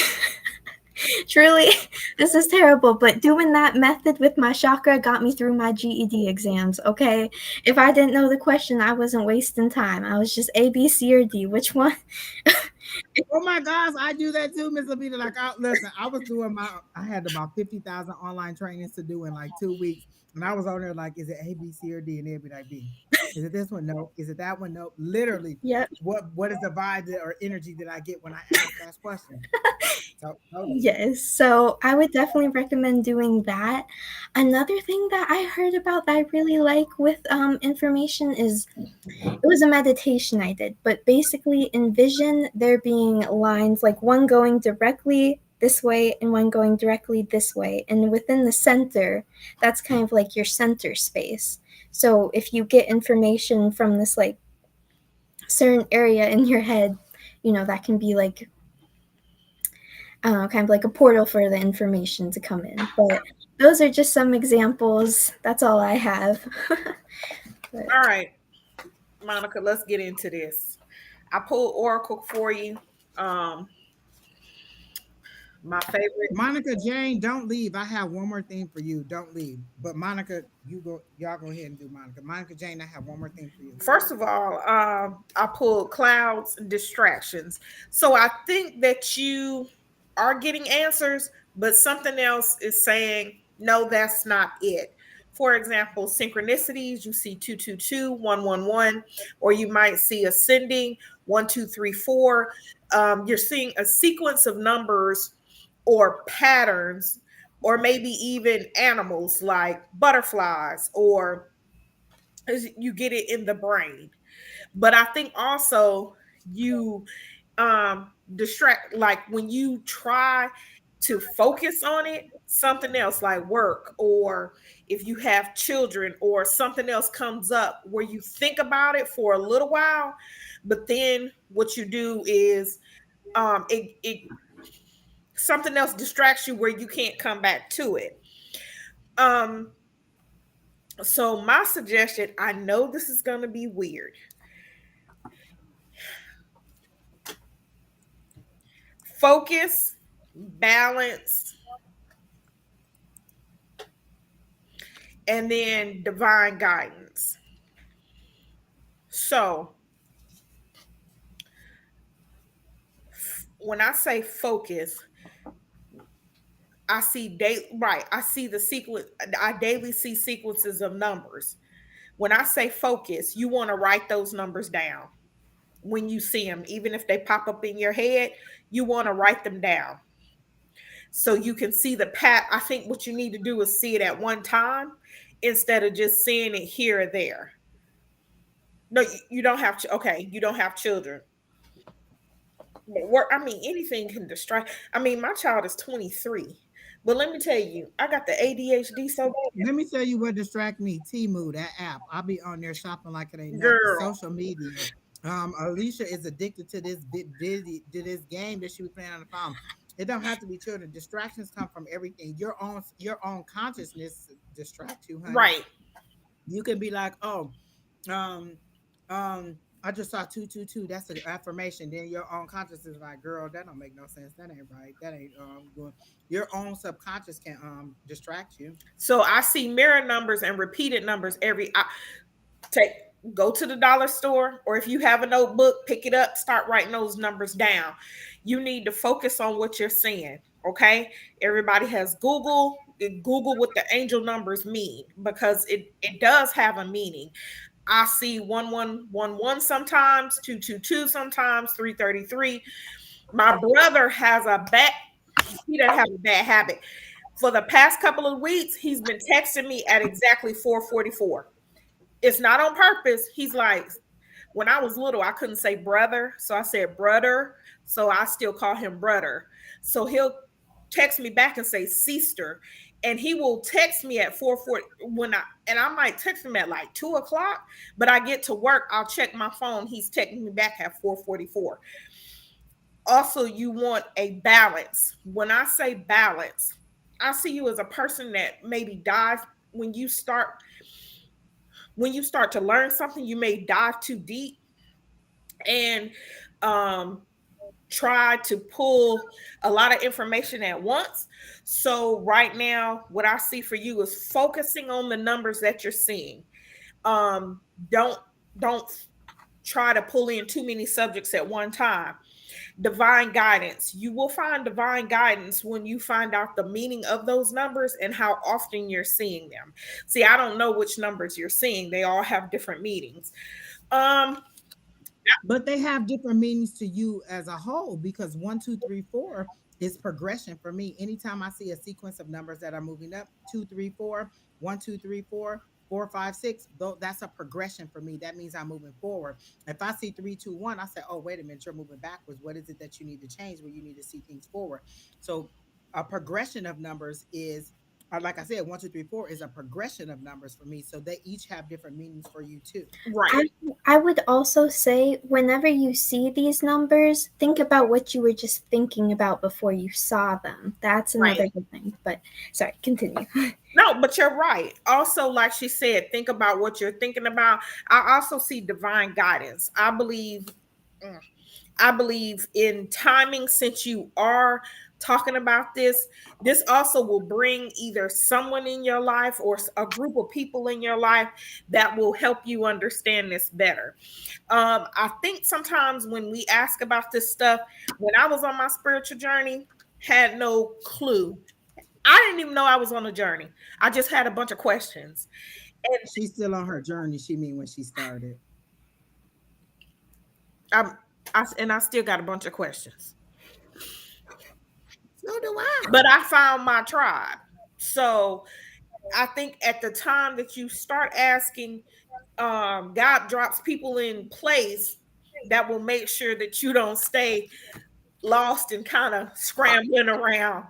truly, this is terrible, but doing that method with my chakra got me through my GED exams, okay? If I didn't know the question, I wasn't wasting time. I was just A, B, C, or D. Which one? Oh my gosh, I do that too, Miss Lavita. Like, listen, I was doing I had about 50,000 online trainings to do in like 2 weeks. And I was on there like, is it A, B, C, or D? And they'd be like, B. Is it this one? No. Is it that one? No. Literally, Yep. what is the vibe or energy that I get when I ask that question? So, totally. Yes, so I would definitely recommend doing that. Another thing that I heard about that I really like with information is it was a meditation I did, but basically envision there being lines like one going directly this way and one going directly this way. And within the center, that's kind of like your center space. So if you get information from this like certain area in your head, that can be like kind of like a portal for the information to come in. But those are just some examples. That's all I have. But, All right, Monica, let's get into this. I pulled Oracle for you. Um, my favorite. Monica Jane, don't leave. I have one more thing for you. Don't leave. But Monica, y'all go ahead and do Monica. Monica Jane, I have one more thing for you. First of all, I pulled clouds and distractions. So I think that you are getting answers, but something else is saying, no, that's not it. For example, synchronicities, you see 222, 111, or you might see ascending 1234. You're seeing a sequence of numbers or patterns, or maybe even animals like butterflies, or you get it in the brain. But I think also you distract, like when you try to focus on it, something else like work, or if you have children or something else comes up where you think about it for a little while, but then what you do is it something else distracts you where you can't come back to it. um so my suggestion, I know this is going to be weird, focus, balance, and then divine guidance. So when I say focus, I see right. I see the sequence. I daily see sequences of numbers. When I say focus, you want to write those numbers down when you see them, even if they pop up in your head. You want to write them down so you can see the pat. I think what you need to do is see it at one time instead of just seeing it here or there. No, you don't have to. Okay, you don't have children. Work. I mean, anything can distract. I mean, my child is 23, but let me tell you, I got the ADHD so Let me tell you what distract me. Temu, that app. I'll be on there shopping like it ain't bad. nothing. Girl. Social media. Alycia is addicted to this game that she was playing on the phone. It don't have to be children. Distractions come from everything. Your own consciousness distract you, honey. Right. You can be like, oh, um, I just saw 222. That's an affirmation. Then your own conscious is like, girl, that don't make no sense. That ain't right. That ain't going. Your own subconscious can distract you. So I see mirror numbers and repeated numbers take go to the dollar store, or if you have a notebook, pick it up, start writing those numbers down. You need to focus on what you're seeing. Okay, everybody has Google what the angel numbers mean, because it does have a meaning. I see 1111 sometimes, 222 sometimes, 333. My brother has a bad he doesn't have a bad habit. For the past couple of weeks, he's been texting me at exactly 4:44. It's not on purpose. He's like, when I was little, I couldn't say brother, so I said brother. So I still call him brother. So he'll text me back and say sister, and he will text me at 4:40 and I might text him at like 2 o'clock, but I get to work, I'll check my phone. He's texting me back at 4:44. Also, you want a balance. When I say balance, I see you as a person that maybe dive when you start to learn something, you may dive too deep and um, try to pull a lot of information at once. So right now, what I see for you is focusing on the numbers that you're seeing. Um, don't don't try to pull in too many subjects at one time. Divine guidance. You will find divine guidance when you find out the meaning of those numbers and how often you're seeing them. See, I don't know which numbers you're seeing. They all have different meanings. Um, But they have different meanings to you as a whole, because 1, 2, 3, 4 is progression for me. Anytime I see a sequence of numbers that are moving up, 2, 3, 4, 1, 2, 3, 4, 4, 5, 6, though that's a progression for me. That means I'm moving forward. If I see 3, 2, 1, I say, oh, wait a minute, you're moving backwards. What is it that you need to change where you need to see things forward? So a progression of numbers is like I said, 1, 2, 3, 4 is a progression of numbers for me. So they each have different meanings for you too. right, I, I would also say, whenever you see these numbers, think about what you were just thinking about before you saw them. That's right. another good thing. But sorry, continue. No, but you're right. Also, like she said, think about what you're thinking about. I also see divine guidance. Mm, I believe in timing. Since you are talking about this also will bring either someone in your life or a group of people in your life that will help you understand this better. I think sometimes when we ask about this stuff, when I was on my spiritual journey, had no clue. I didn't even know I was on a journey. I just had a bunch of questions. And She's still on her journey. She mean when she started. I'm I still got a bunch of questions. So do I. But I found my tribe. So I think at the time that you start asking, God drops people in place that will make sure that you don't stay lost and kind of scrambling around.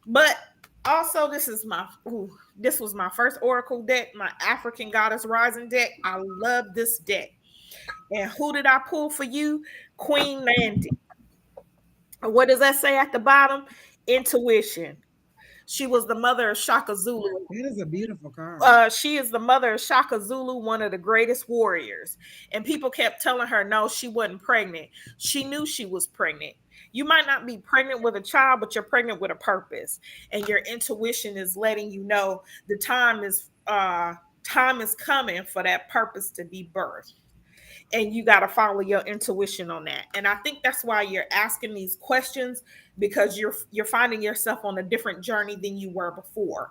But also, this was my first Oracle deck, my African Goddess Rising deck. I love this deck. And who did I pull for you? Queen Landy. What does that say at the bottom? Intuition. She was the mother of Shaka Zulu. That is a beautiful card. She is the mother of Shaka Zulu, one of the greatest warriors. And people kept telling her, no, she wasn't pregnant. She knew she was pregnant. You might not be pregnant with a child, but you're pregnant with a purpose. And your intuition is letting you know the time is coming for that purpose to be birthed. And you got to follow your intuition on that. And I think that's why you're asking these questions, because you're finding yourself on a different journey than you were before.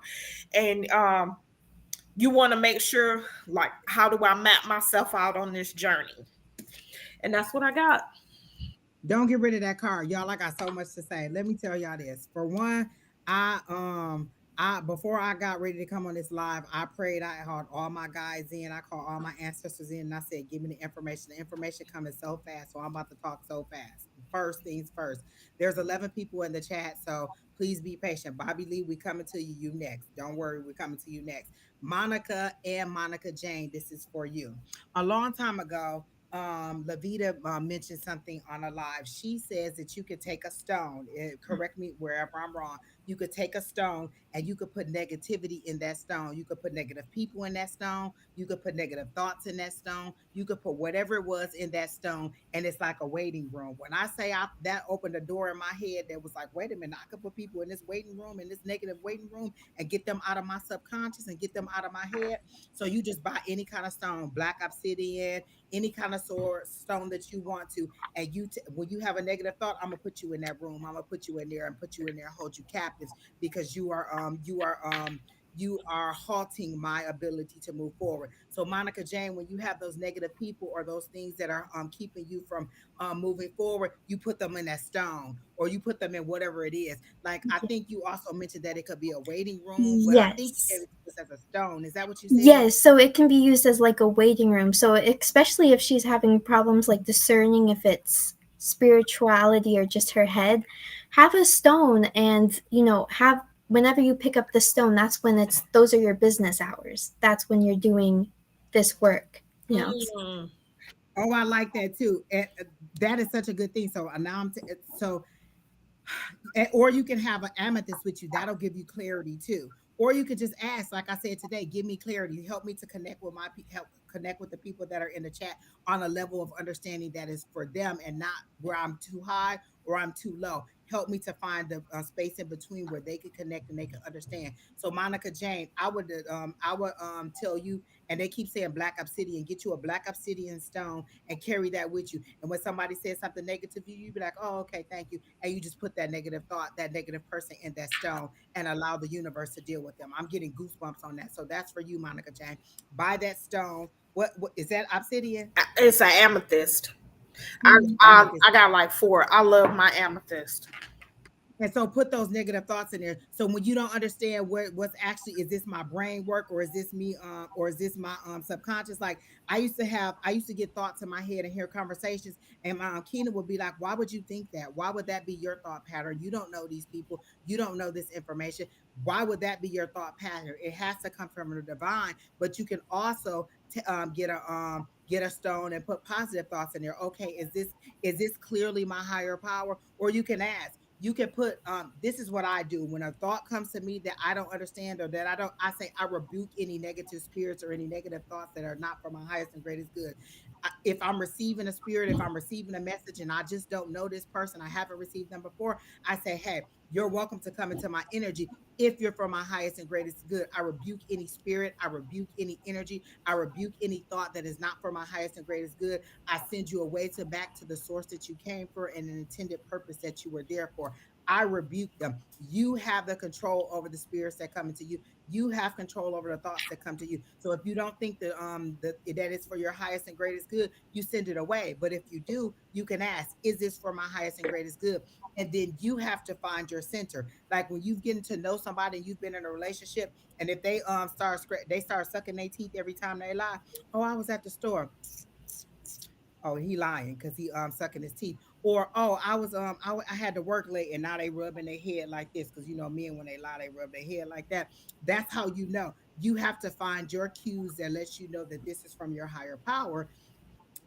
And you want to make sure, like, how do I map myself out on this journey? And that's what I got. Don't get rid of that card, y'all. I got so much to say. Let me tell y'all this. For one, I before I got ready to come on this live, I prayed. I had all my guys in. I called all my ancestors in, and I said, "Give me the information." The information coming so fast, so I'm about to talk so fast. First things first. There's 11 people in the chat, so please be patient. Bobby Lee, we coming to you. You next. Don't worry, we're coming to you next. Monica and Monica Jane, this is for you. A long time ago, Lavida mentioned something on a live. She says that you could take a stone, correct me wherever I'm wrong. You could take a stone and you could put negativity in that stone. You could put negative people in that stone. You could put negative thoughts in that stone. You could put whatever it was in that stone, and it's like a waiting room. When I say that opened a door in my head that was like, wait a minute, I could put people in this waiting room, in this negative waiting room, and get them out of my subconscious and get them out of my head. So you just buy any kind of stone, black obsidian, any kind of sword stone that you want to, and when you have a negative thought, I'm gonna put you in that room. I'm gonna put you in there and put you in there, and hold you captives, because you are halting my ability to move forward. So Monica Jane, when you have those negative people or those things that are keeping you from moving forward, you put them in that stone, or you put them in whatever it is. Like, I think you also mentioned that it could be a waiting room, but I think you gave Yes. it to us as a stone. Is that what you said? Yes, so it can be used as like a waiting room. So especially if she's having problems like discerning if it's spirituality or just her head, have a stone and have whenever you pick up the stone, that's when it's those are your business hours. That's when you're doing this work. Mm. Oh, I like that too. And that is such a good thing. So now so or you can have an amethyst with you. That'll give you clarity too. Or you could just ask, like I said today, give me clarity. Help me to connect with help connect with the people that are in the chat on a level of understanding that is for them, and not where I'm too high or I'm too low. Help me to find the space in between where they can connect and they can understand. So Monica Jane, I would tell you, and they keep saying black obsidian. Get you a black obsidian stone and carry that with you. And when somebody says something negative to you, you be like, oh, okay, thank you, and you just put that negative thought, that negative person in that stone, and allow the universe to deal with them. I'm getting goosebumps on that. So that's for you, Monica Jane. Buy that stone. What is that, obsidian? It's an amethyst. I, Mm. I Amethyst. I got like four. I love my amethyst. And so put those negative thoughts in there. So when you don't understand what's actually, is this my brain work, or is this me, or is this my subconscious? Like, I used to get thoughts in my head and hear conversations, and my Keena would be like, why would you think that? Why would that be your thought pattern? You don't know these people, you don't know this information. Why would that be your thought pattern? It has to come from the divine, but you can also get a stone and put positive thoughts in there. Okay, is this clearly my higher power? Or you can ask, you can put this is what I do when a thought comes to me that I don't understand, or that I say, I rebuke any negative spirits or any negative thoughts that are not for my highest and greatest good. If I'm receiving a spirit, if I'm receiving a message and I just don't know this person, I haven't received them before, I say, hey, you're welcome to come into my energy. If you're for my highest and greatest good, I rebuke any spirit, I rebuke any energy, I rebuke any thought that is not for my highest and greatest good. I send you away to back to the source that you came for, and an intended purpose that you were there for. I rebuke them. You have the control over the spirits that come into you. You have control over the thoughts that come to you. So if you don't think that it's for your highest and greatest good, you send it away. But if you do, you can ask, is this for my highest and greatest good? And then you have to find your center. Like when you've getting to know somebody and you've been in a relationship, and if they start sucking their teeth every time they lie. Oh, I was at the store. Oh, he lying because he sucking his teeth. Or, oh, I had to work late, and now they rubbing their head like this, because men, when they lie, they rub their head like that. That's how you know. You have to find your cues that lets you know that this is from your higher power.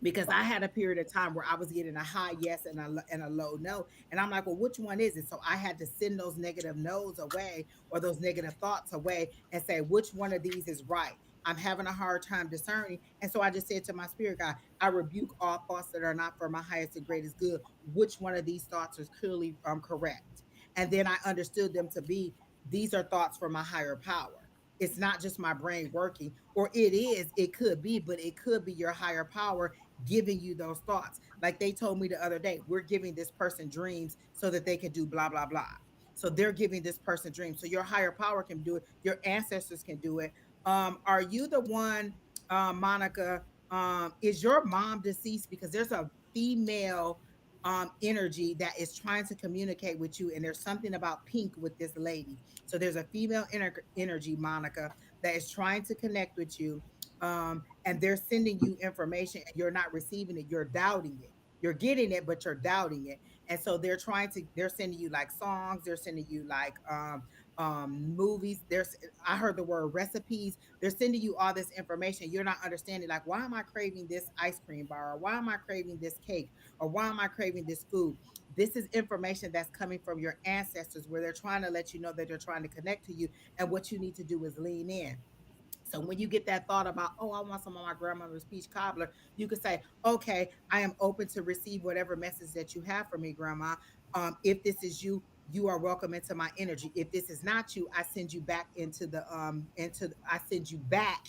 Because I had a period of time where I was getting a high yes and a low no, and I'm like, well, which one is it? So I had to send those negative no's away, or those negative thoughts away, and say, which one of these is right? I'm having a hard time discerning, and so I just said to my spirit guide, I rebuke all thoughts that are not for my highest and greatest good. Which one of these thoughts is clearly correct? And then I understood them to be, these are thoughts for my higher power. It's not just my brain working, or it could be, but it could be your higher power giving you those thoughts. Like they told me the other day, we're giving this person dreams so that they can do blah, blah, blah. So they're giving this person dreams. So your higher power can do it. Your ancestors can do it. Are you the one, Monica? Is your mom deceased? Because there's a female energy that is trying to communicate with you, and there's something about pink with this lady. So there's a female energy, Monica, that is trying to connect with you, and they're sending you information and you're not receiving it, you're doubting it. You're getting it, but you're doubting it. And so they're sending you like songs, they're sending you like movies. There's I heard the word recipes. They're sending you all this information. You're not understanding, like, why am I craving this ice cream bar, or why am I craving this cake, or why am I craving this food? This is information that's coming from your ancestors, where they're trying to let you know that they're trying to connect to you, and what you need to do is lean in. So when you get that thought about, oh, I want some of my grandmother's peach cobbler, you could say, okay, I am open to receive whatever message that you have for me, Grandma. If this is you, you are welcome into my energy. If this is not you, I send you back I send you back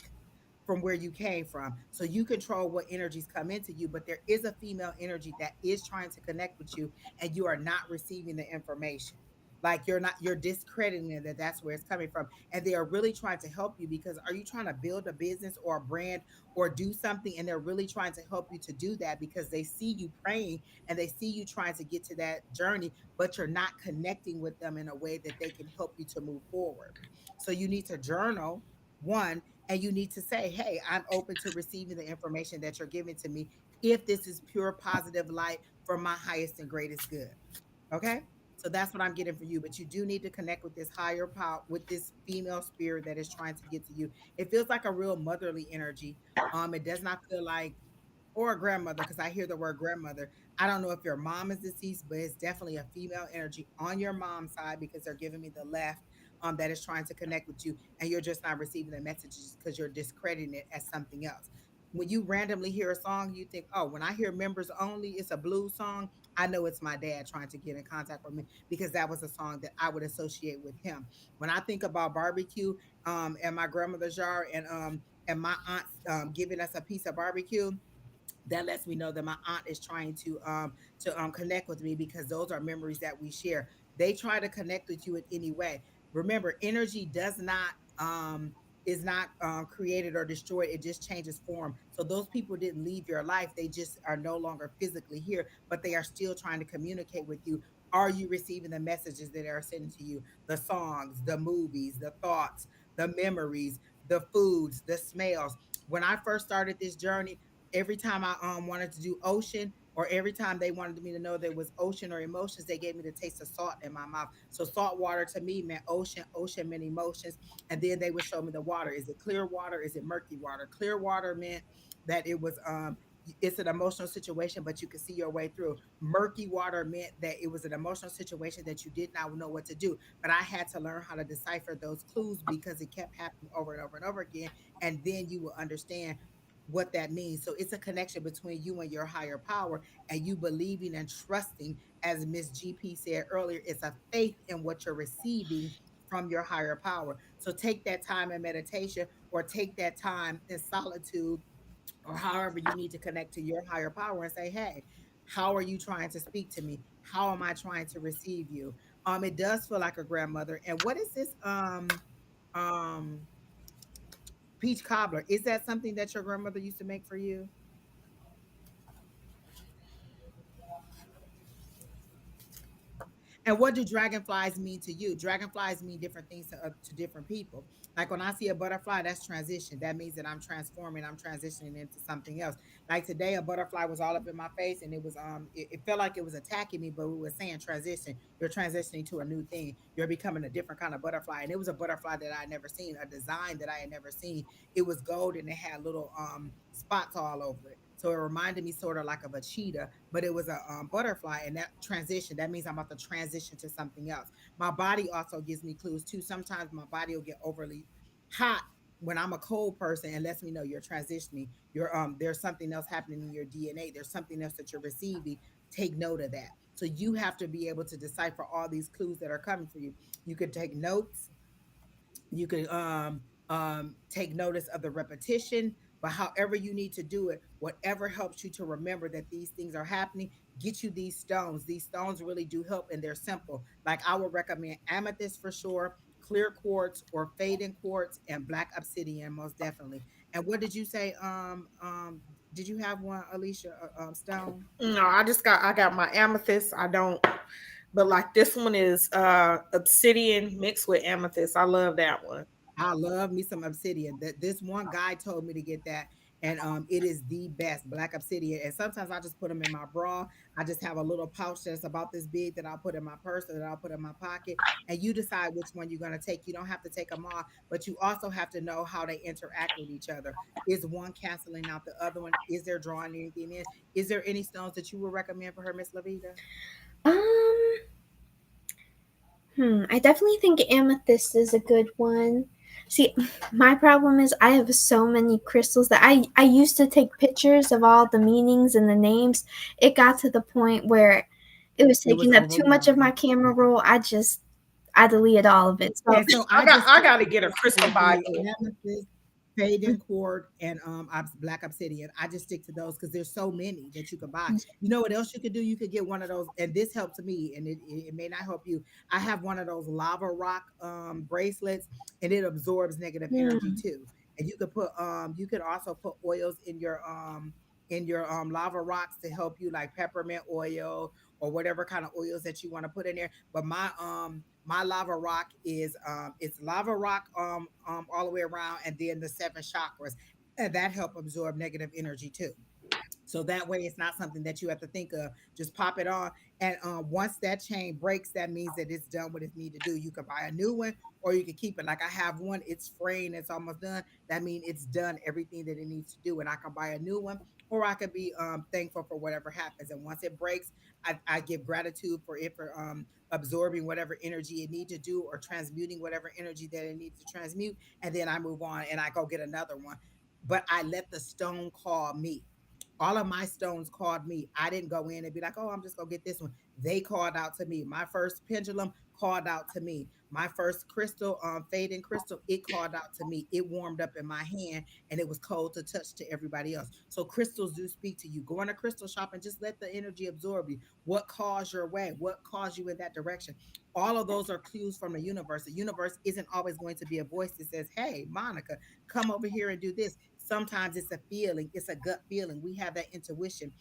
from where you came from. So you control what energies come into you, but there is a female energy that is trying to connect with you, and you are not receiving the information. Like, you're discrediting it, that that's where it's coming from. And they are really trying to help you, because are you trying to build a business or a brand or do something? And they're really trying to help you to do that, because they see you praying and they see you trying to get to that journey, but you're not connecting with them in a way that they can help you to move forward. So you need to journal, one, and you need to say, hey, I'm open to receiving the information that you're giving to me, if this is pure positive light for my highest and greatest good. Okay. So that's what I'm getting for you. But you do need to connect with this higher power, with this female spirit that is trying to get to you. It feels like a real motherly energy. It does not feel like, or a grandmother, because I hear the word grandmother. I don't know if your mom is deceased, but it's definitely a female energy on your mom's side, because they're giving me the left, that is trying to connect with you, and you're just not receiving the messages because you're discrediting it as something else. When you randomly hear a song, you think, oh, when I hear members only, it's a blues song. I know it's my dad trying to get in contact with me, because that was a song that I would associate with him. When I think about barbecue, and my grandmother's yard, and my aunt giving us a piece of barbecue, that lets me know that my aunt is trying to connect with me, because those are memories that we share. They try to connect with you in any way. Remember, energy does not is not created or destroyed. It just changes form. So those people didn't leave your life. They just are no longer physically here, but they are still trying to communicate with you. Are you receiving the messages that they are sending to you? The songs, the movies, the thoughts, the memories, the foods, the smells. When I first started this journey, every time I wanted to do ocean, or every time they wanted me to know there was ocean or emotions, they gave me the taste of salt in my mouth. So salt water to me meant ocean, ocean meant emotions, and then they would show me the water. Is it clear water? Is it murky water? Clear water meant that it was it's an emotional situation, but you could see your way through. Murky water meant that it was an emotional situation that you did not know what to do. But I had to learn how to decipher those clues, because it kept happening over and over and over again. And then you will understand what that means. So it's a connection between you and your higher power, and you believing and trusting, as Miss GP said earlier, it's a faith in what you're receiving from your higher power. So take that time in meditation, or take that time in solitude, or however you need to connect to your higher power, and say, hey, how are you trying to speak to me? How am I trying to receive you? It does feel like a grandmother. And what is this um peach cobbler? Is that something that your grandmother used to make for you? And what do dragonflies mean to you? Dragonflies mean different things to different people. Like, when I see a butterfly, that's transition. That means that I'm transforming, I'm transitioning into something else. Like today, a butterfly was all up in my face, and it felt like it was attacking me, but we were saying transition. You're transitioning to a new thing. You're becoming a different kind of butterfly. And it was a butterfly that I had never seen, a design that I had never seen. It was gold, and it had little spots all over it. So it reminded me sort of like of a cheetah, but it was a butterfly. And that transition, that means I'm about to transition to something else. My body also gives me clues too. Sometimes my body will get overly hot when I'm a cold person, and lets me know you're transitioning. There's something else happening in your DNA. There's something else that you're receiving. Take note of that. So you have to be able to decipher all these clues that are coming for you. You could take notes, you could take notice of the repetition, but however you need to do it, whatever helps you to remember that these things are happening, get you these stones really do help, and they're simple. Like, I would recommend amethyst for sure, clear quartz or fading quartz, and black obsidian most definitely. And what did you say, did you have one, Alicia, stone? No, I got my amethyst. I don't, but like this one is obsidian mixed with amethyst. I love that one. I love me some obsidian. That This one guy told me to get that, and it is the best black obsidian. And sometimes I just put them in my bra. I just have a little pouch that's about this big that I'll put in my purse or that I'll put in my pocket, and you decide which one you're going to take. You don't have to take them all, but you also have to know how they interact with each other. Is one canceling out the other one? Is there drawing anything in? Is there any stones that you would recommend for her, Miss Lavita? Um, I definitely think amethyst is a good one. See, my problem is I have so many crystals that I used to take pictures of all the meanings and the names. It got to the point where it was It was taking up too much of my overwhelming. camera roll. I deleted all of it. So And so I I got just I stick got to to get a crystal the Bible. amethyst, Faden Cord, and black obsidian. I just stick to those because there's so many that you can buy. You know what else you could do? You could get one of those, and this helped me, and it may not help you. I have one of those lava rock bracelets, and it absorbs negative energy mm, too. And you could also put oils in your lava rocks to help you, like peppermint oil or whatever kind of oils that you want to put in there. But my lava rock is it's lava rock all the way around, and then the seven chakras, and that help absorb negative energy too. So that way it's not something that you have to think of. Just pop it on, and once that chain breaks, that means that it's done what it need to do. You can buy a new one, or you can keep it. Like I have one, it's fraying, it's almost done. That means it's done everything that it needs to do, and I can buy a new one, or I could be thankful for whatever happens. And once it breaks, I give gratitude for it for absorbing whatever energy it needs to do, or transmuting whatever energy that it needs to transmute, and then I move on and I go get another one. But I let the stone call me. All of my stones called me. I didn't go in and be like, oh, I'm just gonna get this one. They called out to me. My first pendulum called out to me. My first crystal, fading crystal, it called out to me. It warmed up in my hand, and it was cold to touch to everybody else. So crystals do speak to you. Go in a crystal shop and just let the energy absorb you. What caused your way? What caused you in that direction? All of those are clues from the universe. The universe isn't always going to be a voice that says, hey, Monica, come over here and do this. Sometimes it's a feeling, it's a gut feeling. We have that intuition.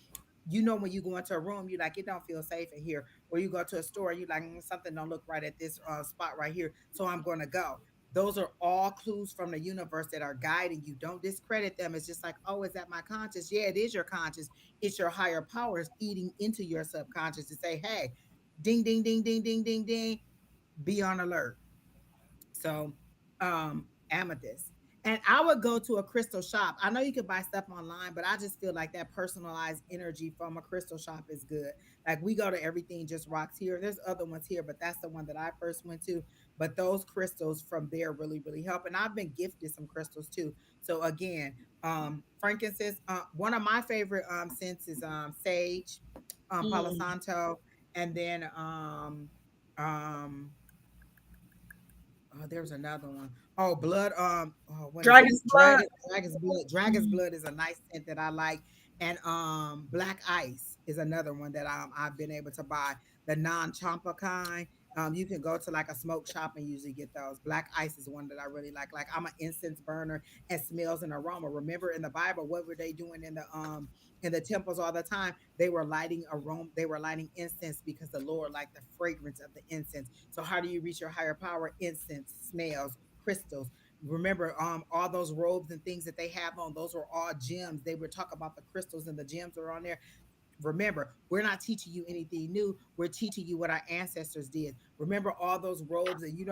You know, when you go into a room, you like, it don't feel safe in here. Or you go to a store, you like, something don't look right at this spot right here, so I'm going to go. Those are all clues from the universe that are guiding you. Don't discredit them. It's just like, oh, is that my conscious? Yeah, it is your conscious. It's your higher powers feeding into your subconscious to say, hey, ding, ding, ding, ding, ding, ding, ding, be on alert. So, amethyst. And I would go to a crystal shop. I know you could buy stuff online, but I just feel like that personalized energy from a crystal shop is good. Like we go to Everything Just Rocks here. There's other ones here, but that's the one that I first went to. But those crystals from there really, really help. And I've been gifted some crystals too. So again, frankincense. One of my favorite scents is sage, Palo mm. Santo, and then um there's another one. Oh, blood. Oh, what is it? Dragon's blood. Dragon's blood. Dragon's Mm. blood is a nice scent that I like. And black ice is another one that I've been able to buy. The non-champa kind. You can go to like a smoke shop and usually get those. Black ice is one that I really like. Like I'm an incense burner and smells and aroma. Remember in the Bible, what were they doing in the temples all the time? They were lighting aroma. They were lighting incense because the Lord liked the fragrance of the incense. So how do you reach your higher power? Incense, smells, crystals. Remember, all those robes and things that they have on, those were all gems. They would talk about the crystals and the gems are on there. Remember, we're not teaching you anything new. We're teaching you what our ancestors did. Remember all those robes, and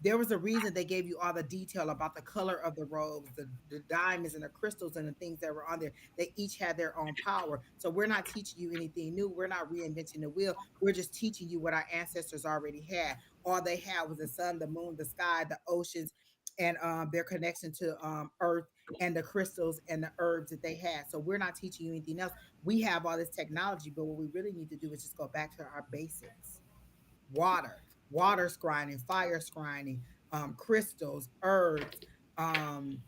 there was a reason they gave you all the detail about the color of the robes, the diamonds and the crystals and the things that were on there. They each had their own power. So we're not teaching you anything new. We're not reinventing the wheel. We're just teaching you what our ancestors already had. All they had was the sun, the moon, the sky, the oceans, and their connection to earth, and the crystals and the herbs that they had. So we're not teaching you anything else. We have all this technology, but what we really need to do is just go back to our basics. Water scrying, fire scrying, crystals, herbs, um,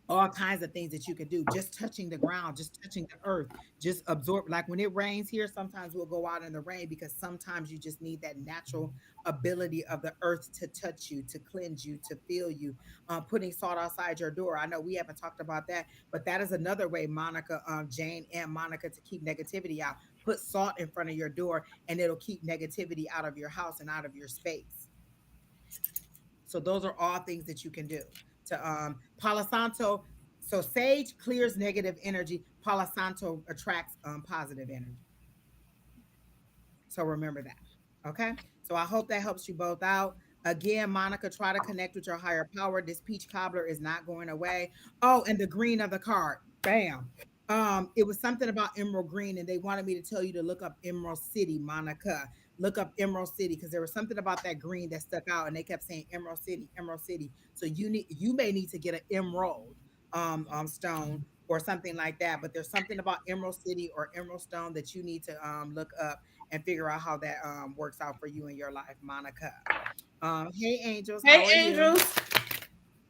all kinds of things that you can do. Just touching the ground, just touching the earth, just absorb. Like when it rains here, sometimes we'll go out in the rain because sometimes you just need that natural ability of the earth to touch you, to cleanse you, to feel you. Putting salt outside your door. I know we haven't talked about that, but that is another way, Monica, Jane, and Monica, to keep negativity out. Put salt in front of your door, and it'll keep negativity out of your house and out of your space. So those are all things that you can do. To Palo Santo, So sage clears negative energy. Palo Santo attracts positive energy. So remember that. Okay. So I hope that helps you both out. Again, Monica, try to connect with your higher power. This peach cobbler is not going away. Oh, and the green of the card. Bam. It was something about Emerald Green, and they wanted me to tell you to look up Emerald City, Monica. Look up Emerald City because there was something about that green that stuck out, and they kept saying Emerald City, Emerald City. So you may need to get an emerald stone or something like that. But there's something about Emerald City or Emerald Stone that you need to look up and figure out how that works out for you in your life, Monica. Hey angels, Hey, how are you? angels.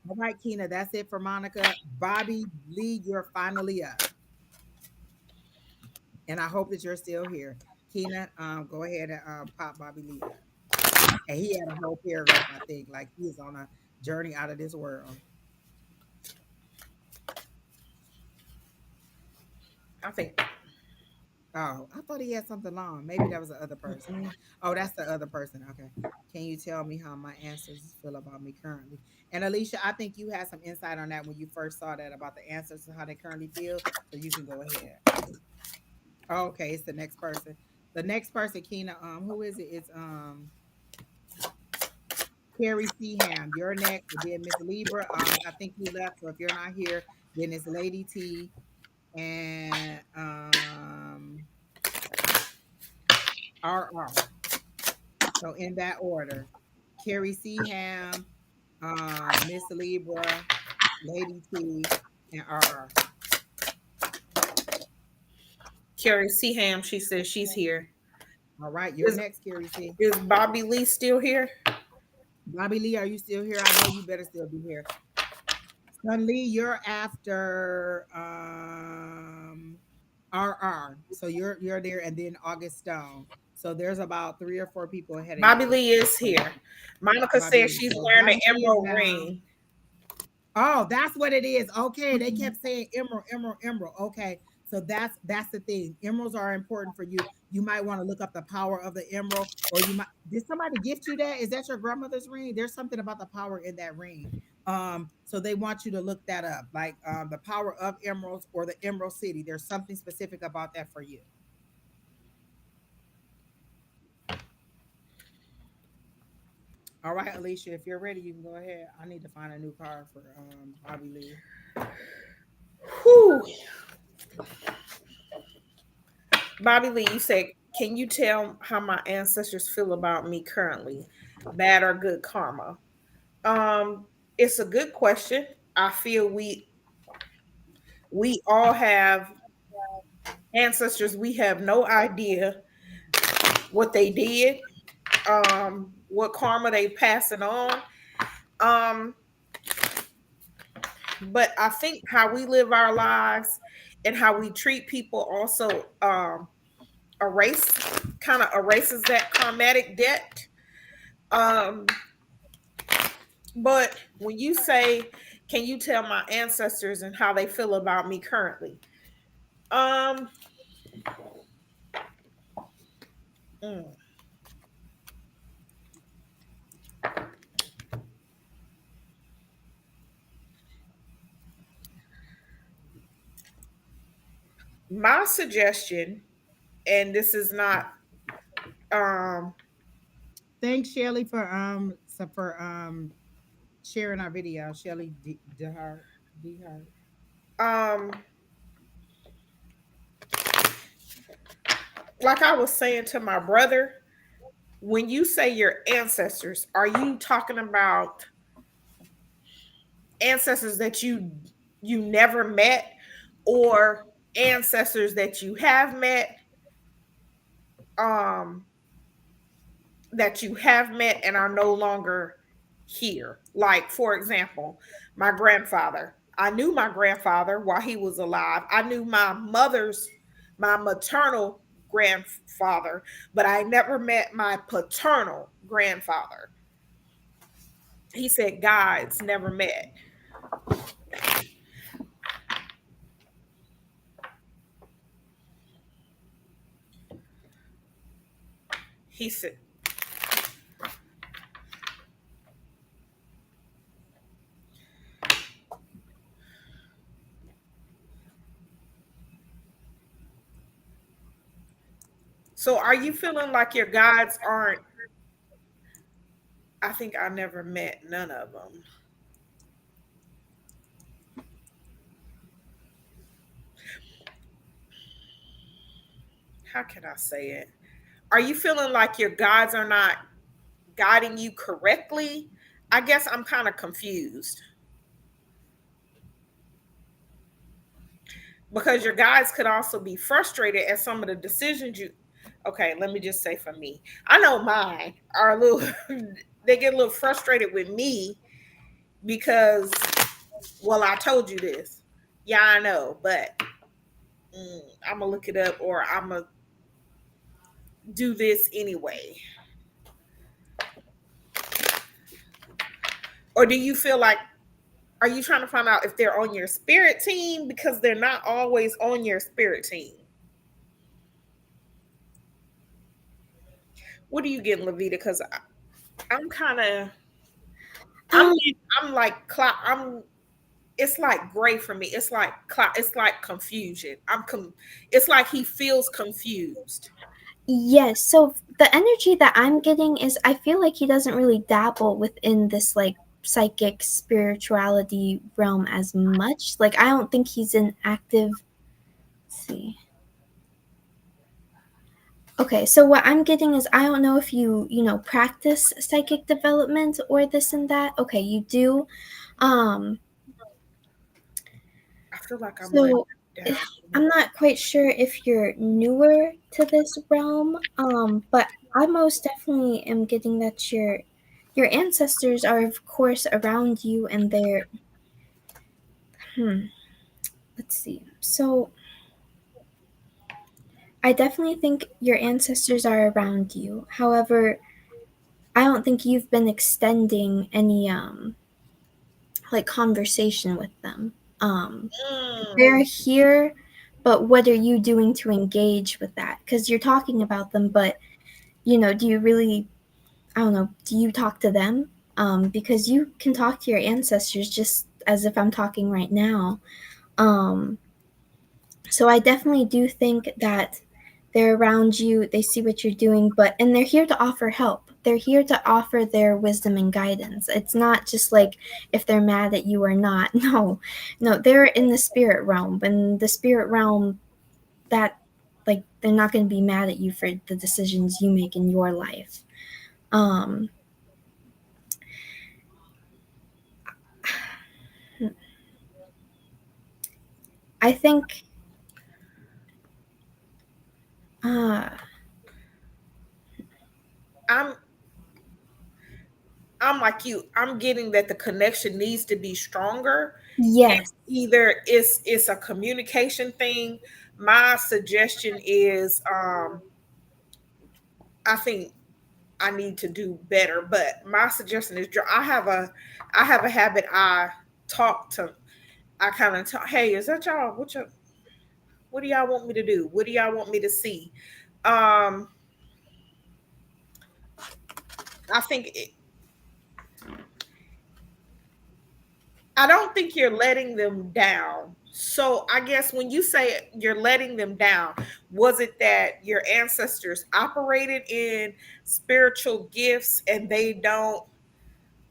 All right, Kina, that's it for Monica. Bobby Lee, you're finally up. And I hope that you're still here. Kina, go ahead and pop Bobby Lee up. And he had a whole paragraph, I think, like he's on a journey out of this world. I think. Oh, I thought he had something long. Maybe that was the other person. Mm-mm. Oh, that's the other person. Okay. Can you tell me how my ancestors feel about me currently? And Alycia, I think you had some insight on that when you first saw that about the ancestors and how they currently feel. So you can go ahead. Oh, okay, it's the next person. The next person, Keena, who is it? It's Carrie Seaham. You're next. And then Miss Libra. I think you left. So if you're not here, then it's Lady T and RR. So in that order, Carrie Seaham, Miss Libra, Lady T, and RR. Carrie Seaham, she says she's here. All right, you're Is next, Carrie C. is Bobby Lee still here? Bobby Lee, are you still here? I know you better still be here. Sun Lee, you're after RR. So you're there, and then August Stone. So there's about 3 or 4 people ahead of Bobby you. Lee is So here. Monica Bobby says Lee. she's So wearing an Bobby Lee is emerald down. ring. Oh, that's what it is. Okay, they Mhm. kept saying emerald, emerald, emerald. Okay, so that's the thing. Emeralds are important for you. You might want to look up the power of the emerald, or you might. Did somebody gift you that? Is that your grandmother's ring? There's something about the power in that ring. So they want you to look that up, like the power of emeralds or the Emerald City. There's something specific about that for you. All right, Alicia, if you're ready, you can go ahead. I need to find a new card for Bobby Lee. Whew. Bobby Lee, you said, can you tell how my ancestors feel about me currently? Bad or good karma? It's a good question. I feel we all have ancestors. We have no idea what they did, what karma they passing on. Um, but I think how we live our lives and how we treat people also erase kind of erases that karmatic debt. Um, but when you say, can you tell my ancestors and how they feel about me currently? Um, mm, my suggestion, and this is not um Thanks, Shelly, for sharing our video. Shelly Dehart. um like I was saying to my brother, when you say your ancestors, are you talking about ancestors that you never met or ancestors that you have met um and are no longer here? Like, for example, my grandfather. I knew my grandfather while he was alive. I knew my maternal grandfather, but I never met my paternal grandfather. He said guides never met. He said, So are you feeling like your guides aren't? I think I never met none of them. How can I say it? Are you feeling like your guides are not guiding you correctly? I guess I'm kind of confused because your guides could also be frustrated at some of the decisions you. Okay, let me just say for me, I know mine are a little. They get a little frustrated with me because, well, I told you this. Yeah, I know, but I'm gonna look it up or I'm gonna do this anyway. Or do you feel like, are you trying to find out if they're on your spirit team? Because they're not always on your spirit team. What are you getting, Lavita? Because I'm kind of, I'm, Um, I'm like, I'm. It's like gray for me. It's like it's like confusion. It's like he feels confused. yes. So the energy that I'm getting is I feel like he doesn't really dabble within this like psychic spirituality realm as much. Like I don't think he's an active. Let's see. Okay, so what I'm getting is I don't know if you practice psychic development or this and that. Okay, you do. Um, I feel like I'm letting so him eh, down. I'm not quite sure if you're newer to this realm, but I most definitely am getting that your ancestors are of course around you and they're hmm, let's see. So I definitely think your ancestors are around you. However, I don't think you've been extending any like conversation with them. Mm, They're here, but what are you doing to engage with that? Because you're talking about them, but do you really? I don't know. Do you talk to them? Because you can talk to your ancestors just as if I'm talking right now. Um, so I definitely do think that they're around you, they see what you're doing, and they're here to offer help. They're here to offer their wisdom and guidance. It's not just like if they're mad at you or not. No. No, they're in the spirit realm. And the spirit realm that like they're not going to be mad at you for the decisions you make in your life. Um I think uh I'm I'm like you. I'm getting that the connection needs to be stronger. yes. Either it's a communication thing. My suggestion is I think I need to do better, but my suggestion is I have a habit. Talk to I kind of talk, hey, is that y'all, what do y'all want me to do, what do y'all want me to see? um I think I don't think you're letting them down. So I guess when you say you're letting them down, was it that your ancestors operated in spiritual gifts and they don't?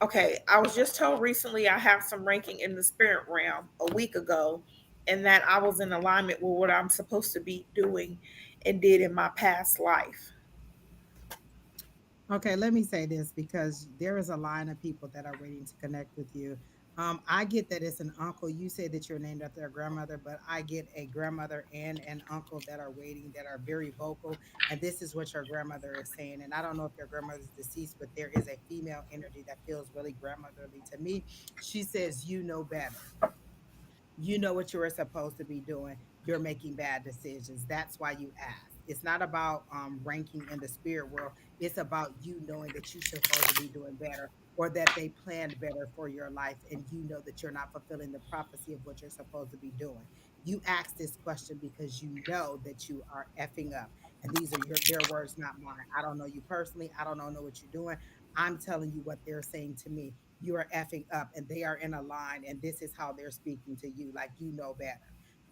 Okay, I was just told recently I have some ranking in the spirit realm a week ago, and that I was in alignment with what I'm supposed to be doing and did in my past life. Okay, let me say this because there is a line of people that are waiting to connect with you. I get that it's an uncle. You say that you're named after a grandmother, but I get a grandmother and an uncle that are waiting, that are very vocal. And this is what your grandmother is saying. And I don't know if your grandmother's deceased, but there is a female energy that feels really grandmotherly to me. She says, you know better. You know what you're supposed to be doing. You're making bad decisions. That's why you ask. It's not about ranking in the spirit world. It's about you knowing that you're supposed to be doing better, or that they planned better for your life and you know that you're not fulfilling the prophecy of what you're supposed to be doing. You ask this question because you know that you are effing up. And these are their words, not mine. I don't know you personally. I don't know what you're doing. I'm telling you what they're saying to me. You are effing up, and they are in a line, and this is how they're speaking to you, like you know better.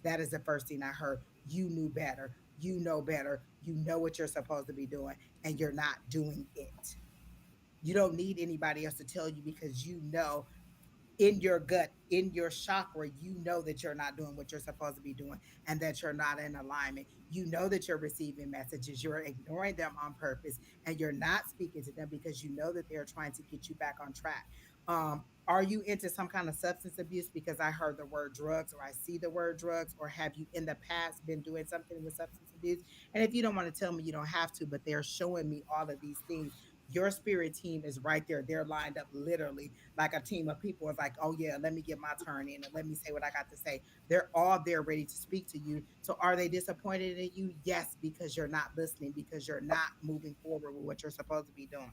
That is the first thing I heard. You knew better. you know better. You know what you're supposed to be doing, and you're not doing it. You don't need anybody else to tell you because you know in your gut, in your chakra, you know that you're not doing what you're supposed to be doing and that you're not in alignment. You know that you're receiving messages, you're ignoring them on purpose, and you're not speaking to them because you know that they're trying to get you back on track. Are you into some kind of substance abuse? Because I heard the word drugs or I see the word drugs, or have you in the past been doing something with substance abuse? And if you don't want to tell me, you don't have to, but they're showing me all of these things. Your spirit team is right there. They're lined up literally like a team of people. Is like, oh yeah, let me get my turn in and let me say what I got to say. They're all there ready to speak to you. So are they disappointed in you? Yes, because you're not listening, because you're not moving forward with what you're supposed to be doing.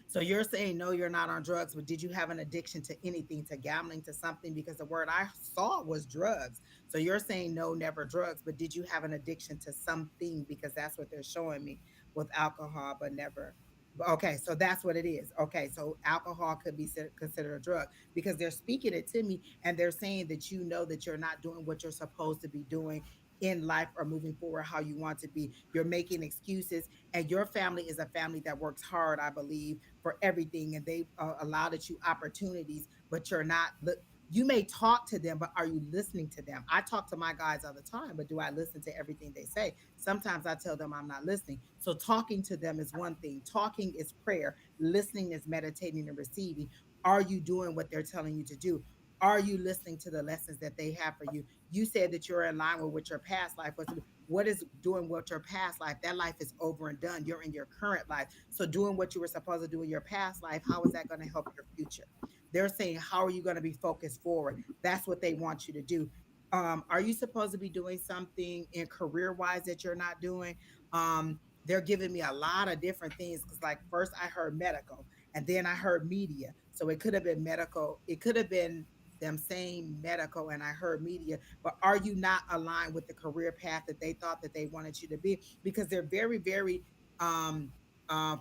So you're saying no, you're not on drugs, but did you have an addiction to anything, to gambling, to something? Because the word I saw was drugs. So you're saying no, never drugs, but did you have an addiction to something? Because that's what they're showing me with alcohol, but never. Okay, so that's what it is. Okay, so alcohol could be considered a drug because they're speaking it to me and they're saying that you know that you're not doing what you're supposed to be doing in life or moving forward how you want to be. You're making excuses, and your family is a family that works hard, I believe, for everything, and they allowed you opportunities, but you're not. You may talk to them, but are you listening to them? I talk to my guys all the time, but do I listen to everything they say? Sometimes I tell them I'm not listening. So talking to them is one thing. Talking is prayer. Listening is meditating and receiving. Are you doing what they're telling you to do? Are you listening to the lessons that they have for you? You said that you're in line with what your past life was. What is doing what your past life? That life is over and done. You're in your current life. So doing what you were supposed to do in your past life, how is that going to help your future? They're saying, how are you going to be focused forward? That's what they want you to do. Are you supposed to be doing something in career wise that you're not doing? They're giving me a lot of different things because, like, first I heard medical and then I heard media. So it could have been medical, it could have been them saying medical, and I heard media. But are you not aligned with the career path that they thought that they wanted you to be? Because they're very, very um,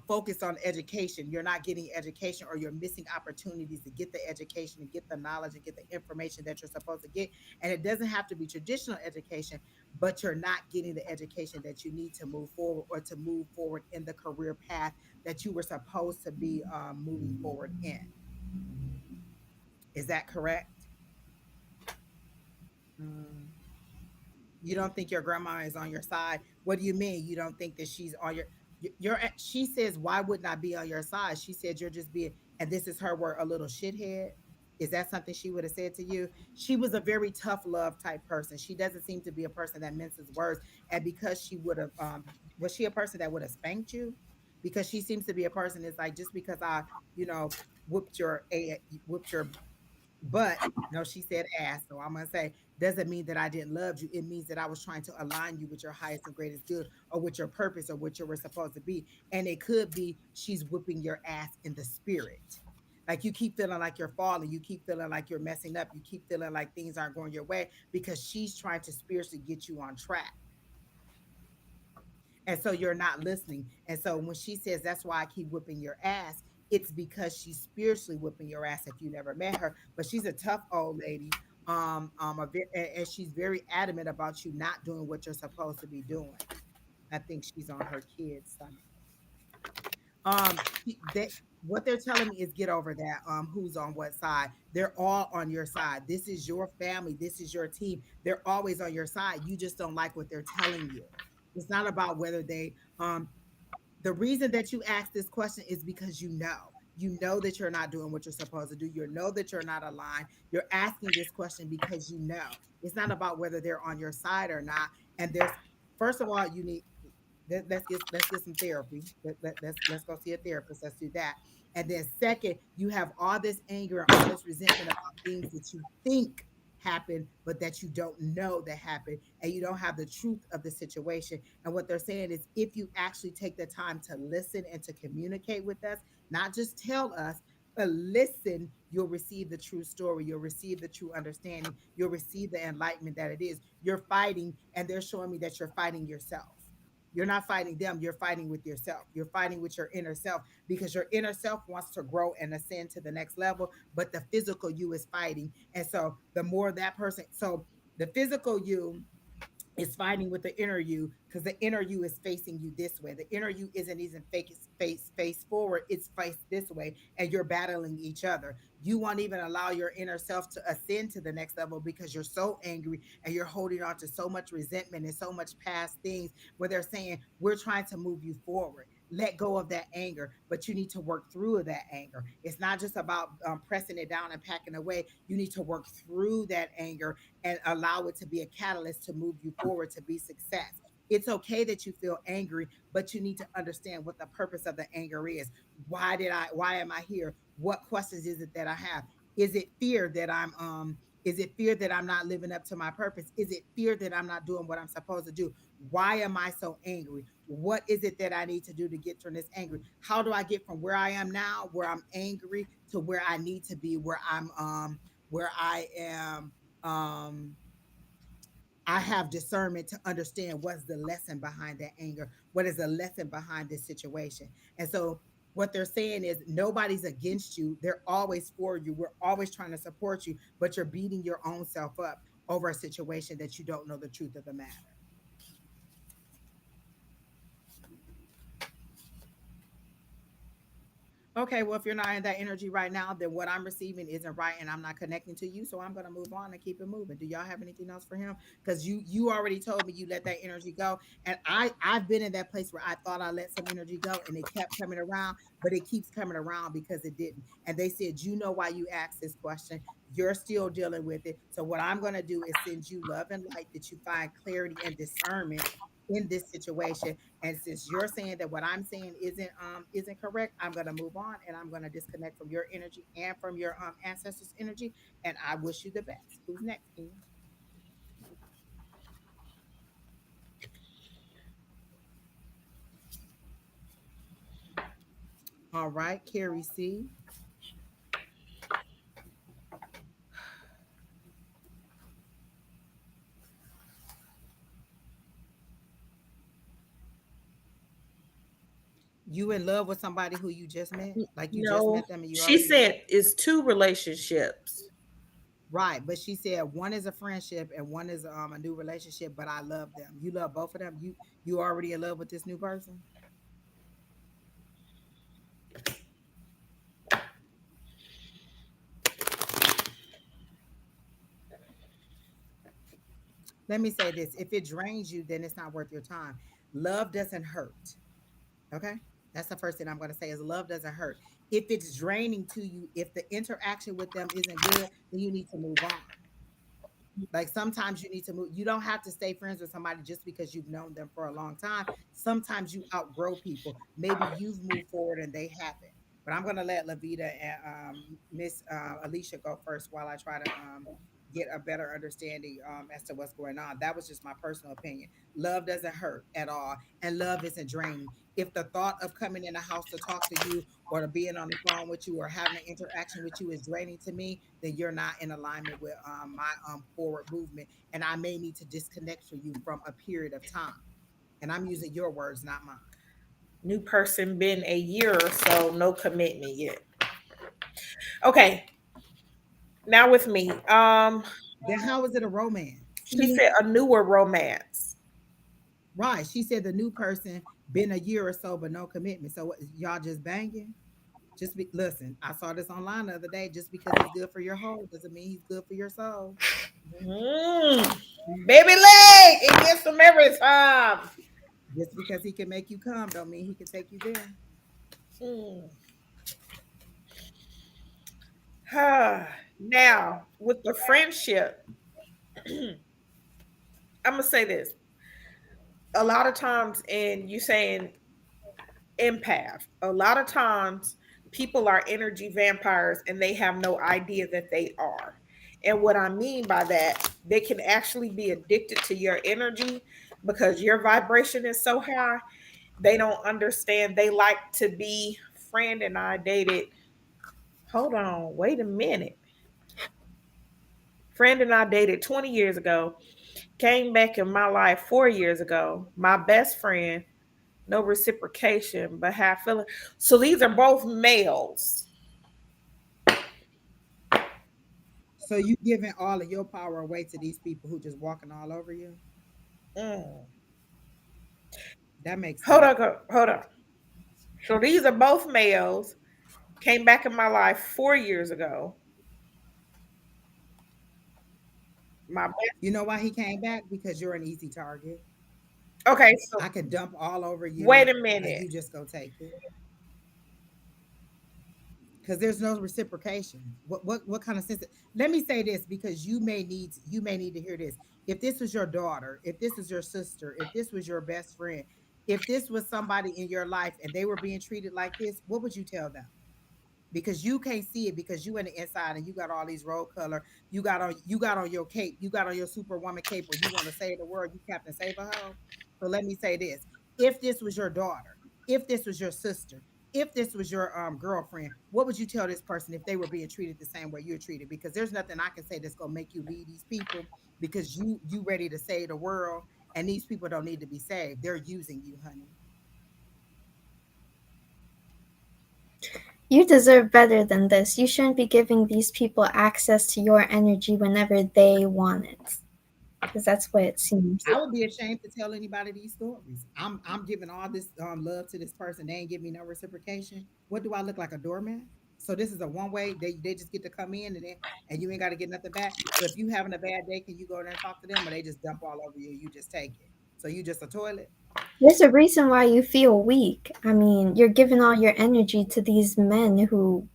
focused on education. You're not getting education, or you're missing opportunities to get the education and get the knowledge and get the information that you're supposed to get. And it doesn't have to be traditional education, but you're not getting the education that you need to move forward, or to move forward in the career path that you were supposed to be moving forward in. Is that correct? Mm. You don't think your grandma is on your side? What do you mean you don't think that she's on your she says, why wouldn't I be on your side? She said you're just being, and this is her word, a little shithead. Is that something she would have said to you? She was a very tough love type person. She doesn't seem to be a person that minces words. And because she would have was she a person that would have spanked you? Because she seems to be a person that's like, just because I, you know, whooped your but no, she said ass. So I'm gonna say, doesn't mean that I didn't love you. It means that I was trying to align you with your highest and greatest good, or with your purpose, or what you were supposed to be. And it could be she's whipping your ass in the spirit. Like, you keep feeling like you're falling, you keep feeling like you're messing up, you keep feeling like things aren't going your way, because she's trying to spiritually get you on track. And so you're not listening. And so when she says that's why I keep whipping your ass, it's because she's spiritually whipping your ass if you never met her. But she's a tough old lady. And she's very adamant about you not doing what you're supposed to be doing. I think she's on her kid's stomach. What they're telling me is get over that. Who's on what side? They're all on your side. This is your family. This is your team. They're always on your side. You just don't like what they're telling you. It's not about whether they the reason that you ask this question is because you know that you're not doing what you're supposed to do. You know that you're not aligned. You're asking this question because you know. It's not about whether they're on your side or not. And there's, first of all, you need, let's get some therapy. Let's go see a therapist. Let's do that. And then second, you have all this anger and all this resentment about things that you think happened, but that you don't know that happened, and you don't have the truth of the situation. And what they're saying is, if you actually take the time to listen and to communicate with us, not just tell us, but listen, you'll receive the true story. You'll receive the true understanding. You'll receive the enlightenment that it is. You're fighting, and they're showing me that you're fighting yourself. You're not fighting them, you're fighting with yourself. You're fighting with your inner self, because your inner self wants to grow and ascend to the next level, but the physical you is fighting. And so the more that person, so the physical you is fighting with the inner you because the inner you is facing you this way. The inner you isn't even face forward, it's face this way, and you're battling each other. You won't even allow your inner self to ascend to the next level because you're so angry and you're holding on to so much resentment and so much past things where they're saying, we're trying to move you forward. Let go of that anger, but you need to work through that anger. It's not just about pressing it down and packing away. You need to work through that anger and allow it to be a catalyst to move you forward to be success. It's okay that you feel angry, but you need to understand what the purpose of the anger is. Why am I here? What questions is it that I have? Is it fear that is it fear that I'm not living up to my purpose? Is it fear that I'm not doing what I'm supposed to do? Why am I so angry? What is it that I need to do to get from this angry? How do I get from where I am now, where I'm angry, to where I need to be, where I am um I have discernment to understand what's the lesson behind that anger, what is the lesson behind this situation. And so what they're saying is nobody's against you, they're always for you, we're always trying to support you, but you're beating your own self up over a situation that you don't know the truth of the matter. Okay, well, if you're not in that energy right now, then what I'm receiving isn't right, and I'm not connecting to you. So I'm gonna move on and keep it moving. Do y'all have anything else for him? Because you already told me you let that energy go, and I've been in that place where I thought I let some energy go, and it kept coming around, but it keeps coming around because it didn't. And they said, you know why you asked this question? You're still dealing with it. So what I'm gonna do is send you love and light that you find clarity and discernment in this situation. And since you're saying that what I'm saying isn't correct, I'm gonna move on and I'm gonna disconnect from your energy and from your ancestors' energy. And I wish you the best. Who's next, King? All right, Carrie C. You in love with somebody who you just met? Like you just No, met them and you she already in love? said it's two relationships. Right, but she said one is a friendship and one is a new relationship. But I love them. You love both of them. You already in love with this new person. Let me say this: if it drains you, then it's not worth your time. Love doesn't hurt. Okay. That's the first thing I'm going to say is love doesn't hurt. If it's draining to you, if the interaction with them isn't good, then you need to move on. Like sometimes you need to move. You don't have to stay friends with somebody just because you've known them for a long time. Sometimes you outgrow people. Maybe you've moved forward and they haven't. But I'm gonna let Lavida and Miss Alicia go first while I try to get a better understanding as to what's going on. That was just my personal opinion. Love doesn't hurt at all, and love isn't draining. If the thought of coming in the house to talk to you or to being on the phone with you or having an interaction with you is draining to me, then you're not in alignment with my forward movement. And I may need to disconnect for you from a period of time. And I'm using your words, not mine. New person been a year or so, no commitment yet. Okay, now with me. Then how is it a romance? She said a newer romance. Right. She said the new person been a year or so, but no commitment. So y'all just banging? Listen, I saw this online the other day. Just because he's good for your whole doesn't mean he's good for your soul. Mm, baby leg, it gets them every time. Just because he can make you come don't mean he can take you there. Mm. Now, with the friendship, I'm gonna say this. A lot of times, and you saying empath, a lot of times people are energy vampires and they have no idea that they are. And what I mean by that, they can actually be addicted to your energy because your vibration is so high. They don't understand. They like to be friend and I dated. Hold on, wait a minute. Friend and I dated 20 years ago, came back in my life 4 years ago. My best friend, no reciprocation, but have feeling. So these are both males. So you giving all of your power away to these people who just walking all over you? Mm. That makes Hold sense. on, hold on. So these are both males. Came back in my life 4 years ago. My best. You know why he came back? Because you're an easy target. Okay, so I could dump all over you wait a and minute. you just go take it. Because there's no reciprocation. What kind of sense? Let me say this because you may need to hear this. If this was your daughter, if this was your sister, if this was your best friend, if this was somebody in your life and they were being treated like this, what would you tell them? Because you can't see it because you in the inside and you got all these rose color. You got on your cape. You got on your superwoman cape where you want to save the world. You Captain Save a Hoe. So let me say this: if this was your daughter, if this was your sister, if this was your girlfriend, what would you tell this person if they were being treated the same way you're treated? Because there's nothing I can say that's gonna make you leave these people because you ready to save the world and these people don't need to be saved. They're using you, honey. You deserve better than this. You shouldn't be giving these people access to your energy whenever they want it. Because that's what it seems. I would be ashamed to tell anybody these stories. I'm giving all this love to this person. They ain't give me no reciprocation. What do I look like, a doormat? So this is a one way. They just get to come in and you ain't got to get nothing back. So if you having a bad day, can you go there and talk to them, or they just dump all over you? You just take it. So you just a toilet. There's a reason why you feel weak. I mean, you're giving all your energy to these men who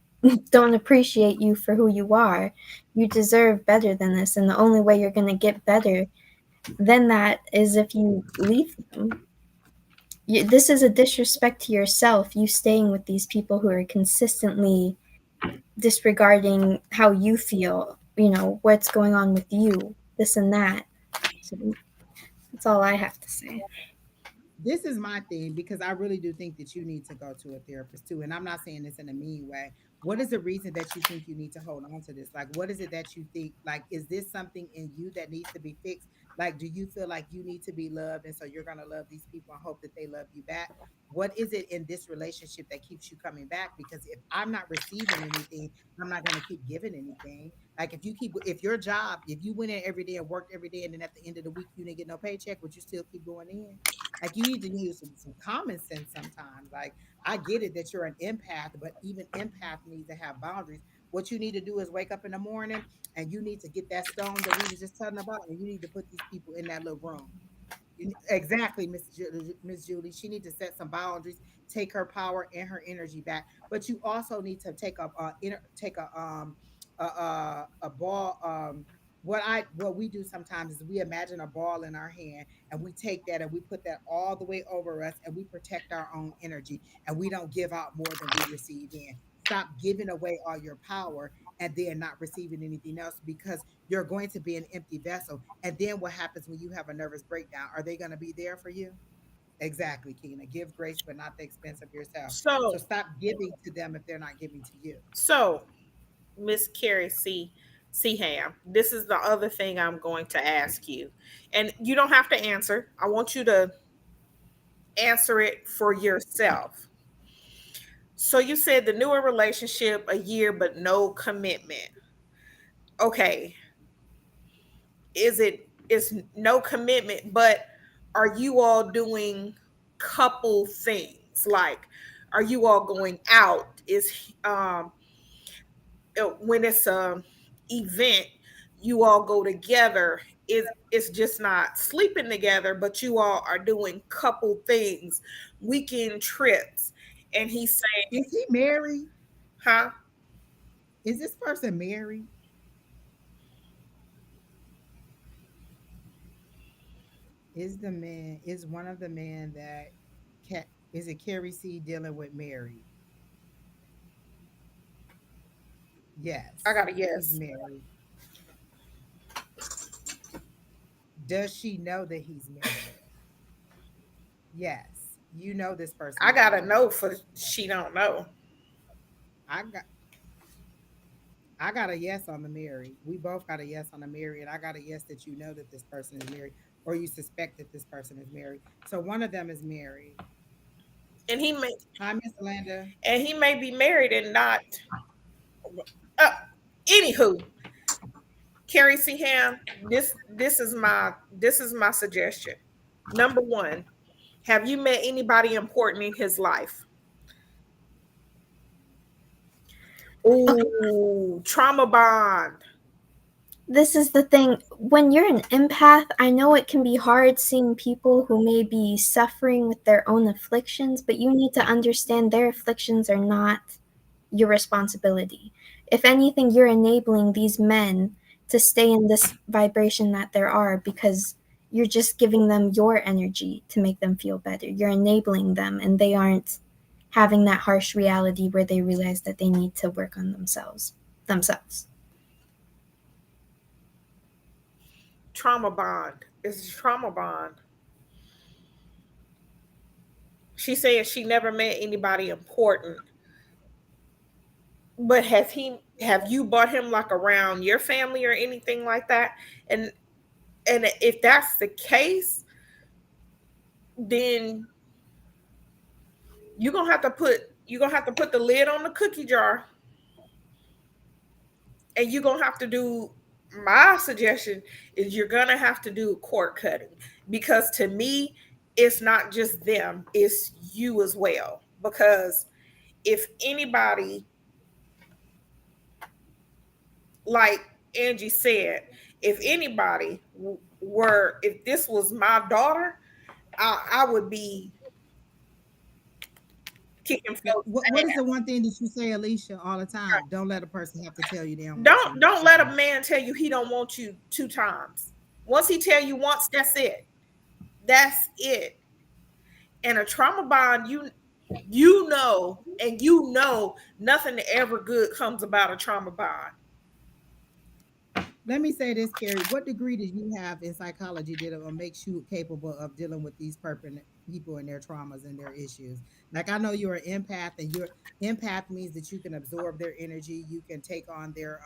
don't appreciate you for who you are. You deserve better than this, and the only way you're going to get better than that is if you leave them. This is a disrespect to yourself, you staying with these people who are consistently disregarding how you feel, what's going on with you, this and that. So that's all I have to say. This is my thing because I really do think that you need to go to a therapist too. And I'm not saying this in a mean way. What is the reason that you think you need to hold on to this? Like, what is it that you think? Like, is this something in you that needs to be fixed? Like, do you feel like you need to be loved? And so you're going to love these people and hope that they love you back? What is it in this relationship that keeps you coming back? Because if I'm not receiving anything, I'm not going to keep giving anything. Like, if your job, if you went in every day and worked every day, and then at the end of the week, you didn't get no paycheck, would you still keep going in? Like you need to use some common sense sometimes. Like I get it that you're an empath, but even empath needs to have boundaries. What you need to do is wake up in the morning and you need to get that stone that we was just talking about, and you need to put these people in that little room. Exactly, Miss Julie. She needs to set some boundaries, take her power and her energy back. But you also need to take a ball. What we do sometimes is we imagine a ball in our hand and we take that and we put that all the way over us and we protect our own energy and we don't give out more than we receive in. Stop giving away all your power and then not receiving anything else because you're going to be an empty vessel. And then what happens when you have a nervous breakdown? Are they going to be there for you? Exactly, Keena. Give grace, but not the expense of yourself. So So, stop giving to them if they're not giving to you. so Miss Carrie C. Ham, this is the other thing I'm going to ask you. And you don't have to answer. I want you to answer it for yourself. So you said the newer relationship a year but no commitment. Okay, is no commitment, but are you all doing couple things? Like are you all going out? Is when it's a event, you all go together. It's just not sleeping together, but you all are doing couple things, weekend trips. And he's saying, Is he married? huh? Is this person married? Is one of the men that is it Carrie C dealing with Mary? I Yes, got a he's yes. married. Does she know that he's married? Yes, you know this person I is got a no married. for she don't know. I got I got a yes on the married. We both got a yes on the married, and I got a yes that you know that this person is married, or you suspect that this person is married. So one of them is married. And Hi, Miss Linda. he may be married and not. Uh, Anywho, Carrie C. Ham, this is my suggestion. Number one, have you met anybody important in his life? Okay, Ooh, trauma bond. this is the thing. When you're an empath, I know it can be hard seeing people who may be suffering with their own afflictions, but you need to understand their afflictions are not your responsibility. If anything, you're enabling these men to stay in this vibration that there are because you're just giving them your energy to make them feel better. You're enabling them, and they aren't having that harsh reality where they realize that they need to work on themselves. Trauma bond. It's a trauma bond. She said she never met anybody important. But have you brought him like around your family or anything like that? And and if that's the case, then you're gonna have to put the lid on the cookie jar, and you're gonna have to do, my suggestion is you're gonna have to do cord cutting, because to me it's not just them, it's you as well. Because if anybody, like Angie said, if anybody were, if this was my daughter, I would be kicking folks' What is the ass. one thing that you say, Alicia, all the time? Don't let a person have to tell you they don't want you. Don't let a man tell you he don't want you two times. Once he tell you once, that's it. That's it. And a trauma bond, you know, and you know nothing ever good comes about a trauma bond. Let me say this, Carrie. What degree did you have in psychology that makes you capable of dealing with these people and their traumas and their issues? Like, I know you're an empath, and your empath means that you can absorb their energy, you can take on their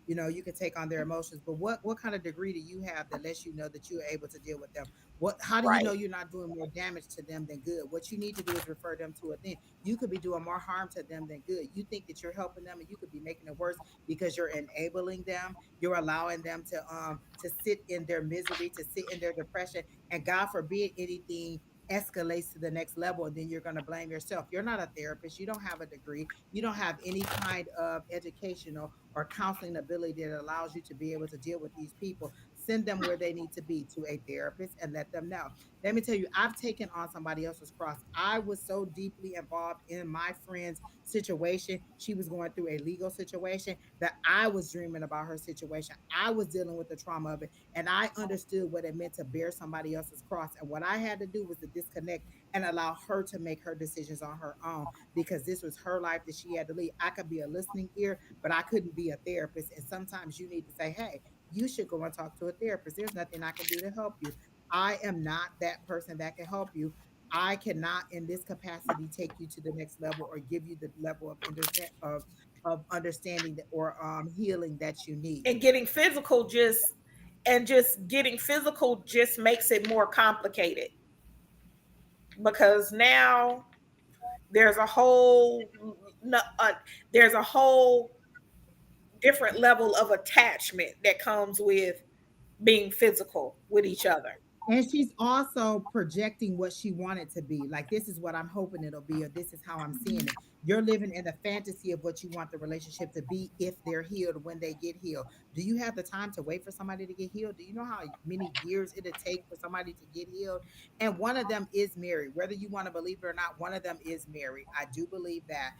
you can take on their emotions. But what kind of degree do you have that lets you know that you're able to deal with them? What How do you know Right. you're not doing more damage to them than good? What you need to do is refer them to a thing. You could be doing more harm to them than good. You think that you're helping them, and you could be making it worse because you're enabling them, you're allowing them to sit in their misery, to sit in their depression, and God forbid anything escalates to the next level, and then you're going to blame yourself. You're not a therapist. You don't have a degree. You don't have any kind of educational or counseling ability that allows you to be able to deal with these people. Send them where they need to be, to a therapist, and let them know. Let me tell you, I've taken on somebody else's cross. I was so deeply involved in my friend's situation. She was going through a legal situation that I was dreaming about her situation. I was dealing with the trauma of it, and I understood what it meant to bear somebody else's cross. And what I had to do was to disconnect and allow her to make her decisions on her own, because this was her life that she had to lead. I could be a listening ear, but I couldn't be a therapist. And sometimes you need to say, hey, you should go and talk to a therapist. There's nothing I can do to help you. I am not that person that can help you. I cannot, in this capacity, take you to the next level or give you the level of understanding that, or healing that you need. And getting physical just makes it more complicated, because now there's a whole there's a whole different level of attachment that comes with being physical with each other. And she's also projecting what she wanted to be. Like, this is what I'm hoping it'll be, or this is how I'm seeing it. You're living in the fantasy of what you want the relationship to be if they're healed, when they get healed. Do you have the time to wait for somebody to get healed? Do you know how many years it'll take for somebody to get healed? And one of them is married. Whether you want to believe it or not, one of them is married. I do believe that.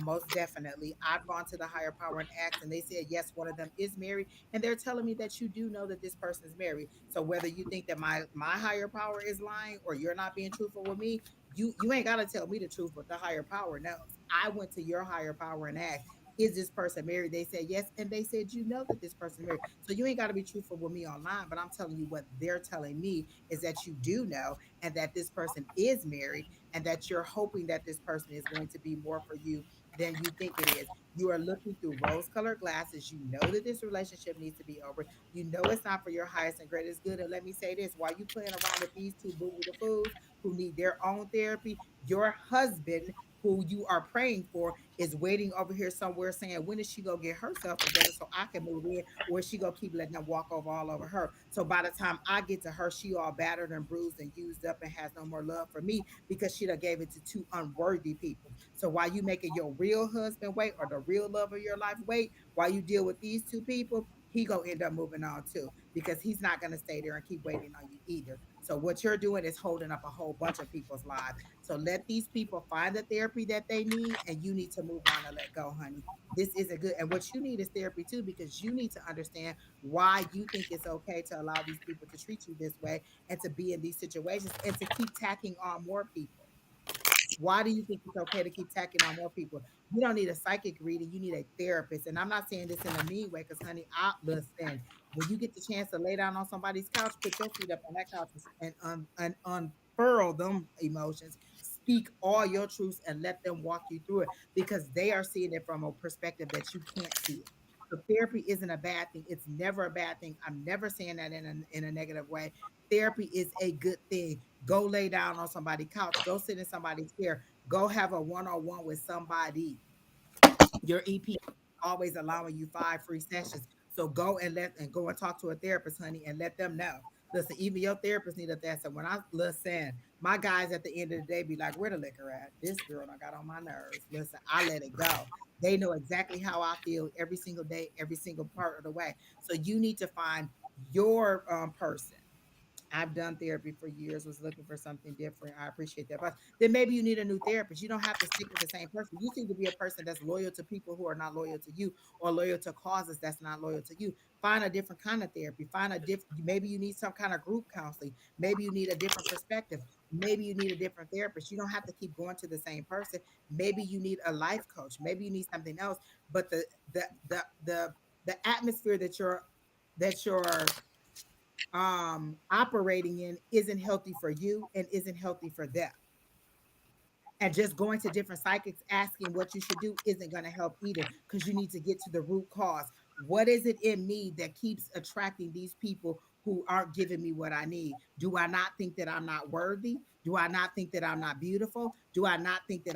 Most definitely. I've gone to the higher power and asked, and they said, yes, one of them is married, and they're telling me that you do know that this person is married. So whether you think that my higher power is lying, or you're not being truthful with me, you ain't got to tell me the truth, but the higher power knows. I went to your higher power and asked, is this person married? They said yes, and they said, you know that this person is married. So you ain't got to be truthful with me online, but I'm telling you what they're telling me is that you do know, and that this person is married, and that you're hoping that this person is going to be more for you than you think it is. You are looking through rose colored glasses. You know that this relationship needs to be over. You know it's not for your highest and greatest good. And let me say this, while you playing around with these two boo the fools who need their own therapy, your husband who you are praying for is waiting over here somewhere saying, when is she gonna get herself together so I can move in, or is she gonna keep letting them walk over all over her? So by the time I get to her, she all battered and bruised and used up and has no more love for me because she done gave it to two unworthy people. So while you making your real husband wait, or the real love of your life wait, while you deal with these two people, he gonna end up moving on too, because he's not gonna stay there and keep waiting on you either. So what you're doing is holding up a whole bunch of people's lives. So let these people find the therapy that they need, and you need to move on and let go, honey. This isn't good. And what you need is therapy too, because you need to understand why you think it's okay to allow these people to treat you this way and to be in these situations and to keep tacking on more people. Why do you think it's okay to keep tacking on more people? You don't need a psychic reading. You need a therapist. And I'm not saying this in a mean way, because, honey, I listen. When you get the chance to lay down on somebody's couch, put your feet up on that couch and unfurl them emotions. Speak all your truths and let them walk you through it, because they are seeing it from a perspective that you can't see it. So therapy isn't a bad thing. It's never a bad thing. I'm never saying that in a negative way. Therapy is a good thing. Go lay down on somebody's couch. Go sit in somebody's chair. Go have a one-on-one with somebody. Your EP always allowing you 5 free sessions. So go and talk to a therapist, honey, and let them know. Listen, even your therapist need a therapist. So when I listen, my guys at the end of the day be like, "Where the liquor at? This girl I got on my nerves." Listen, I let it go. They know exactly how I feel every single day, every single part of the way. So you need to find your person. I've done therapy for years, was looking for something different. I appreciate that. But then maybe you need a new therapist. You don't have to stick with the same person. You seem to be a person that's loyal to people who are not loyal to you, or loyal to causes that's not loyal to you. Find a different kind of therapy. Find a different, maybe you need some kind of group counseling. Maybe you need a different perspective. Maybe you need a different therapist. You don't have to keep going to the same person. Maybe you need a life coach. Maybe you need something else. But the atmosphere that you're operating in isn't healthy for you and isn't healthy for them. And just going to different psychics asking what you should do isn't going to help either, because you need to get to the root cause. What is it in me that keeps attracting these people who aren't giving me what I need? Do I not think that I'm not worthy? Do I not think that I'm not beautiful? Do I not think that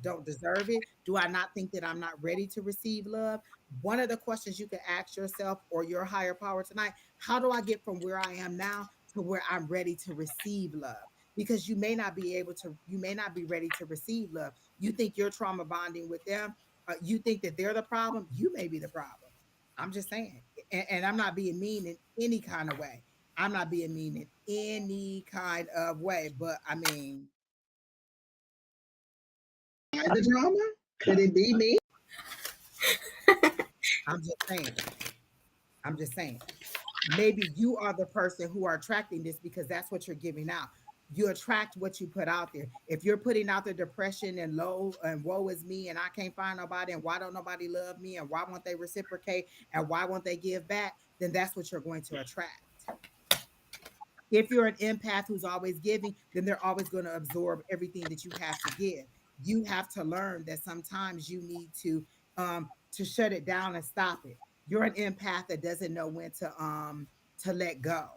don't deserve it? Do I not think that I'm not ready to receive love? One of the questions you can ask yourself or your higher power tonight: how do I get from where I am now to where I'm ready to receive love? Because you may not be ready to receive love. You think you're trauma bonding with them. You think that they're the problem. You may be the problem. I'm just saying. And I'm not being mean in any kind of way. I'm not being mean in any kind of way. But I mean, the drama? Could it be me? I'm just saying. I'm just saying. Maybe you are the person who are attracting this, because that's what you're giving out. You attract what you put out there. If you're putting out the depression and low and woe is me and I can't find nobody and why don't nobody love me and why won't they reciprocate and why won't they give back, then that's what you're going to attract. If you're an empath who's always giving, then they're always going to absorb everything that you have to give. You have to learn that sometimes you need to shut it down and stop it. You're an empath that doesn't know when to let go.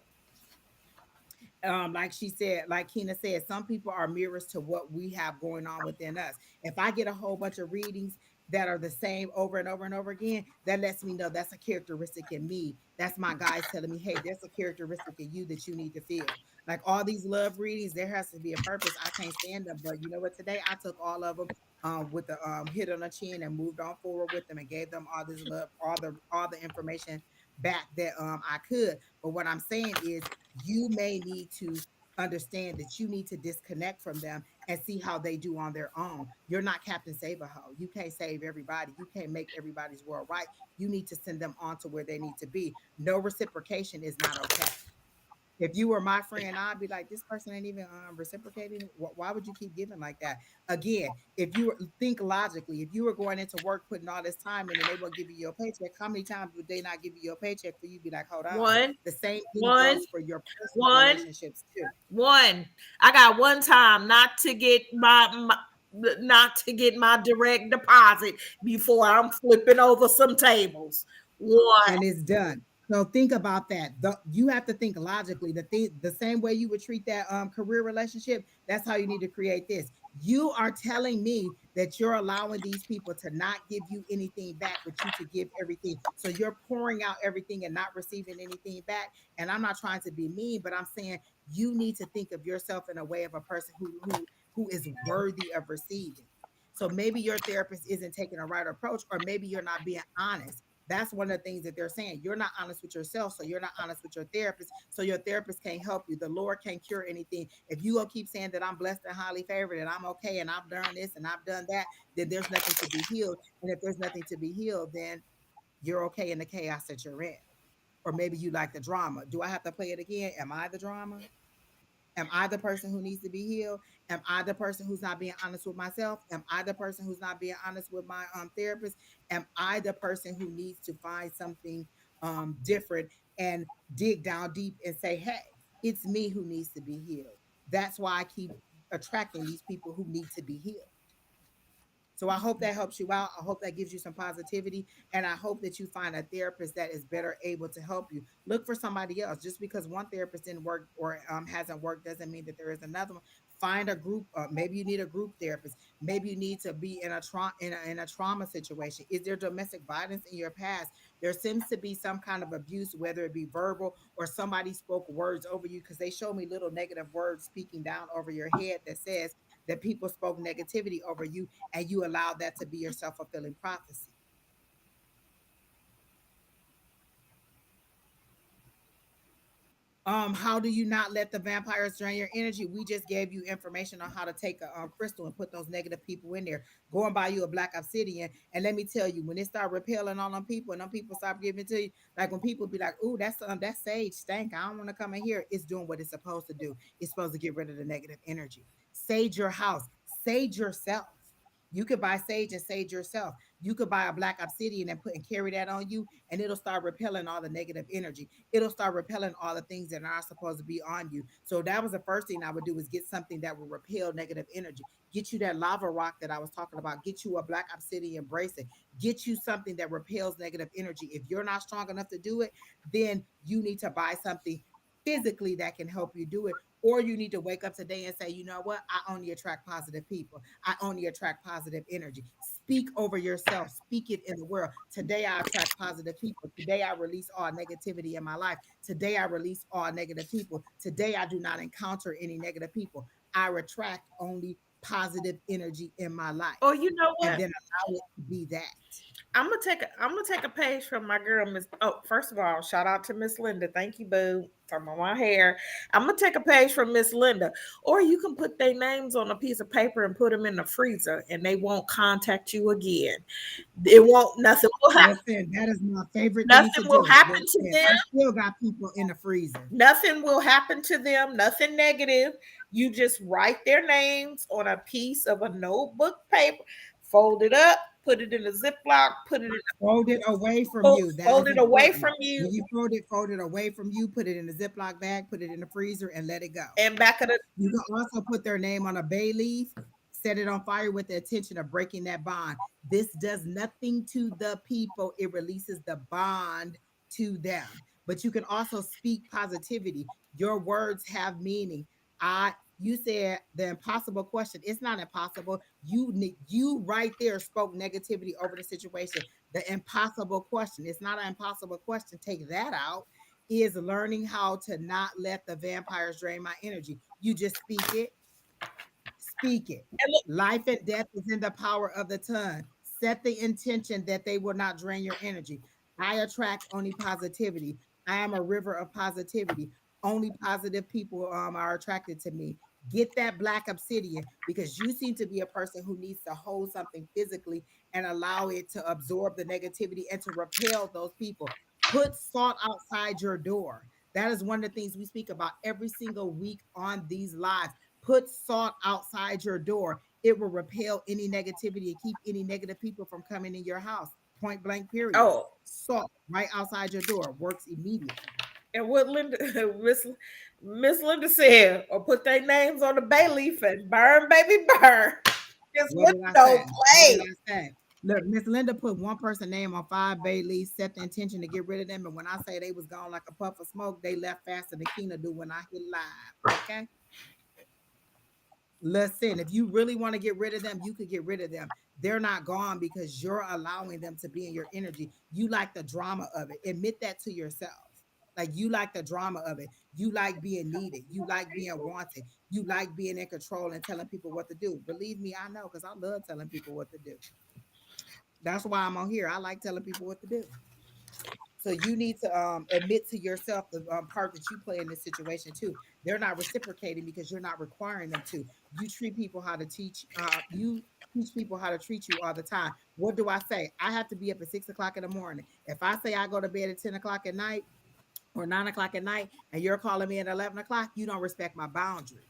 Like she said, like Kina said, some people are mirrors to what we have going on within us. If I get a whole bunch of readings that are the same over and over and over again, that lets me know that's a characteristic in me. That's my guys telling me, hey, there's a characteristic in you that you need to feel. Like all these love readings, there has to be a purpose. I can't stand them, but you know what? Today I took all of them with the hit on the chin and moved on forward with them and gave them all this love, all the information back that I could. But what I'm saying is, you may need to understand that you need to disconnect from them and see how they do on their own. You're not Captain Save a Ho. You can't save everybody. You can't make everybody's world right. You need to send them on to where they need to be. No reciprocation is not okay. If you were my friend, I'd be like, this person ain't even reciprocating. Why would you keep giving like that? Again, if you think logically, if you were going into work putting all this time in and they will give you your paycheck, how many times would they not give you your paycheck for you to be like, hold on? One, The same thing one, goes for your personal one, relationships too. one. I got one time not to get my direct deposit before I'm flipping over some tables. One. And it's done. So think about that. You have to think logically. The same way you would treat that career relationship, that's how you need to create this. You are telling me that you're allowing these people to not give you anything back, but you to give everything. So you're pouring out everything and not receiving anything back. And I'm not trying to be mean, but I'm saying you need to think of yourself in a way of a person who is worthy of receiving. So maybe your therapist isn't taking a right approach, or maybe you're not being honest. That's one of the things that they're saying. You're not honest with yourself, so you're not honest with your therapist. So your therapist can't help you. The Lord can't cure anything. If you gonna keep saying that I'm blessed and highly favored and I'm okay and I've done this and I've done that, then there's nothing to be healed. And if there's nothing to be healed, then you're okay in the chaos that you're in. Or maybe you like the drama. Do I have to play it again? Am I the drama? Am I the person who needs to be healed? Am I the person who's not being honest with myself? Am I the person who's not being honest with my therapist? Am I the person who needs to find something different and dig down deep and say, hey, it's me who needs to be healed? That's why I keep attracting these people who need to be healed. So I hope that helps you out. I hope that gives you some positivity. And I hope that you find a therapist that is better able to help you. Look for somebody else. Just because one therapist didn't work or hasn't worked doesn't mean that there is another one. Find a group. Maybe you need a group therapist. Maybe you need to be in a trauma situation. Is there domestic violence in your past? There seems to be some kind of abuse, whether it be verbal or somebody spoke words over you, because they show me little negative words speaking down over your head that says that people spoke negativity over you and you allow that to be your self-fulfilling prophecy. How do you not let the vampires drain your energy? We just gave you information on how to take a crystal and put those negative people in there. Go and buy you a black obsidian, and let me tell you, when it start repelling on them people, and them people start giving it to you, like when people be like, "Ooh, that sage stank. I don't want to come in here." It's doing what it's supposed to do. It's supposed to get rid of the negative energy. Sage your house. Sage yourself. You could buy sage and sage yourself. You could buy a black obsidian and put and carry that on you, and it'll start repelling all the negative energy. It'll start repelling all the things that aren't supposed to be on you. So that was the first thing I would do, is get something that will repel negative energy. Get you that lava rock that I was talking about. Get you a black obsidian bracelet. Get you something that repels negative energy. If you're not strong enough to do it, then you need to buy something physically that can help you do it. Or you need to wake up today and say, you know what? I only attract positive people. I only attract positive energy. Speak over yourself. Speak it in the world. Today I attract positive people. Today I release all negativity in my life. Today I release all negative people. Today I do not encounter any negative people. I attract only positive energy in my life. Or you know And what? then allow it to be that. I'm gonna take a page from my girl, Miss. Oh, first of all, shout out to Miss Linda. Thank you, boo, for my hair. I'm gonna take a page from Miss Linda. Or you can put their names on a piece of paper and put them in the freezer, and they won't contact you again. It won't. Nothing will happen. Listen, that is my favorite thing to Nothing will do. happen to Listen, them. I still got people in the freezer. Nothing will happen to them. Nothing negative. You just write their names on a piece of a notebook paper, fold it up, put it in a Ziploc, put it in Fold it away from a you. That fold is it away important. from you, When you fold it away from you, put it in a Ziploc bag, put it in the freezer, and let it go. and back of the You can also put their name on a bay leaf, set it on fire with the intention of breaking that bond. This does nothing to the people, it releases the bond to them. But you can also speak positivity. Your words have meaning. You said the impossible question. It's not impossible. You right there spoke negativity over the situation. The impossible question. It's not an impossible question. Take that out. Is learning how to not let the vampires drain my energy. You just speak it, speak it. and look, Life and death is in the power of the tongue. Set the intention that they will not drain your energy. I attract only positivity. I am a river of positivity. Only positive people are attracted to me. Get that black obsidian, because you seem to be a person who needs to hold something physically and allow it to absorb the negativity and to repel those people. Put salt outside your door. That is one of the things we speak about every single week on these lives. Put salt outside your door. It will repel any negativity and keep any negative people from coming in your house. Point blank, period. oh, Salt right outside your door works immediately. and what Linda Miss Linda said, or put their names on the bay leaf and burn, baby, burn. This What did I window say? What did play. I say? Look, Miss Linda put one person name on 5 bay leaves, set the intention to get rid of them. And when I say they was gone like a puff of smoke, they left faster than Keena do when I hit live. Okay. Listen, if you really want to get rid of them, you could get rid of them. They're not gone because you're allowing them to be in your energy. You like the drama of it. Admit that to yourself. Like you like the drama of it. You like being needed. You like being wanted. You like being in control and telling people what to do. Believe me, I know because I love telling people what to do. That's why I'm on here. I like telling people what to do. So you need to admit to yourself the part that you play in this situation too. They're not reciprocating because you're not requiring them to. You treat people how to teach. You teach people how to treat you all the time. What do I say? I have to be up at 6 o'clock in the morning. If I say I go to bed at 10 o'clock at night or 9 o'clock at night, and you're calling me at 11 o'clock, you don't respect my boundaries.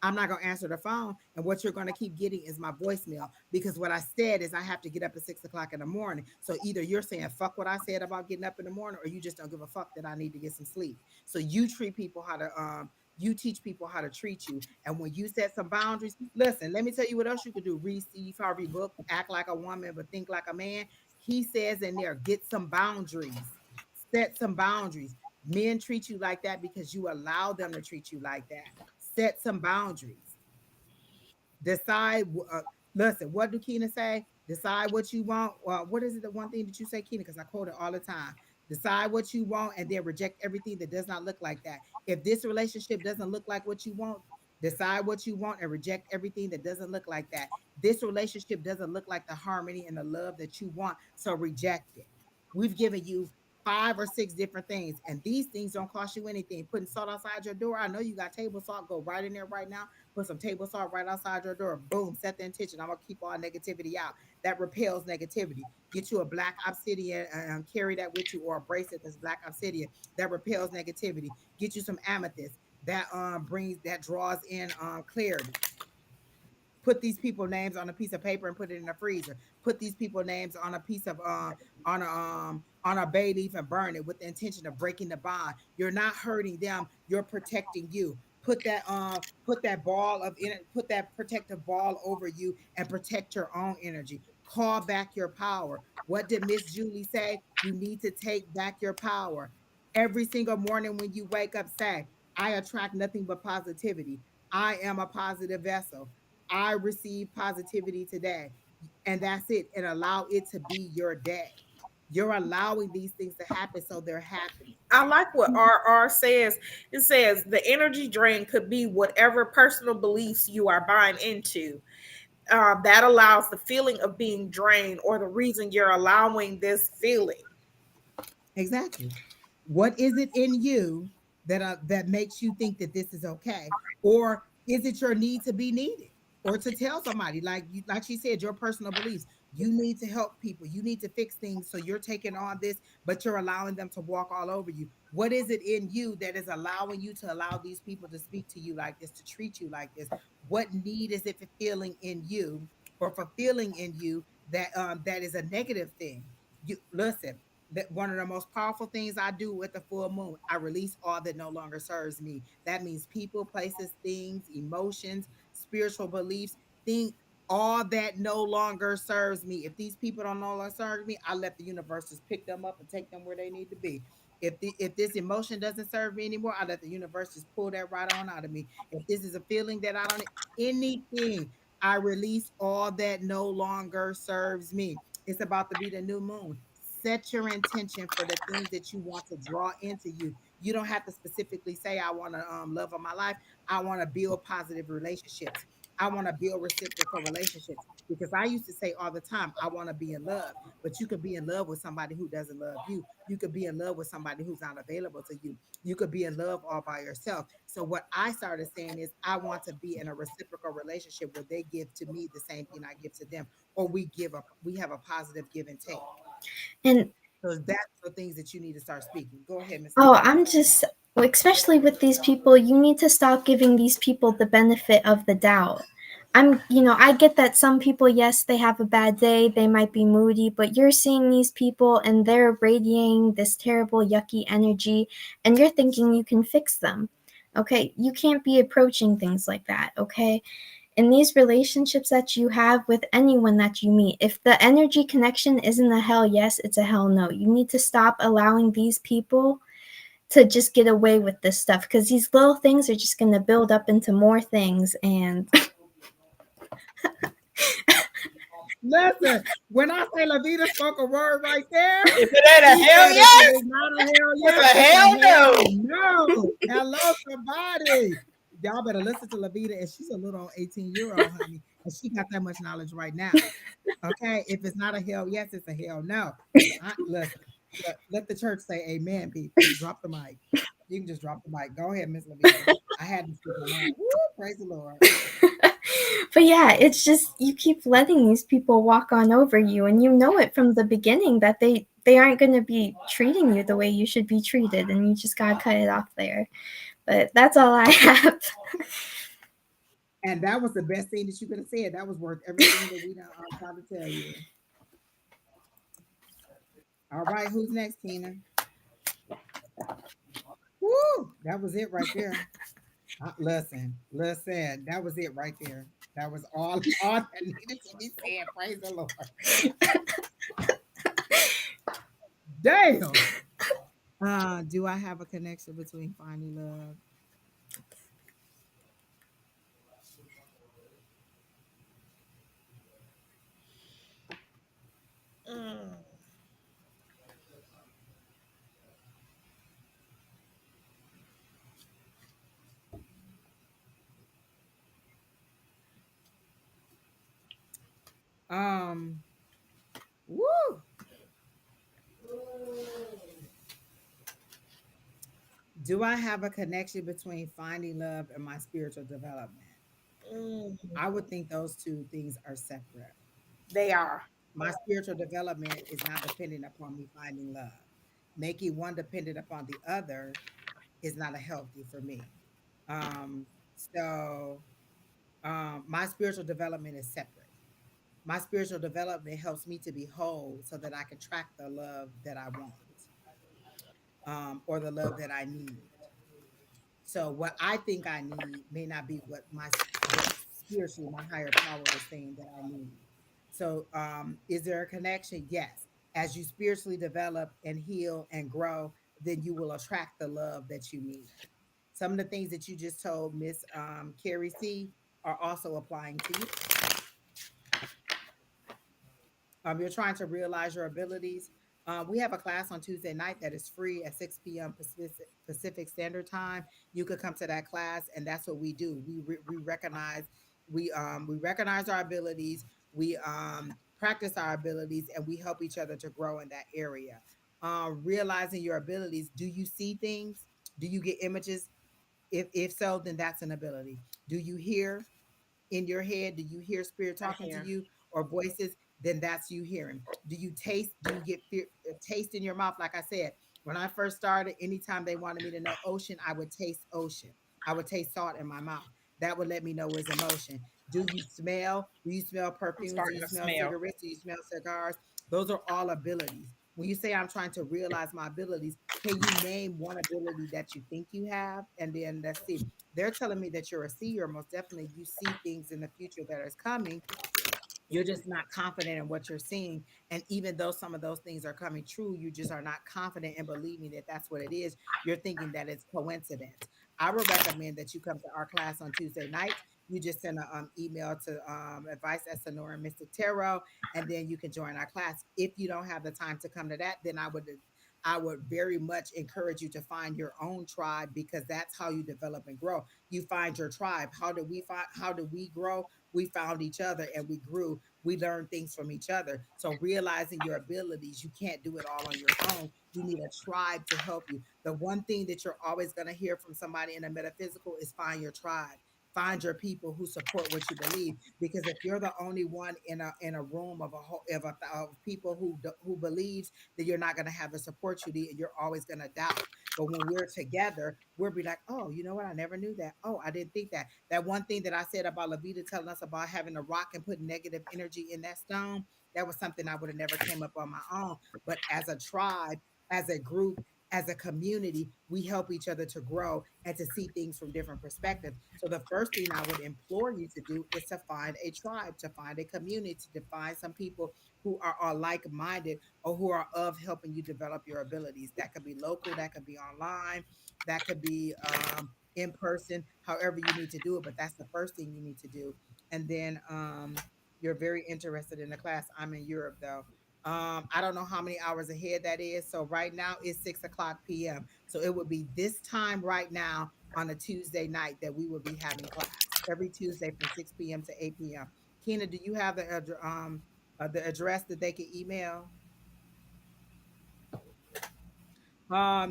I'm not going to answer the phone. And what you're going to keep getting is my voicemail because what I said is I have to get up at 6 o'clock in the morning. So either you're saying fuck what I said about getting up in the morning, or you just don't give a fuck that I need to get some sleep. So you treat people how to, you teach people how to treat you. And when you set some boundaries, listen, let me tell you what else you could do. Read Steve Harvey book, Act Like a Woman, but Think Like a Man. He says in there, get some boundaries, set some boundaries. Men treat you like that because you allow them to treat you like that. Set some boundaries. Decide. Listen, what do Keena say? Decide what you want. What is it? The one thing that you say, Keena, because I quote it all the time. Decide what you want and then reject everything that does not look like that. If this relationship doesn't look like what you want, decide what you want and reject everything that doesn't look like that. This relationship doesn't look like the harmony and the love that you want, so reject it. We've given you 5 or 6 different things, and these things don't cost you anything. Putting salt outside your door. I know you got table salt. Go right in there right now. Put some table salt right outside your door. Boom, set the intention. I'm gonna keep all negativity out. That repels negativity. Get you a black obsidian and carry that with you, or a bracelet that's black obsidian that repels negativity. Get you some amethyst that draws in clarity. Put these people names on a piece of paper and put it in the freezer. Put these people names on a piece of on a bay leaf and burn it with the intention of breaking the bond. You're not hurting them, you're protecting you. Put that ball of put that protective ball over you and protect your own energy. Call back your power. What did Miss Julie say? You need to take back your power. Every single morning when you wake up, say, I attract nothing but positivity. I am a positive vessel. I receive positivity today. And that's it. And allow it to be your day. You're allowing these things to happen, so they're happening. I like what RR says. It says the energy drain could be whatever personal beliefs you are buying into. That allows the feeling of being drained or the reason you're allowing this feeling. Exactly. What is it in you that makes you think that this is okay? Or is it your need to be needed? Or to tell somebody, like she said, your personal beliefs. You need to help people. You need to fix things. So you're taking on this, but you're allowing them to walk all over you. What is it in you that is allowing you to allow these people to speak to you like this, to treat you like this? What need is it fulfilling in you or fulfilling in you that is a negative thing? You listen, that one of the most powerful things I do with the full moon, I release all that no longer serves me. That means people, places, things, emotions, spiritual beliefs, things, all that no longer serves me. If these people don't no longer serve me, I let the universe just pick them up and take them where they need to be. If this emotion doesn't serve me anymore, I let the universe just pull that right on out of me. If this is a feeling that I don't anything, I release all that no longer serves me. It's about to be the new moon. Set your intention for the things that you want to draw into you. You don't have to specifically say, I want to love of my life. I want to build positive relationships. I want to build reciprocal relationships. Because I used to say all the time, I want to be in love. But you could be in love with somebody who doesn't love you. You could be in love with somebody who's not available to you. You could be in love all by yourself. So what I started saying is, I want to be in a reciprocal relationship where they give to me the same thing I give to them, or we have a positive give and take. And So that's the things that you need to start speaking. Go ahead, Miss oh, Lavida. I'm just, especially with these people, you need to stop giving these people the benefit of the doubt. I get that some people, yes, they have a bad day, they might be moody, but you're seeing these people and they're radiating this terrible, yucky energy, and you're thinking you can fix them. Okay, you can't be approaching things like that, okay? In these relationships that you have with anyone that you meet, if the energy connection isn't a hell yes, it's a hell no. You need to stop allowing these people to just get away with this stuff because these little things are just going to build up into more things. And Listen, when I say Lavita spoke a word right there, If it ain't she a hell said if it yes, is not a hell it's yes, a it's a hell hell no. no. Hello, somebody. Y'all better listen to Lavita, and she's a little 18-year-old, honey, and she got that much knowledge right now. Okay, if it's not a hell yes, it's a hell no. Listen, let the church say amen, people. Drop the mic. You can just drop the mic. Go ahead, Miss Lavita. I had to speak her mind. Woo, praise the Lord. But yeah, it's just you keep letting these people walk on over you, and you know it from the beginning that they aren't going to be treating you the way you should be treated, and you just got to cut it off there. But that's all I have. And that was the best thing that you could have said. That was worth everything that we done tried to tell you. All right, who's next, Tina? Woo! That was it right there. Listen. That was it right there. That was all that needed to be said. Praise the Lord. Damn. Do I have a connection between finding love? Mm. Um, woo. Do I have a connection between finding love and my spiritual development? Mm. I would think those two things are separate. They are. My spiritual development is not dependent upon me finding love. Making one dependent upon the other is not a healthy for me. Um, so my spiritual development is separate. My spiritual development helps me to be whole so that I can track the love that I want, or the love that I need. So what I think I need may not be what spiritually my higher power is saying that I need. So is there a connection? Yes. As you spiritually develop and heal and grow, then you will attract the love that you need. Some of the things that you just told Miss Carrie C are also applying to you. You're trying to realize your abilities. We have a class on Tuesday night that is free at 6 p.m. Pacific Standard Time. You could come to that class, and that's what we do. We recognize we recognize our abilities. We practice our abilities, and we help each other to grow in that area. Realizing your abilities. Do you see things? Do you get images? If so, then that's an ability. Do you hear? In your head? Do you hear spirit I talking to hear. you or voices? Then that's you hearing. Do you taste? Do you get taste in your mouth? Like I said, when I first started, anytime they wanted me to know ocean, I would taste ocean. I would taste salt in my mouth. That would let me know it's emotion. Do you smell? Do you smell I'm perfumes? Do starting you to smell smell. cigarettes? Do you smell cigars? Those are all abilities. When you say I'm trying to realize my abilities, can you name one ability that you think you have? And then let's see. They're telling me that you're a seer. Most definitely, you see things in the future that is coming. You're just not confident in what you're seeing. And even though some of those things are coming true, you just are not confident in believing that that's what it is. You're thinking that it's coincidence. I would recommend that you come to our class on Tuesday nights. You just send an email to advice at Sonora and Mystic Tarot, and then you can join our class. If you don't have the time to come to that, then I would very much encourage you to find your own tribe, because that's how you develop and grow. You find your tribe. How did we grow? We found each other and we grew. We learned things from each other. So realizing your abilities, you can't do it all on your own. You need a tribe to help you. The one thing that you're always going to hear from somebody in a metaphysical is find your tribe. Find your people who support what you believe. Because if you're the only one in a room of a whole of people who believes, that you're not going to have the support you need, and you're always going to doubt. But when we're together, we'll be like, oh, you know what? I never knew that. Oh, I didn't think that. That one thing that I said about Lavita telling us about having a rock and putting negative energy in that stone, that was something I would have never came up on my own. But as a tribe, as a group, as a community, we help each other to grow and to see things from different perspectives. So the first thing I would implore you to do is to find a tribe, to find a community, to find some people who are like-minded, or who are of helping you develop your abilities. That could be local, that could be online, that could be in person, however you need to do it. But that's the first thing you need to do. and then you're very interested in the class. I'm in Europe though. I don't know how many hours ahead that is. So right now it's 6 o'clock p.m. So it would be this time right now on a Tuesday night that we would be having class every Tuesday from 6 p.m. to 8 p.m. Keena, do you have the address that they can email?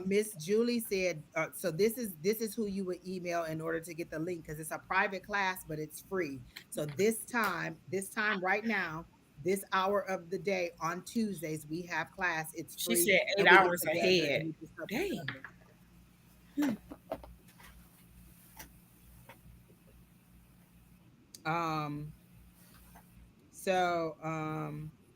Miss Julie said, so this is who you would email in order to get the link because it's a private class, but it's free. So this time right now, this hour of the day on Tuesdays, we have class. It's She free, said eight and we get hours together and ahead. we just help each Dang. other. Um, so,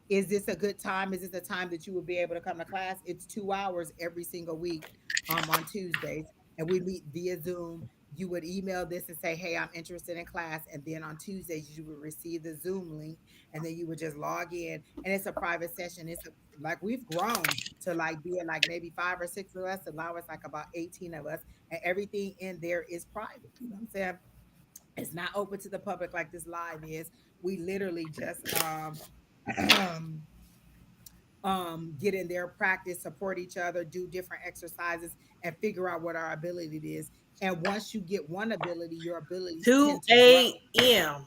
is this a good time? Is this a time that you would be able to come to class? It's 2 hours every single week, on Tuesdays, and we meet via Zoom. You would email this and say, "Hey, I'm interested in class," and then on Tuesdays you would receive the Zoom link, and then you would just log in, and it's a private session. Like we've grown to like be like maybe 5 or 6 of us, and now it's like about 18 of us, and everything in there is private. You know what I'm saying? It's not open to the public like this live is. We literally just get in there, practice, support each other, do different exercises, and figure out what our ability is. And once you get one ability, your abilities 2 tend to grow. a.m.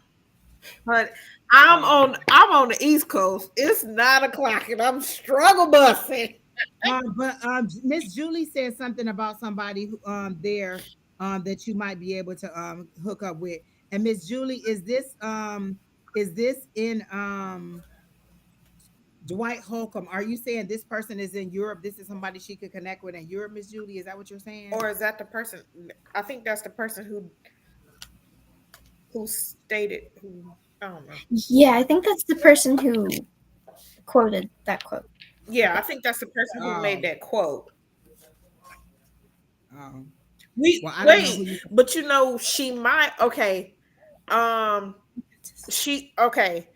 But I'm Um, on the East Coast. It's 9 o'clock and I'm struggle busting. but Miss Julie said something about somebody who there that you might be able to hook up with. And Miss Julie, is this in Dwight Holcomb? Are you saying this person is in Europe? This is somebody she could connect with in Europe, Miss Julie? Is that what you're saying? Or is that the person? I think that's the person who stated who I don't know. Yeah, I think that's the person who quoted that quote. Yeah, I think that's the person who made Oh, that quote. oh. We Well, I don't know who wait, you. but she might okay. Um she okay.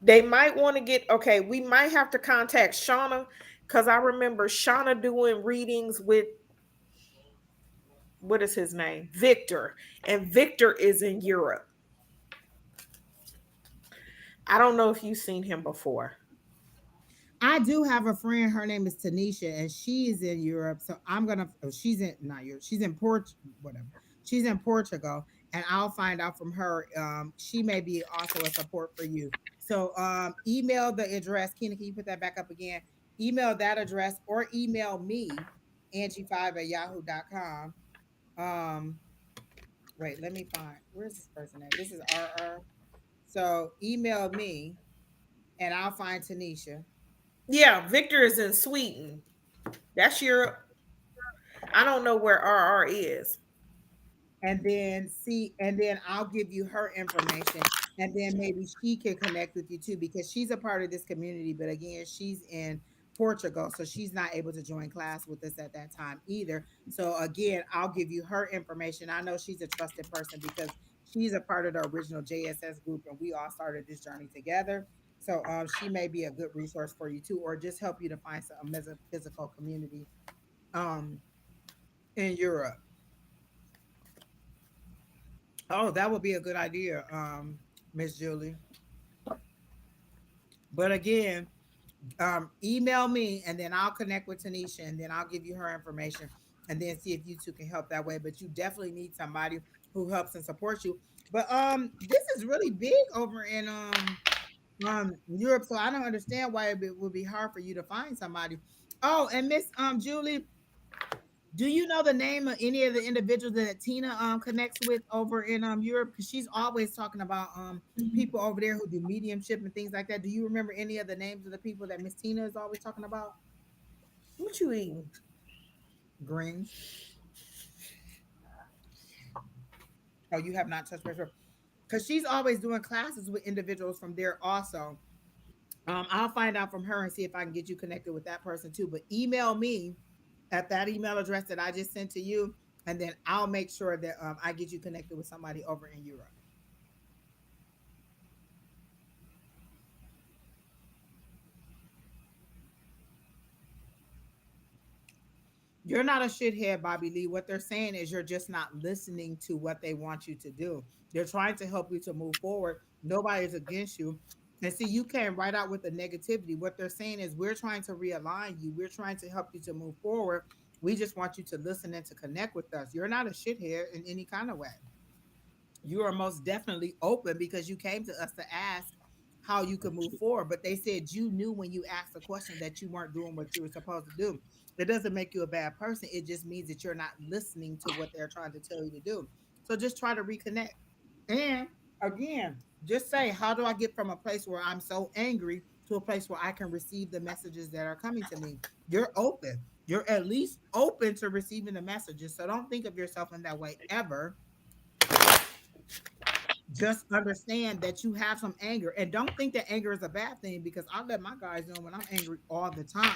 They might want to get okay, we might have to contact Shauna because I remember Shauna doing readings with what is his name? Victor. And Victor is in Europe. I don't know if you've seen him before. I do have a friend. Her name is Tanisha, and she's in Europe. So I'm gonna. Oh, she's in not Europe. She's in whatever. She's in Portugal, and I'll find out from her. She may be also a support for you. So email the address. Keena, can you put that back up again? Email that address or email me, Angie5 at yahoo.com. Um, wait, let me find. Where's this person at? This is RR. So email me, and I'll find Tanisha. Yeah, Victor is in Sweden. That's Europe. I don't know where RR is. And then I'll give you her information, and then maybe she can connect with you too because she's a part of this community, but again, she's in Portugal, so she's not able to join class with us at that time either. So again, I'll give you her information. I know she's a trusted person because she's a part of the original JSS group, and we all started this journey together. So she may be a good resource for you too, or just help you to find some physical community um in Europe. Oh, that would be a good idea, Miss Julie. But again, email me and then I'll connect with Tanisha and then I'll give you her information and then see if you two can help that way. But you definitely need somebody who helps and supports you. But this is really big over in Europe, so I don't understand why would be hard for you to find somebody. Oh, and Miss Julie, do you know the name of any of the individuals that Tina connects with over in Europe? Because she's always talking about people over there who do mediumship and things like that. Do you remember any of the names of the people that Miss Tina is always talking about? What you eating? Greens. Oh, you have not touched base with her. Because she's always doing classes with individuals from there also. I'll find out from her and see if I can get you connected with that person too. But email me at that email address that I just sent to you, and then I'll make sure that I get you connected with somebody over in Europe. You're not a shithead, Bobby Lee. What they're saying is you're just not listening to what they want you to do. They're trying to help you to move forward, Nobody is against you. And see, you came right out with the negativity. What they're saying is we're trying to realign you. We're trying to help you to move forward. We just want you to listen and to connect with us. You're not a shithead in any kind of way. You are most definitely open because you came to us to ask how you could move forward. But they said you knew when you asked a question that you weren't doing what you were supposed to do. It doesn't make you a bad person. It just means that you're not listening to what they're trying to tell you to do. So just try to reconnect. And again, just say, how do I get from a place where I'm so angry to a place where I can receive the messages that are coming to me? You're open. You're at least open to receiving the messages. So don't think of yourself in that way ever. Just understand that you have some anger and don't think that anger is a bad thing because I let my guys know when I'm angry all the time.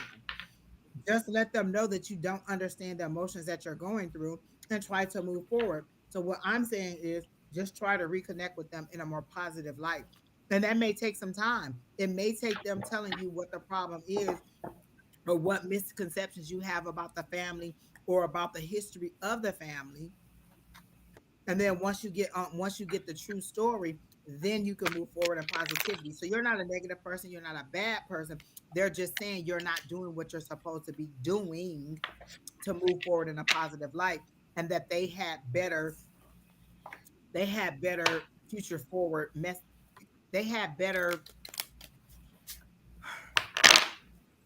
Just let them know that you don't understand the emotions that you're going through and try to move forward. So, what I'm saying is just try to reconnect with them in a more positive light. And that may take some time. It may take them telling you what the problem is or what misconceptions you have about the family or about the history of the family. And then once you get the true story, then you can move forward in positivity. So you're not a negative person, you're not a bad person. They're just saying you're not doing what you're supposed to be doing to move forward in a positive light, and that they had better future forward mess they had better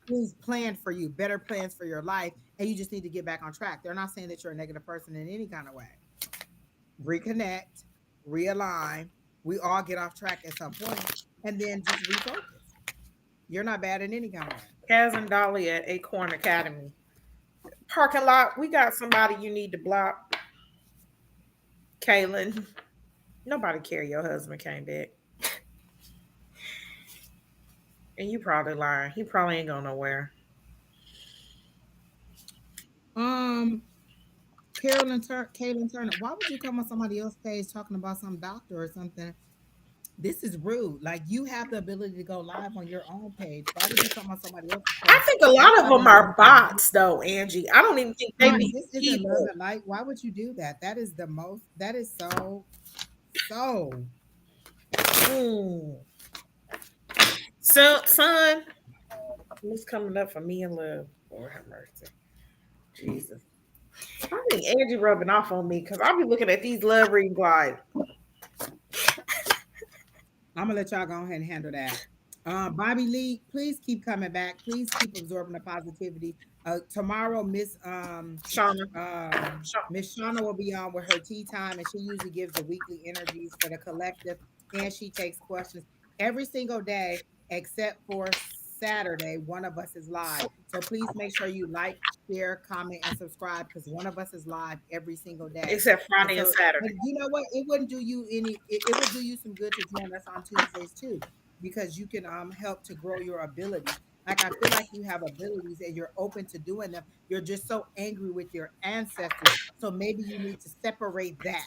things planned for you, better plans for your life, and you just need to get back on track. They're not saying that you're a negative person in any kind of way. Reconnect, realign. We all get off track at some point, and then just refocus. You're not bad in any kind of way. Kaz and Dolly at Acorn Academy. Parking lot, we got somebody you need to block. Kaylin. Nobody care your husband came back. And you probably lying. He probably ain't going nowhere. Um, Kaylin Turner, why would you come on somebody else's page talking about some doctor or something? This is rude. Like you have the ability to go live on your own page. Why would you come on somebody else's I page? think a That's lot of not them even are love and light. bots, though, Angie. I don't even think they Right. be This isn't love people. and light. Why would you do that? That is the most. That is so. Mm. Son, what's coming up for me and love? Lord have mercy. Jesus. I think Angie rubbing off on me because I'll be looking at these love readings like, I'm gonna let y'all go ahead and handle that. Bobby Lee, please keep coming back. Please keep absorbing the positivity. Tomorrow, Shauna. Miss Shauna will be on with her tea time, and she usually gives the weekly energies for the collective, and she takes questions every single day except for Saturday. One of us is live, so please make sure you like, share, comment, and subscribe because one of us is live every single day. Except And Friday and so, Saturday. and you know what? It wouldn't do you any. It would do you some good to join us on Tuesdays too, because you can help to grow your abilities. Like I feel like you have abilities and you're open to doing them. You're just so angry with your ancestors, so maybe you need to separate that,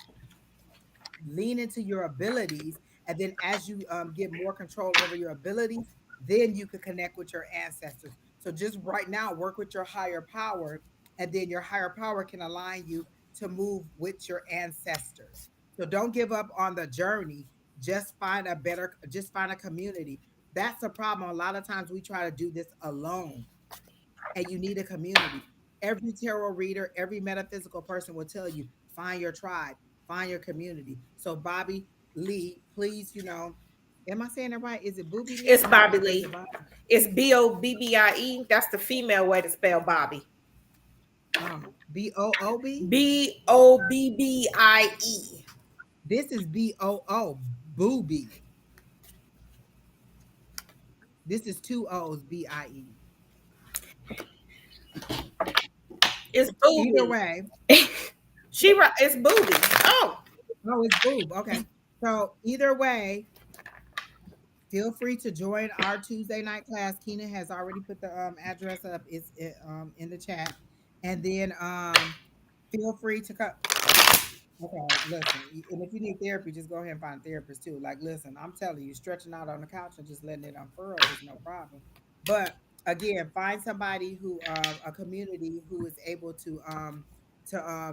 lean into your abilities, and then as you get more control over your abilities, then you could connect with your ancestors. So just right now work with your higher power, and then your higher power can align you to move with your ancestors. So don't give up on the journey. Just find a community. That's the problem. A lot of times we try to do this alone, and you need a community. Every tarot reader, every metaphysical person will tell you find your tribe, find your community. So, Bobby Lee, please, am I saying it right? Is it Booby It's Lee Bobby or is Lee. it Bobby? It's Bobbie. That's the female way to spell Bobby. Boob? Bobbie. This is Boo, Booby. This is two O's, Bie. It's Either Booby. way, It's Booby. Oh, no, it's Boob. Okay. So, either way, feel free to join our Tuesday night class. Keena has already put the address up. It's in the chat, and then feel free to come. Okay, listen, and if you need therapy, just go ahead and find a therapist too. Like, listen, I'm telling you, stretching out on the couch and just letting it unfurl is no problem. But again, find somebody a community who is able to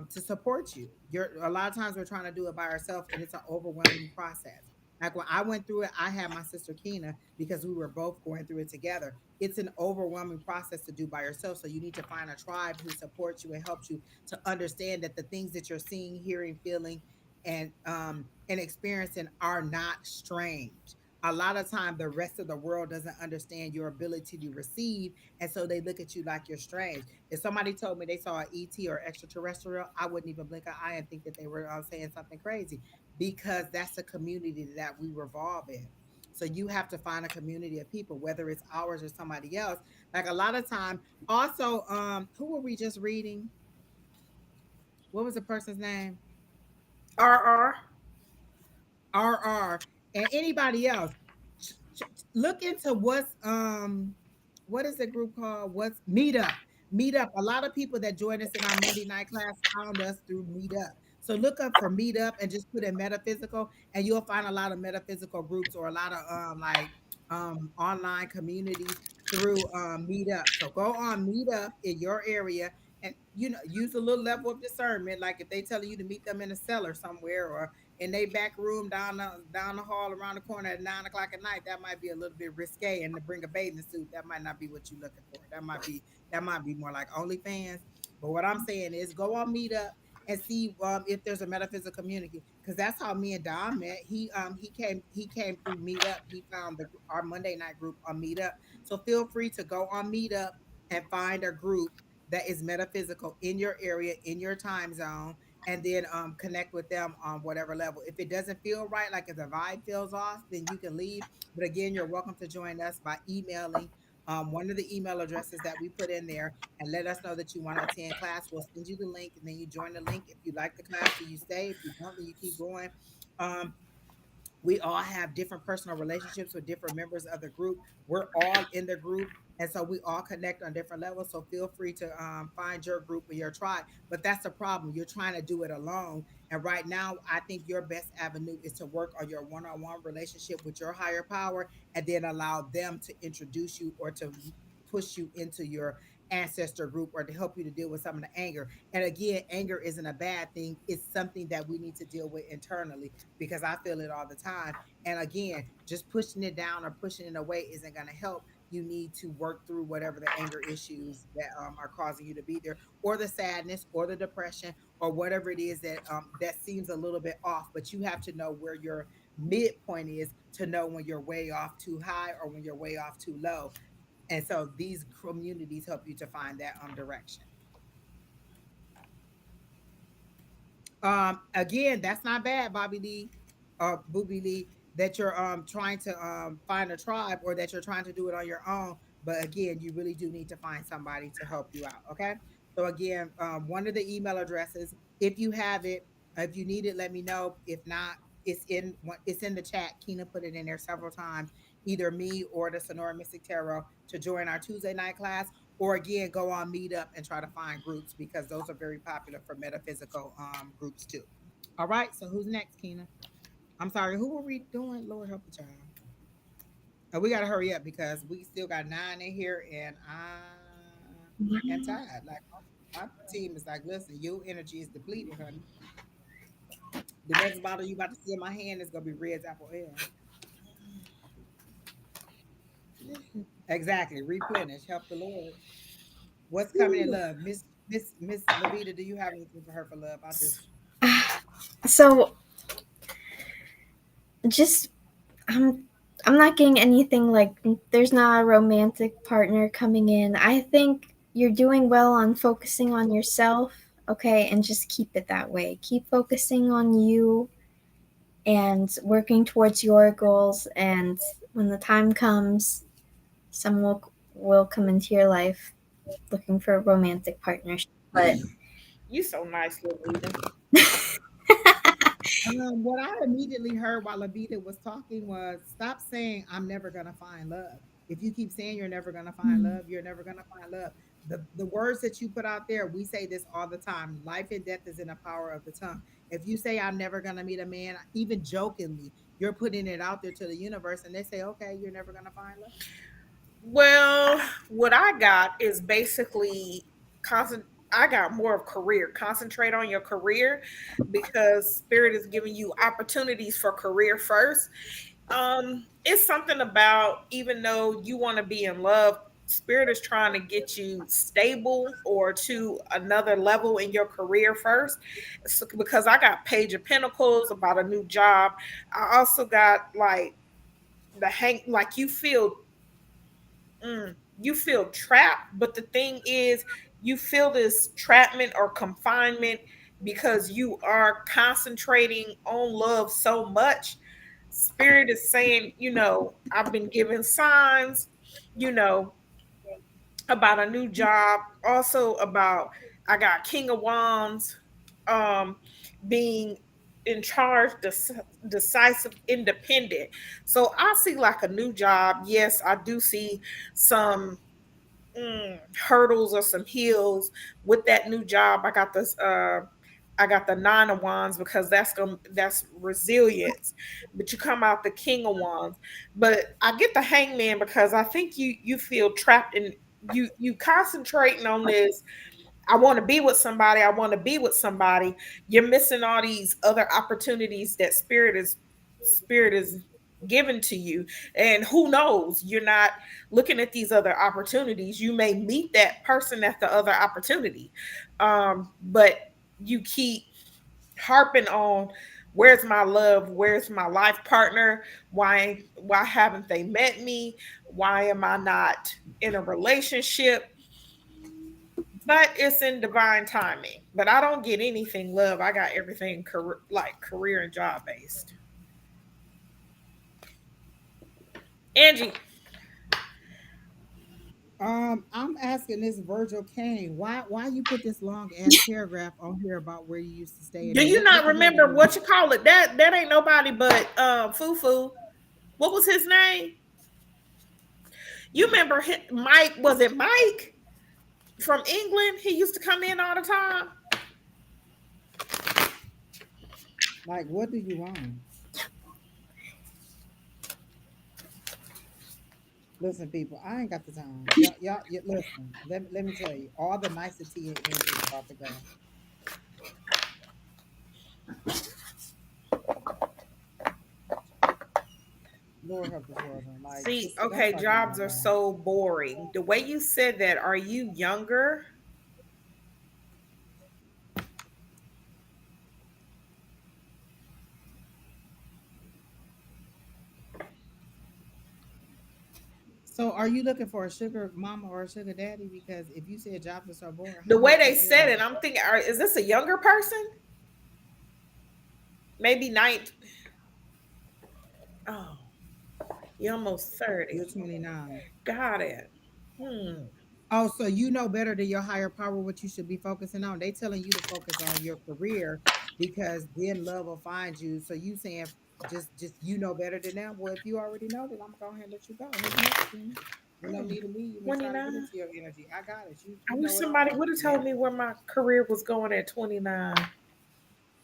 support you. You're a lot of times we're trying to do it by ourselves, and it's an overwhelming process. Like when I went through it, I had my sister Keena because we were both going through it together. It's an overwhelming process to do by yourself. So you need to find a tribe who supports you and helps you to understand that the things that you're seeing, hearing, feeling, and experiencing are not strange. A lot of time the rest of the world doesn't understand your ability to receive, and so they look at you like you're strange. If somebody told me they saw an ET or extraterrestrial, I wouldn't even blink an eye and think that they were saying something crazy, because that's a community that we revolve in. So you have to find a community of people, whether it's ours or somebody else. Like a lot of time, also, who were we just reading? What was the person's name? RR. RR, and anybody else. Look into what is the group called? What's Meetup? Meetup. A lot of people that join us in our Monday night class found us through Meetup. So look up for Meetup and just put in metaphysical, and you'll find a lot of metaphysical groups or a lot of online communities through Meetup. So go on Meetup in your area, and use a little level of discernment. Like if they tell you to meet them in a cellar somewhere, or in their back room down the hall around the corner at 9 o'clock at night, that might be a little bit risque. And to bring a bathing suit, that might not be what you're looking for. That might be more like OnlyFans. But what I'm saying is, go on Meetup and see if there's a metaphysical community, because that's how me and Don met. He came through Meetup. He found our Monday night group on Meetup. So feel free to go on Meetup and find a group that is metaphysical in your area, in your time zone, and then connect with them on whatever level. If it doesn't feel right, like if the vibe feels off, then you can leave. But again, you're welcome to join us by emailing one of the email addresses that we put in there, and let us know that you want to attend class. We'll send you the link, and then you join the link. If you like the class, then you stay. If you don't, then you keep going. Um, we all have different personal relationships with different members of the group. We're all in the group. And so we all connect on different levels. So feel free to find your group or your tribe. But that's the problem. You're trying to do it alone. And right now, I think your best avenue is to work on your one on one relationship with your higher power, and then allow them to introduce you or to push you into your ancestor group, or to help you to deal with some of the anger. And again, anger isn't a bad thing. It's something that we need to deal with internally, because I feel it all the time. And again, just pushing it down or pushing it away isn't going to help. You need to work through whatever the anger issues that are causing you to be there, or the sadness, or the depression, or whatever it is that seems a little bit off. But you have to know where your midpoint is to know when you're way off too high or when you're way off too low. And so these communities help you to find that direction. Again, that's not bad, Bobby Lee or Booby Lee, that you're trying to find a tribe, or that you're trying to do it on your own. But again, you really do need to find somebody to help you out. Okay. So again, one of the email addresses, if you have it, if you need it, let me know. If not, it's in the chat. Keena put it in there several times. Either me or the Sonora Mystic Tarot to join our Tuesday night class, or again, go on Meetup and try to find groups, because those are very popular for metaphysical groups too. All right, so who's next, Keena? I'm sorry, who were we doing? Lord help the child. We gotta hurry up because we still got 9 in here, and I am tired. Like my team is like, listen, your energy is depleted, honey. The next bottle you about to see in my hand is gonna be Red's Apple Ale. Exactly, replenish, help the Lord. What's coming in love, Miss Lavida? Do you have anything for her for love? I just So just I'm not getting anything like there's not a romantic partner coming in. I think you're doing well on focusing on yourself, okay, and just keep it that way. Keep focusing on you and working towards your goals, and when the time comes, someone will come into your life looking for a romantic partnership. But You so nice, Lavida. What I immediately heard while Lavita was talking was, stop saying I'm never gonna find love. If you keep saying you're never gonna find love, you're never gonna find love. The words that you put out there, we say this all the time. Life and death is in the power of the tongue. If you say I'm never gonna meet a man, even jokingly, you're putting it out there to the universe, and they say, okay, you're never gonna find love. Well, what I got is basically I got more of career. Concentrate on your career because spirit is giving you opportunities for career first. It's something about, even though you want to be in love, spirit is trying to get you stable or to another level in your career first. So, because I got Page of Pentacles about a new job. I also got like the hang, like you feel trapped, but the thing is, you feel this trapment or confinement because you are concentrating on love so much. Spirit is saying, I've been given signs, you know, about a new job, also about, I got King of Wands, um, being in charge, decisive, independent. So I see like a new job. Yes, I do see some hurdles or some hills with that new job. I got this. I got the Nine of Wands because that's resilience. But you come out the King of Wands. But I get the Hangman because I think you feel trapped in, you concentrating on this. I want to be with somebody. I want to be with somebody. You're missing all these other opportunities that spirit is given to you. And who knows, you're not looking at these other opportunities. You may meet that person at the other opportunity. But you keep harping on, where's my love, where's my life partner, why haven't they met me, why am I not in a relationship? But it's in divine timing. But I don't get anything love. I got everything career and job based. Angie, I'm asking this Virgil Kane, why you put this long ass paragraph on here about where you used to stay do and you what not the hell did remember we what do? you call it? That ain't nobody but Fufu. What was his name? You remember Mike? Was it Mike from England? He used to come in all the time. Like, what do you want? Listen, people, I ain't got the time. Listen. Let me tell you, all the nicety in English about to go. Lord help the children. Like, See, just don't okay, start getting jobs my are mind. so boring. The way you said that, are you younger? So, are you looking for a sugar mama or a sugar daddy? Because if you said jobs are so boring, The how way much they you care said about? it, I'm thinking, is this a younger person? Maybe night. Oh, you're almost You're 30. 29. Got it. Hmm. Oh, so you know better than your higher power what you should be focusing on. They telling you to focus on your career because then love will find you. So you saying just you know better than them. Well, if you already know, then I'm gonna go ahead and let you go. Who's next, Queen? There's no need of me even trying to get 29. into your energy. I got it. You I you wish know it somebody all. would have Yeah. told me where my career was going at 29.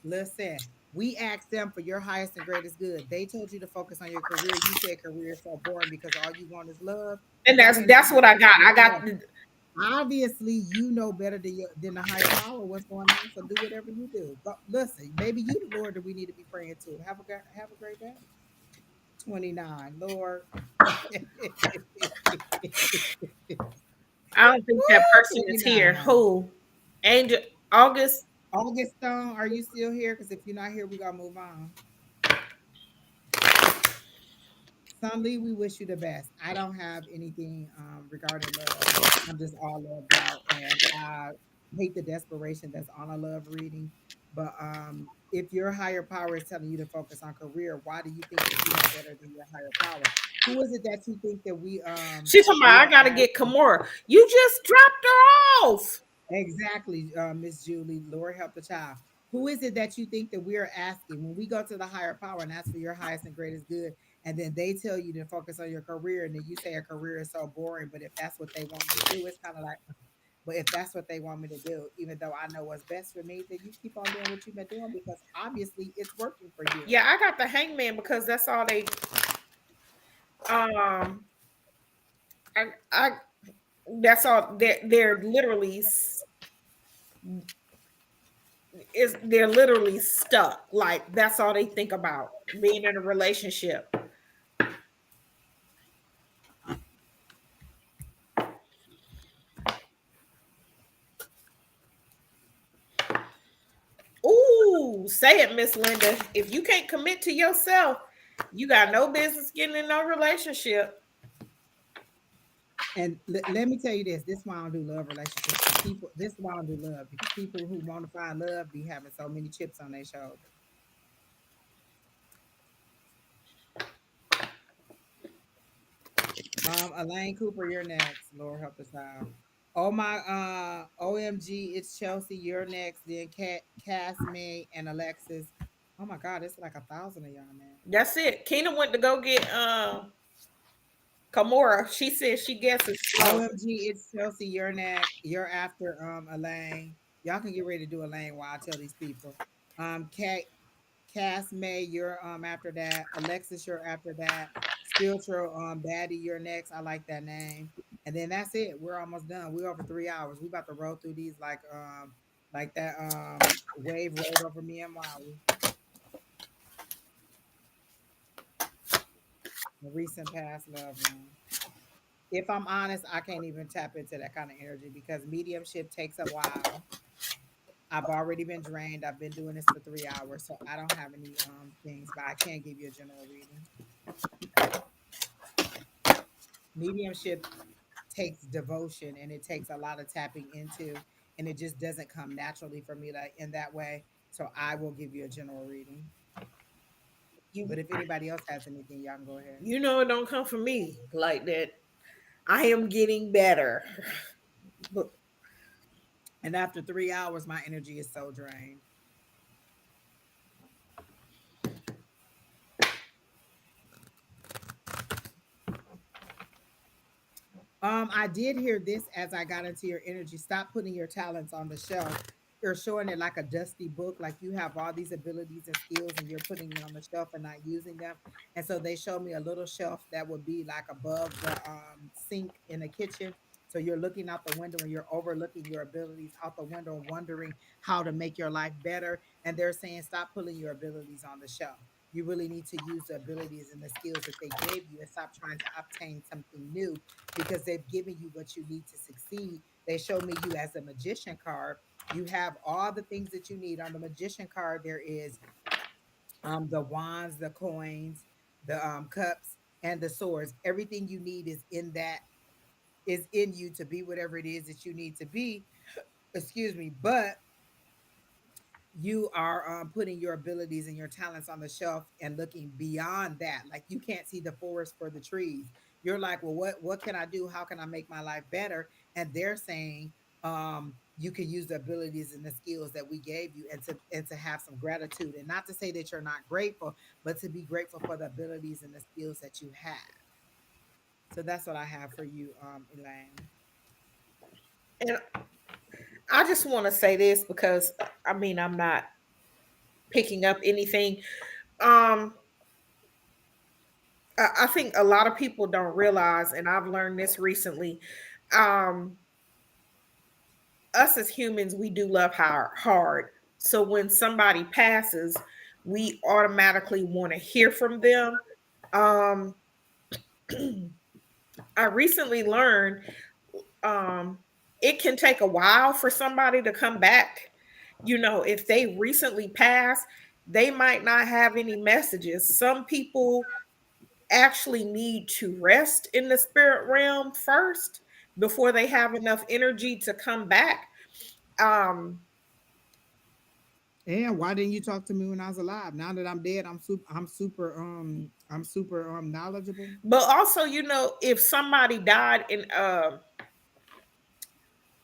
Listen, we asked them for your highest and greatest good. They told you to focus on your career. You said career is so boring because all you want is love. And Go that's ahead and that's focus what I on got. your I got career. Obviously, you know better than the higher power what's going on. So do whatever you do. But listen, maybe you the Lord that we need to be praying to. Have a great day. 29, Lord. I don't think that Woo, person is here. 29. Who? Angel August. August Stone, are you still here? Because if you're not here, we gotta move on. Sunly, we wish you the best. I don't have anything regarding love. I'm just all loved out, and I hate the desperation that's on a love reading. But if your higher power is telling you to focus on career, why do you think that you know better than your higher power? Who is it that you think that She's talking we about I are gotta get asking? Kimura. You just dropped her off. Exactly, Miss Julie. Lord help the child. Who is it that you think that we are asking when we go to the higher power and ask for your highest and greatest good, and then they tell you to focus on your career, and then you say a career is so boring, but if that's what they want me to do, it's kind of like, but if that's what they want me to do, even though I know what's best for me, then you keep on doing what you've been doing because obviously it's working for you. Yeah, I got the hangman because that's all they um I that's all they're literally is they're literally stuck. Like that's all they think about, being in a relationship. Ooh, say it, Miss Linda. If you can't commit to yourself, you got no business getting in no relationship. And let me tell you this: this is why I don't do love relationships. Because people, this is why I don't do love because people who want to find love be having so many chips on their shoulder. Elaine Cooper, you're next. Lord help us out. Oh my, OMG, it's Chelsea. You're next. Then Cass, me, and Alexis. Oh my God, it's like 1,000 of y'all now. That's it. Keena went to go get Kamora. She said she guesses slow. OMG, it's Chelsea. You're next. You're after Elaine. Y'all can get ready to do Elaine while I tell these people. Cat Cass May, you're after that. Alexis, you're after that. Spiritual Baddie, you're next. I like that name. And then that's it. We're almost done. We're over 3 hours. We about to roll through these like that wave rolled over me and Maui. The recent past loved one. If I'm honest, I can't even tap into that kind of energy because mediumship takes a while. I've already been drained. I've been doing this for 3 hours, so I don't have any things, but I can't give you a general reading. Mediumship takes devotion and it takes a lot of tapping into, and it just doesn't come naturally for me like in that way. So I will give you a general reading. You But if anybody else has anything, y'all can go ahead. you know it don't come from me like that. I am getting better. But And after 3 hours, my energy is so drained. I did hear this as I got into your energy. Stop putting your talents on the shelf. You're showing it like a dusty book, like you have all these abilities and skills and you're putting it on the shelf and not using them. And so they showed me a little shelf that would be like above the sink in the kitchen. So you're looking out the window and you're overlooking your abilities out the window and wondering how to make your life better. And they're saying, stop putting your abilities on the shelf. You really need to use the abilities and the skills that they gave you and stop trying to obtain something new because they've given you what you need to succeed. They show me you as a magician card. You have all the things that you need on the magician card. There is the wands, the coins, the cups, and the swords. Everything you need is in that is in you to be whatever it is that you need to be. Excuse me, but you are putting your abilities and your talents on the shelf and looking beyond that. Like you can't see the forest for the trees. You're like, well, what can I do? How can I make my life better? And they're saying, you can use the abilities and the skills that we gave you, and to have some gratitude, and not to say that you're not grateful, but to be grateful for the abilities and the skills that you have. So that's what I have for you, Elaine. and I just want to say this because I mean I'm not picking up anything. Um, I think a lot of people don't realize, and I've learned this recently. Um, us as humans, we do love hard. So when somebody passes, we automatically want to hear from them. Um, I recently learned it can take a while for somebody to come back. You know, if they recently passed, they might not have any messages. Some people actually need to rest in the spirit realm first before they have enough energy to come back. Um, And why didn't you talk to me when I was alive? Now that I'm dead, I'm super knowledgeable. but also, you know, if somebody died in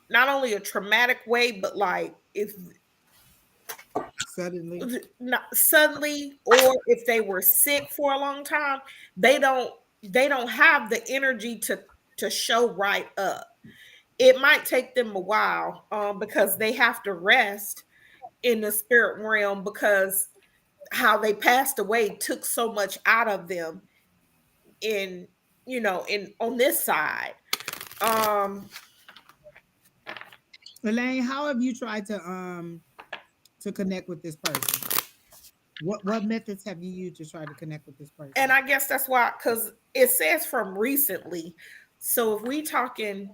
not only a traumatic way, but like if Suddenly. not suddenly, or if they were sick for a long time, they don't they don't have the energy to show right up. It might take them a while because they have to rest in the spirit realm because how they passed away took so much out of them in in on this side. um Elaine, how have you tried to connect with this person? What methods have you used to try to connect with this And person? I guess that's why, because it says from recently. So if we talking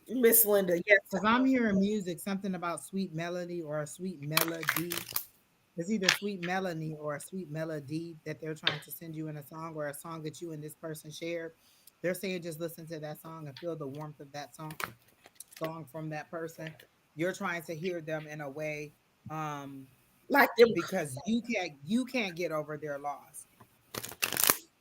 Miss Linda, yes. Because I'm hearing music, something about sweet melody or a sweet melody. It's either sweet melody or a sweet melody that they're trying to send you in a song, or a song that you and this person shared. They're saying just listen to that song and feel the warmth of that song from that person. You're trying to hear them in a way, um, Like them. because you can't get over their loss.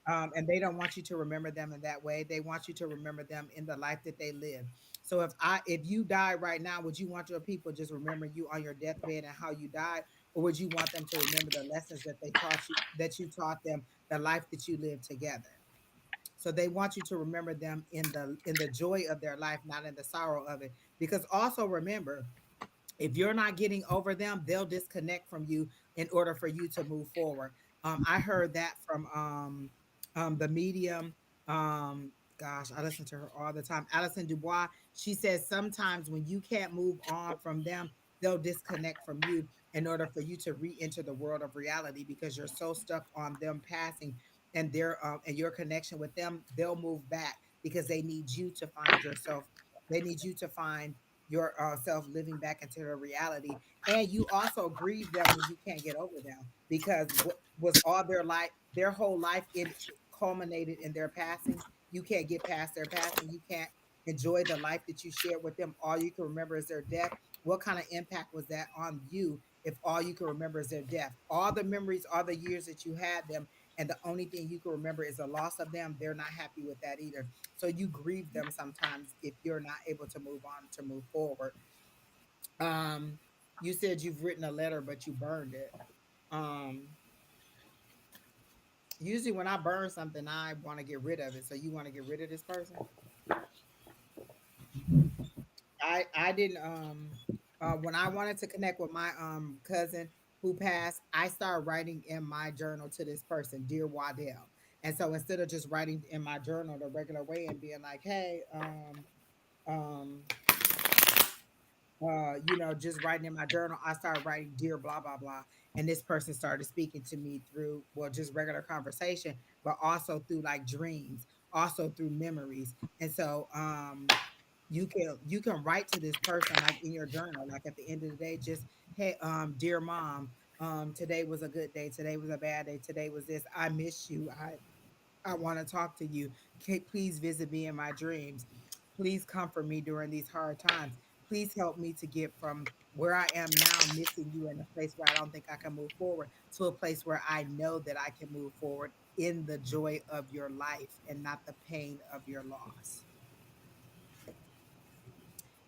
And they don't want you to remember them in that way. They want you to remember them in the life that they live. So if you die right now, would you want your people just remember you on your deathbed and how you died, or would you want them to remember the lessons that they taught you, that you taught them, the life that you lived together? So they want you to remember them in the joy of their life, not in the sorrow of it. Because also remember, if you're not getting over them, they'll disconnect from you in order for you to move forward. I heard that from the medium. Gosh, I listen to her all the time. Alison Dubois. She says sometimes when you can't move on from them, they'll disconnect from you in order for you to re-enter the world of reality, because you're so stuck on them passing and their and your connection with them. They'll move back because they need you to find yourself. They need you to find your self living back into the reality. And you also grieve them when you can't get over them, because what was all their life, their whole life in culminated in their passing. You can't get past their passing. You can't enjoy the life that you shared with them. All you can remember is their death. What kind of impact was that on you if all you can remember is their death? All the memories, all the years that you had them, and the only thing you can remember is the loss of them. They're not happy with that either. So you grieve them sometimes if you're not able to move on, to move forward. Um, you said you've written a letter, but you burned it. Um, Usually when I burn something, I want to get rid of it. So you want to get rid of this person? I didn't when I wanted to connect with my cousin who passed, I started writing in my journal to this person, dear Waddell. And so instead of just writing in my journal the regular way and being like, hey, um just writing in my journal, I started writing dear blah blah blah. And this person started speaking to me through, well, just regular conversation, but also through like dreams, also through memories. And so you can write to this person like in your journal, like at the end of the day, just hey, dear mom, today was a good day, today was a bad day, today was this, I miss you, I want to talk to you. Please visit me in my dreams. Please comfort me during these hard times. Please help me to get from where I am now, missing you, in a place where I don't think I can move forward, to a place where I know that I can move forward in the joy of your life and not the pain of your loss.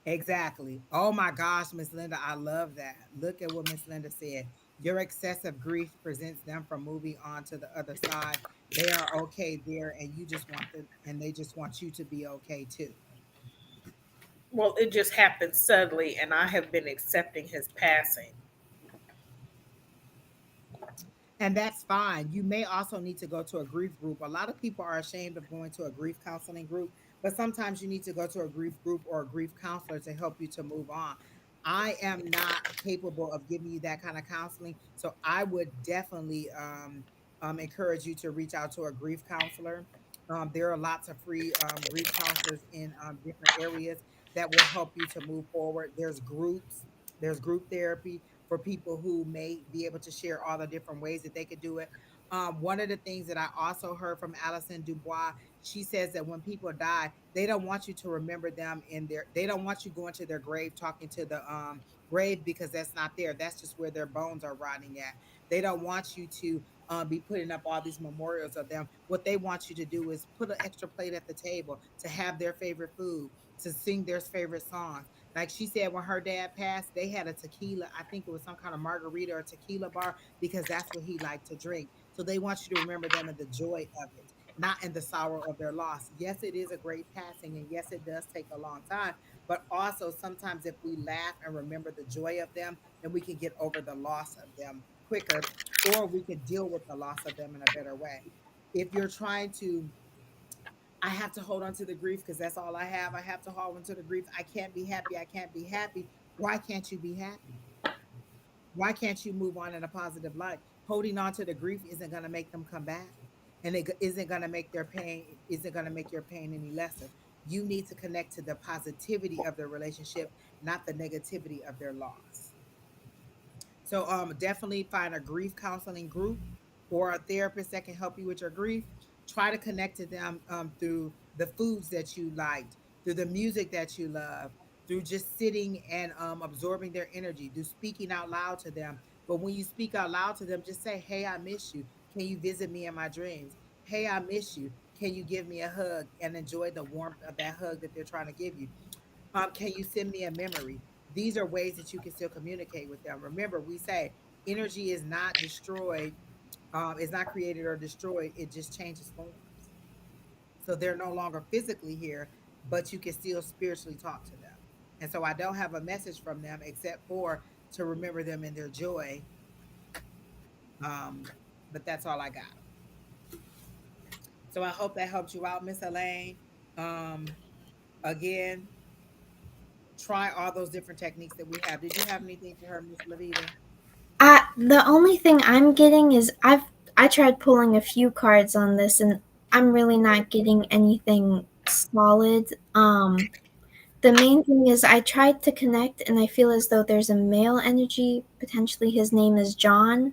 Exactly. Oh my gosh, Miss Linda, I love that. Look at what Miss Linda said. Your excessive grief presents them from moving on to the other side. They are okay there, and you just want them, and they just want you to be okay too. Well, it just happened suddenly, and I have been accepting his passing. And that's fine. You may also need to go to a grief group. A lot of people are ashamed of going to a grief counseling group, but sometimes you need to go to a grief group or a grief counselor to help you to move on. I am not capable of giving you that kind of counseling, so I would definitely encourage you to reach out to a grief counselor. There are lots of free grief counselors in different areas that will help you to move forward. There's groups, there's group therapy for people who may be able to share all the different ways that they could do it. One of the things that I also heard from Alison Dubois, she says that when people die, they don't want you to remember them they don't want you going to their grave, talking to the grave, because that's not there. That's just where their bones are rotting at. They don't want you to be putting up all these memorials of them. What they want you to do is put an extra plate at the table, to have their favorite food, to sing their favorite songs. Like she said, when her dad passed, they had a tequila. I think it was some kind of margarita or tequila bar, because that's what he liked to drink. So they want you to remember them in the joy of it, not in the sorrow of their loss. Yes, it is a great passing, and yes, it does take a long time. But also, sometimes if we laugh and remember the joy of them, then we can get over the loss of them quicker, or we can deal with the loss of them in a better way. If you're trying to I have to hold on to the grief because that's all I have. I have to hold on to the grief. I can't be happy. I can't be happy. Why can't you be happy? Why can't you move on in a positive light? Holding on to the grief isn't going to make them come back, and it isn't going to make their pain, isn't going to make your pain any lesser. You need to connect to the positivity of their relationship, not the negativity of their loss. So definitely find a grief counseling group or a therapist that can help you with your grief. Try to connect to them through the foods that you liked, through the music that you love, through just sitting and absorbing their energy, through speaking out loud to them. But when you speak out loud to them, just say, "Hey, I miss you. Can you visit me in my dreams? Hey, I miss you. Can you give me a hug and enjoy the warmth of that hug that they're trying to give you? Can you send me a memory?" These are ways that you can still communicate with them. Remember, we say energy is not destroyed, is not created or destroyed. It just changes forms. So they're no longer physically here, but you can still spiritually talk to them. And so I don't have a message from them except for to remember them in their joy. Um, but that's all I got. So I hope that helped you out, Miss Elaine. Um, again, try all those different techniques that we have. Did you have anything for her, Miss Lavida? The only thing I'm getting is I tried pulling a few cards on this, and I'm really not getting anything solid. The main thing is I tried to connect, and I feel as though there's a male energy. Potentially, his name is John,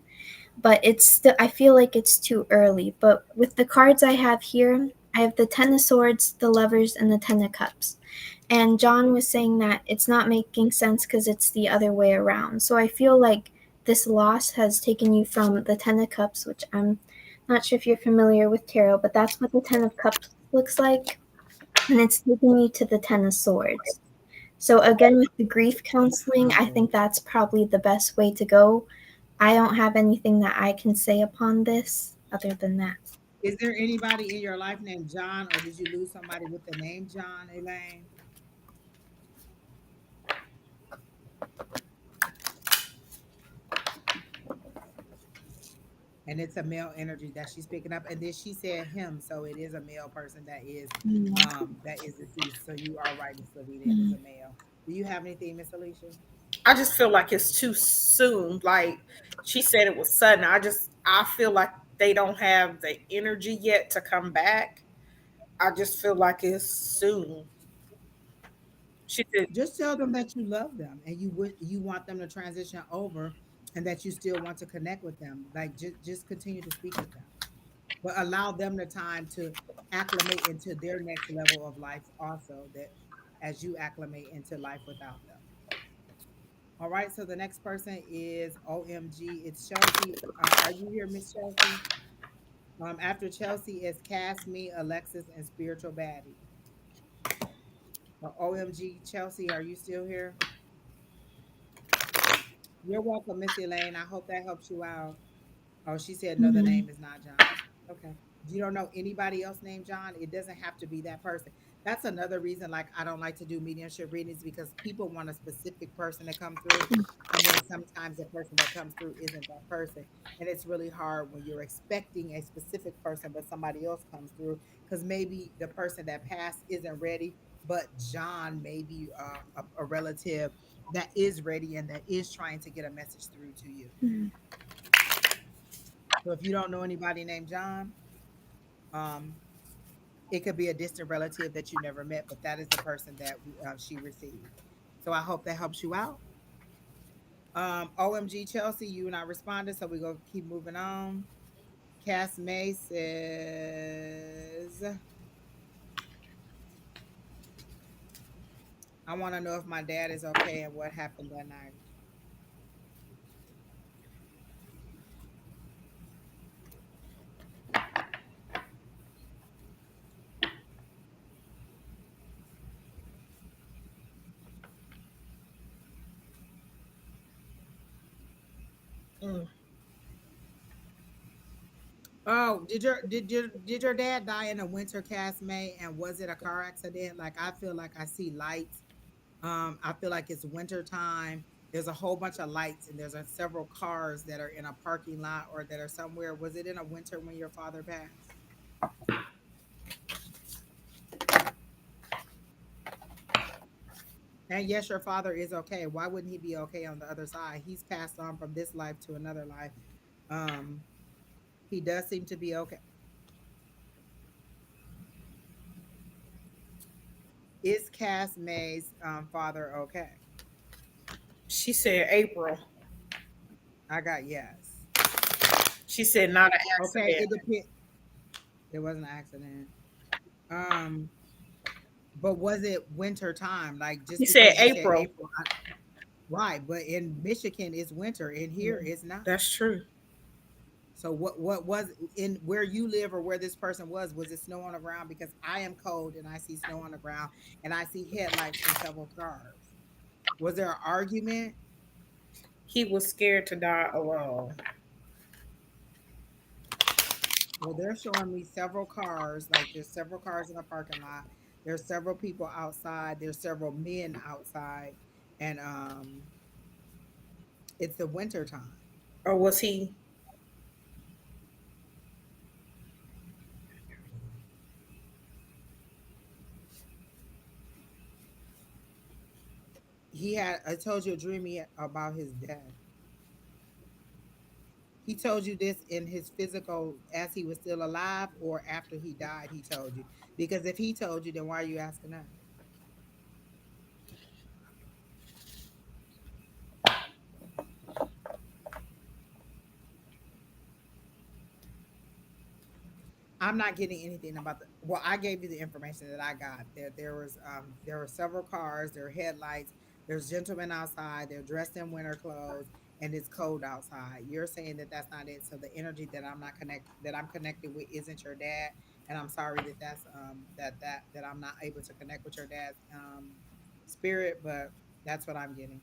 but it's still I feel like it's too early. But with the cards I have here, I have the Ten of Swords, the Lovers, and the Ten of Cups. And John was saying that it's not making sense because it's the other way around. So I feel like this loss has taken you from the Ten of Cups, which I'm not sure if you're familiar with tarot, but that's what the Ten of Cups looks like. And it's taking you to the Ten of Swords. So again, with the grief counseling, I think that's probably the best way to go. I don't have anything that I can say upon this other than that. Is there anybody in your life named John, or did you lose somebody with the name John, Elaine? And it's a male energy that she's picking up. And then she said him, so it is a male person that is deceased. So you are right, Miss Lavita. It is Mm-hmm. a male. Do you have anything, Miss Alicia? I just feel like it's too soon. Like she said, it was sudden. I feel like they don't have the energy yet to come back. I just feel like it's soon. She said, Just tell them that you love them and you want them to transition over, and that you still want to connect with them. Like just continue to speak with them, but allow them the time to acclimate into their next level of life also, that as you acclimate into life without them. All right, so the next person is OMG. It's Chelsea. Are you here, Miss Chelsea? After Chelsea is Cast Me, Alexis, and Spiritual Baddie. OMG, Chelsea, are you still here? You're welcome, Miss Elaine. I hope that helps you out. Oh, she said no, the Mm-hmm. name is not John. Okay. You don't know anybody else named John? It doesn't have to be that person. That's another reason, like, I don't like to do mediumship readings, because people want a specific person to come through. And then sometimes the person that comes through isn't that person. And it's really hard when you're expecting a specific person, but somebody else comes through, because maybe the person that passed isn't ready, but John may be a relative that is ready and that is trying to get a message through to you. So if you don't know anybody named John, um, it could be a distant relative that you never met, but that is the person that she received. So I hope that helps you out. OMG Chelsea, you and I responded, so we're gonna keep moving on. Cass May says, "I want to know if my dad is okay and what happened that night." mm, Oh, did your dad die in a winter, Cass May? And was it a car accident? Like, I feel like I see lights. I feel like it's winter time. There's a whole bunch of lights, and there's several cars that are in a parking lot or that are somewhere. Was it in a winter when your father passed? And yes, your father is okay. Why wouldn't he be okay on the other side? He's passed on from this life to another life. Um, he does seem to be okay. Is Cass May's father okay? She said April. I got yes. She said not an Okay, accident. it depends. It was an accident. Um, but was it winter time? Like He just said because you said April. April, right? But in Michigan, it's winter, and here Yeah, it's not. that's true. So what was in where you live or where this person was? Was it snow on the ground? Because I am cold and I see snow on the ground and I see headlights from several cars. Was there an argument? He was scared to die alone. Well, they're showing me several cars. Like there's several cars in the parking lot. There's several people outside. There's several men outside, and it's the winter time. Or was he? He had. I told you a dream about his death. He told you this in his physical as he was still alive or after he died, he told you. Because if he told you, then why are you asking us? I'm not getting anything about the well, I gave you the information that I got. There were several cars, there are headlights, there's gentlemen outside, they're dressed in winter clothes, and it's cold outside. You're saying that that's not it. So the energy that I'm connected with isn't your dad. And I'm sorry that that I'm not able to connect with your dad's spirit, but that's what I'm getting.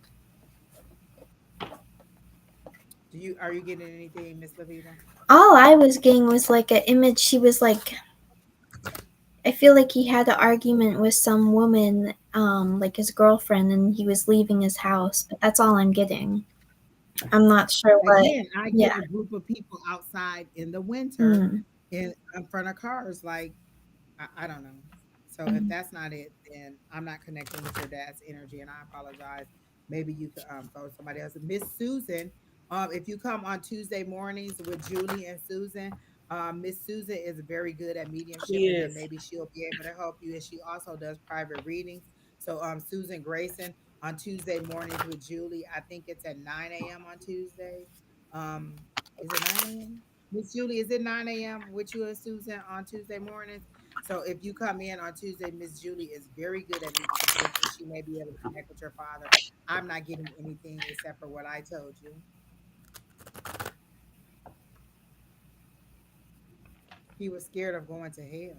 Are you getting anything, Miss Lavida? All I was getting was like an image. She was like, I feel like he had an argument with some woman, like his girlfriend, and he was leaving his house. But that's all I'm getting. I'm not sure what. Again, I Yeah. get a group of people outside in the winter Mm. in front of cars. Like I don't know. So if Mm. that's not it, then I'm not connecting with your dad's energy, and I apologize. Maybe you could go with somebody else. Miss Susan, if you come on Tuesday mornings with Julie and Susan, Miss Susan is very good at mediumship, She and then is. maybe she'll be able to help you. And she also does private readings. So Susan Grayson on Tuesday mornings with Julie. I think it's at 9 a.m. on Tuesdays. Um, is it 9 a.m.? Miss Julie, is it 9 a.m. with you and Susan on Tuesday mornings? So if you come in on Tuesday, Miss Julie is very good at mediumship and she may be able to connect with your father. I'm not getting anything except for what I told you. He was scared of going to hell.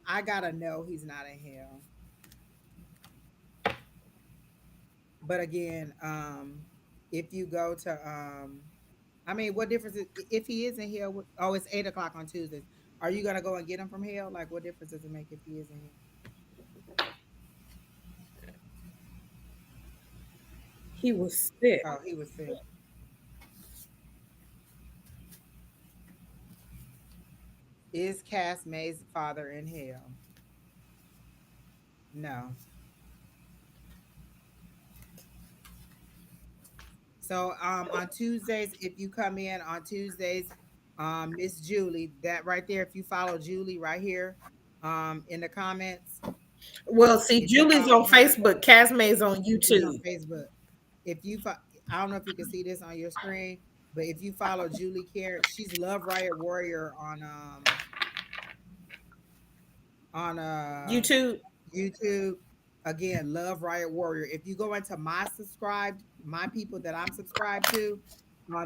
I gotta know he's not in hell. But again, if you go to I mean, what difference if he is in hell? Oh, it's 8 o'clock on Tuesdays. Are you gonna go and get him from hell? Like, what difference does it make if he is in hell? He was sick. Oh, he was sick. Is Cass May's father in hell? No. So on Tuesdays, if you come in on Tuesdays, Miss Julie, that right there, if you follow Julie right here, in the comments, Well, see, if you Julie's follow on her, Facebook. Casmay's on she's on YouTube. Facebook. If you, I don't know if you can see this on your screen, but if you follow Julie Care, she's Love Riot Warrior on YouTube. YouTube. Again, Love Riot Warrior. If you go into my people that I'm subscribed to,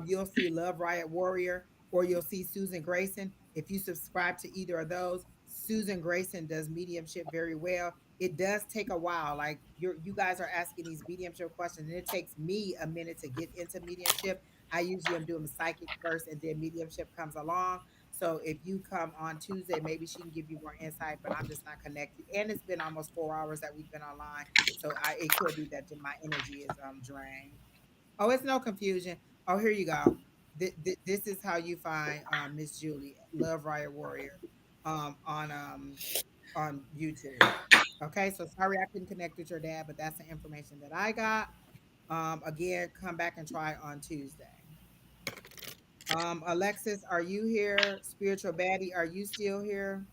you'll see Love Riot Warrior or you'll see Susan Grayson. If you subscribe to either of those, Susan Grayson does mediumship very well. It does take a while. Like you guys are asking these mediumship questions, and it takes me a minute to get into mediumship. I usually am doing psychic first, and then mediumship comes along. So if you come on Tuesday, maybe she can give you more insight, but I'm just not connected. And it's been almost 4 hours that we've been online. So it could be that my energy is drained. Oh, it's no confusion. Oh, here you go. This is how you find Miss Julie, Love Riot Warrior, on on YouTube. Okay, so sorry I couldn't connect with your dad, but that's the information that I got. Again, come back and try on Tuesday. Alexis, are you here? Spiritual baddie, are you still here?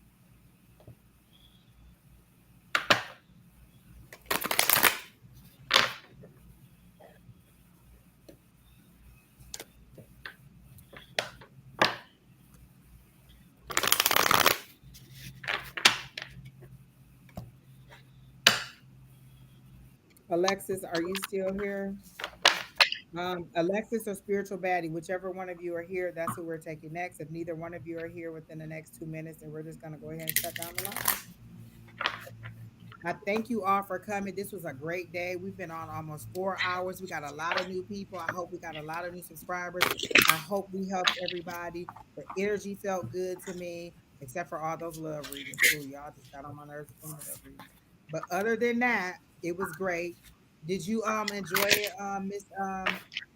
Alexis, are you still here? Alexis or spiritual baddie, whichever one of you are here, that's who we're taking next. If neither one of you are here within the next 2 minutes, then we're just gonna go ahead and shut down the line. I thank you all for coming. This was a great day. We've been on almost 4 hours. We got a lot of new people. I hope we got a lot of new subscribers. I hope we helped everybody. The energy felt good to me, except for all those love readings. Oh, y'all just got on my nerves with them love readings. But other than that, it was great. Did you enjoy it, Miss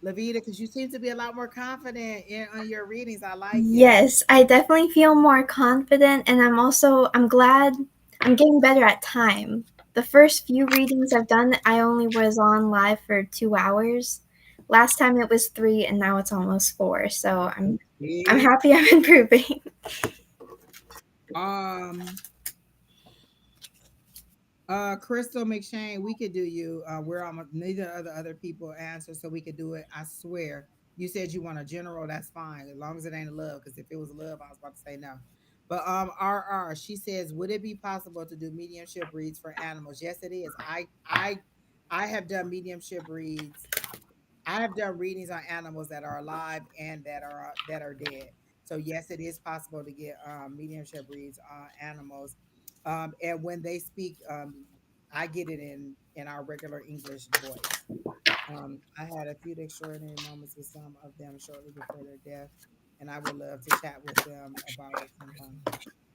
Lavida? Because you seem to be a lot more confident in on your readings. I like it. Yes, I definitely feel more confident, and I'm glad I'm getting better at time. The first few readings I've done, I only was on live for 2 hours. Last time it was three, and now it's almost four. So I'm See? happy I'm improving. Um, Crystal McShane, we could do you. We're almost neither of the other people answer, so we could do it. I swear. You said you want a general, that's fine, as long as it ain't a love. Because if it was love, I was about to say no. But RR, she says, would it be possible to do mediumship reads for animals? Yes, it is. I have done mediumship reads. I have done readings on animals that are alive and that are dead. So yes, it is possible to get mediumship reads on animals. And when they speak, I get it in our regular English voice. I had a few extraordinary moments with some of them shortly before their death, and I would love to chat with them about it sometime.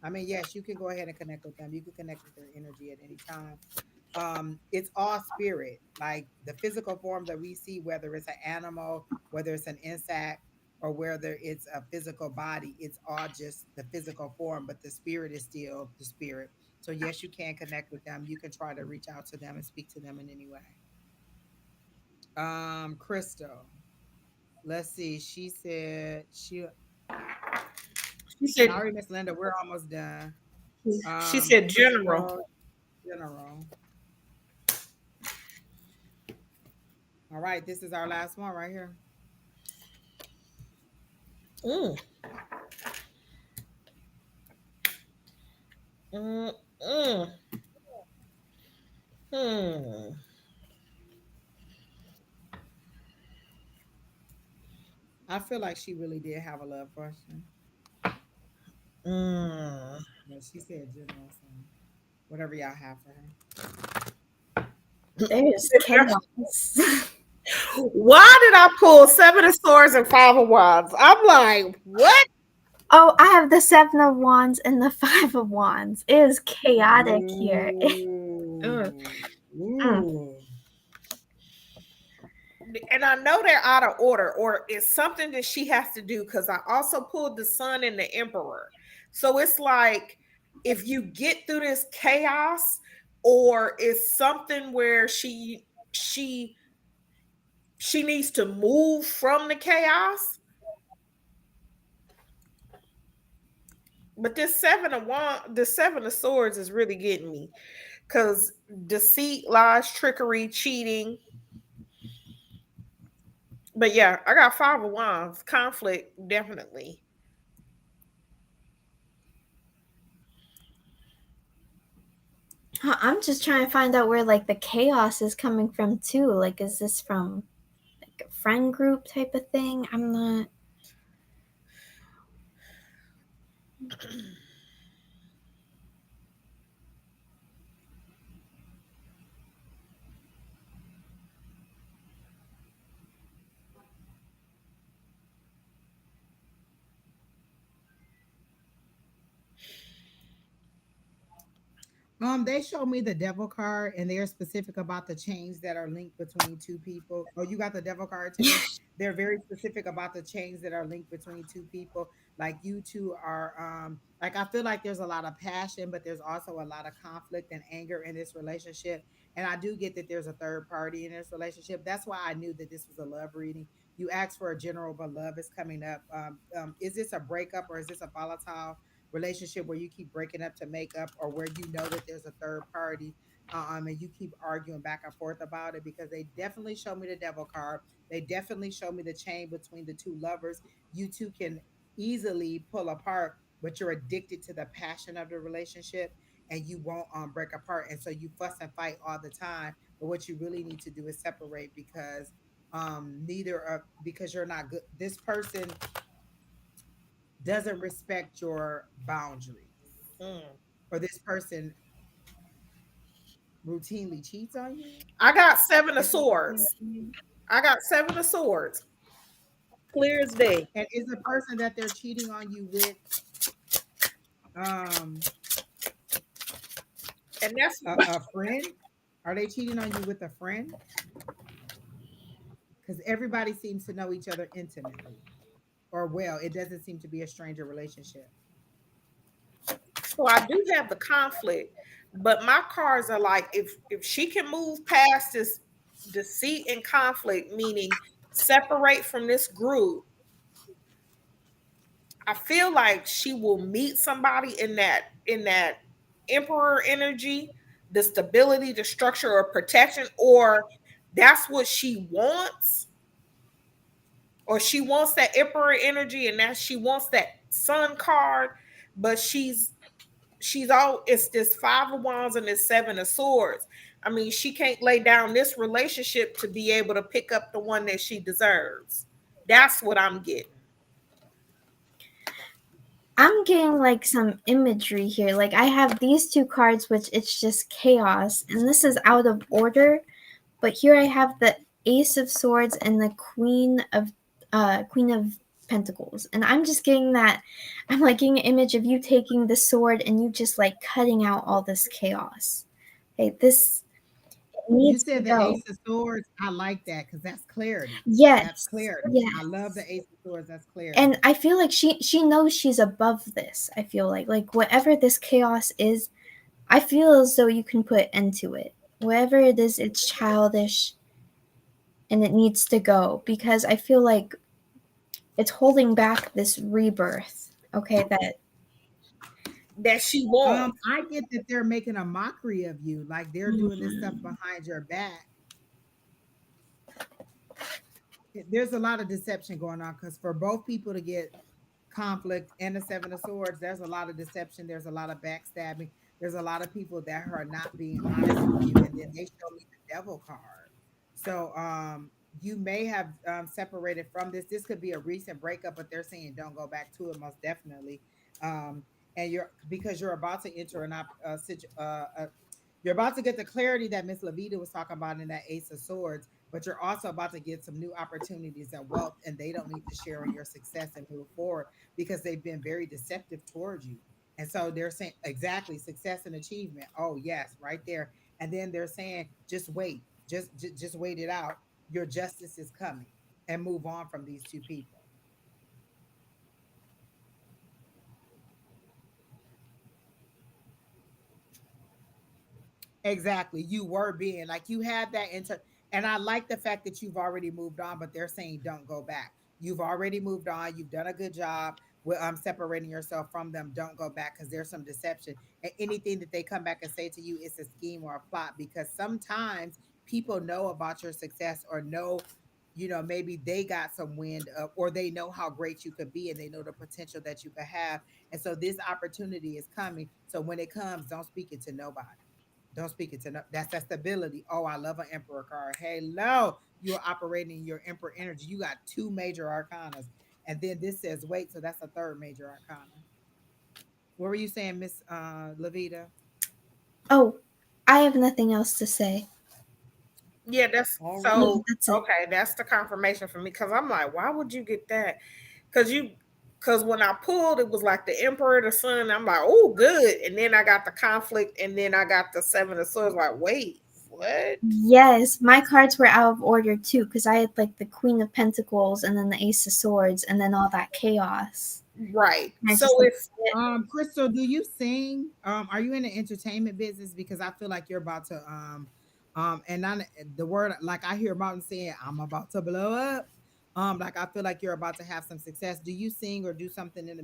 I mean, yes, you can go ahead and connect with them. You can connect with their energy at any time. It's all spirit, like the physical form that we see, whether it's an animal, whether it's an insect, or whether it's a physical body, it's all just the physical form, but the spirit is still the spirit. So yes, you can connect with them. You can try to reach out to them and speak to them in any way. Crystal, let's see, she said she She said sorry, Miss Linda, we're almost done. she said general. Crystal General. All right, this is our last one right here. Mm, mm, mm, hmm. I feel like she really did have a love question. Mm. But she said general, so whatever y'all have for her. There's chaos. Why did I pull seven of swords and five of wands? I'm like, what? Oh, I have the Seven of Wands and the Five of Wands. It is chaotic here. Mm, Ooh. mm. Ooh. And I know they're out of order, or it's something that she has to do because I also pulled the sun and the emperor. So it's like if you get through this chaos, or it's something where she she needs to move from the chaos. But the seven of swords is really getting me because deceit, lies, trickery, cheating. But yeah, I got five of wands, conflict, definitely. I'm just trying to find out where like the chaos is coming from too. Like, is this from like a friend group type of thing? I'm not. They showed me the devil card, and they're specific about the chains that are linked between two people. Oh, you got the devil card too? They're very specific about the chains that are linked between two people. Like you two are, like I feel like there's a lot of passion, but there's also a lot of conflict and anger in this relationship. And I do get that there's a third party in this relationship. That's why I knew that this was a love reading. You asked for a general, but love is coming up. Is this a breakup or is this a volatile relationship where you keep breaking up to make up, or where you know that there's a third party, and you keep arguing back and forth about it? Because they definitely show me the devil card. They definitely show me the chain between the two lovers. You two can easily pull apart, but you're addicted to the passion of the relationship, and you won't break apart. And so you fuss and fight all the time. But what you really need to do is separate, because neither of because you're not good. This person doesn't respect your boundaries, Mm. or this person routinely cheats on you. I got seven of Is what you're saying swords. to me? I got seven of swords. Clear as day. And is the person that they're cheating on you with um And that's a friend? Are they cheating on you with a friend? Because everybody seems to know each other intimately, or well, it doesn't seem to be a stranger relationship. so I do have the conflict, but my cards are like, if she can move past this deceit and conflict, meaning separate from this group, I feel like she will meet somebody in that emperor energy, the stability, the structure or protection, or that's what she wants, or she wants that emperor energy and that she wants that sun card, but she's all it's this five of wands and this seven of swords. I mean, she can't lay down this relationship to be able to pick up the one that she deserves. That's what I'm getting. I'm getting like some imagery here. Like I have these two cards, which it's just chaos, and this is out of order. But here I have the Ace of Swords and the Queen of Pentacles, and I'm just getting that. I'm like getting an image of you taking the sword and you just like cutting out all this chaos. Okay, this You needs to said the go. Ace of Swords. I like that because that's clarity. That's Yes, clarity. I love the yes. Ace of Swords. That's clarity. And I feel like she knows she's above this. I feel like whatever this chaos is, I feel as though you can put end to it. Whatever it is, it's childish and it needs to go because I feel like it's holding back this rebirth. Okay, that That she wants. I get that they're making a mockery of you, like they're doing this stuff mm, behind your back. There's a lot of deception going on, because for both people to get conflict and the seven of swords, there's a lot of deception, there's a lot of backstabbing, there's a lot of people that are not being honest with you, and then they show me the devil card. So you may have separated from this could be a recent breakup, but they're saying don't go back to it, most definitely. um and you're because you're about to enter you're about to get the clarity that Miss Lavida was talking about in that Ace of Swords, but you're also about to get some new opportunities and wealth, and they don't need to share in your success and move forward because they've been very deceptive towards you. And so they're saying exactly success and achievement. Oh yes, right there. And then they're saying just wait, just wait it out. Your justice is coming, and move on from these two people. Exactly. You were being like you had that and I like the fact that you've already moved on, but they're saying don't go back. You've already moved on. You've done a good job with separating yourself from them. Don't go back because there's some deception. And anything that they come back and say to you is a scheme or a plot, because sometimes people know about your success, or know, maybe they got some wind up, or they know how great you could be, and they know the potential that you could have. And so this opportunity is coming. So when it comes, don't speak it to nobody. Don't speak it to no. That's that stability. Oh, I love an emperor card. Hello, you're operating your emperor energy. You got two major arcanas, and then this says wait, so that's a third major arcana. What were you saying, Miss Lavita? oh, I have nothing else to say. Yeah, that's All Yeah, right. so that's it. okay. That's the confirmation for me because I'm like, why would you get that? Because you Because when I pulled, it was like the Emperor, the Sun. I'm like, oh, good. And then I got the conflict, and then I got the Seven of Swords. Like, wait, what? Yes, my cards were out of order too because I had like the Queen of Pentacles and then the Ace of Swords and then all that chaos. Right. And I So just like it's Crystal, do you sing? Are you in the entertainment business? Because I feel like you're about to and I the word like I hear Martin saying, I'm about to blow up. Like I feel like you're about to have some success. Do you sing or do something in the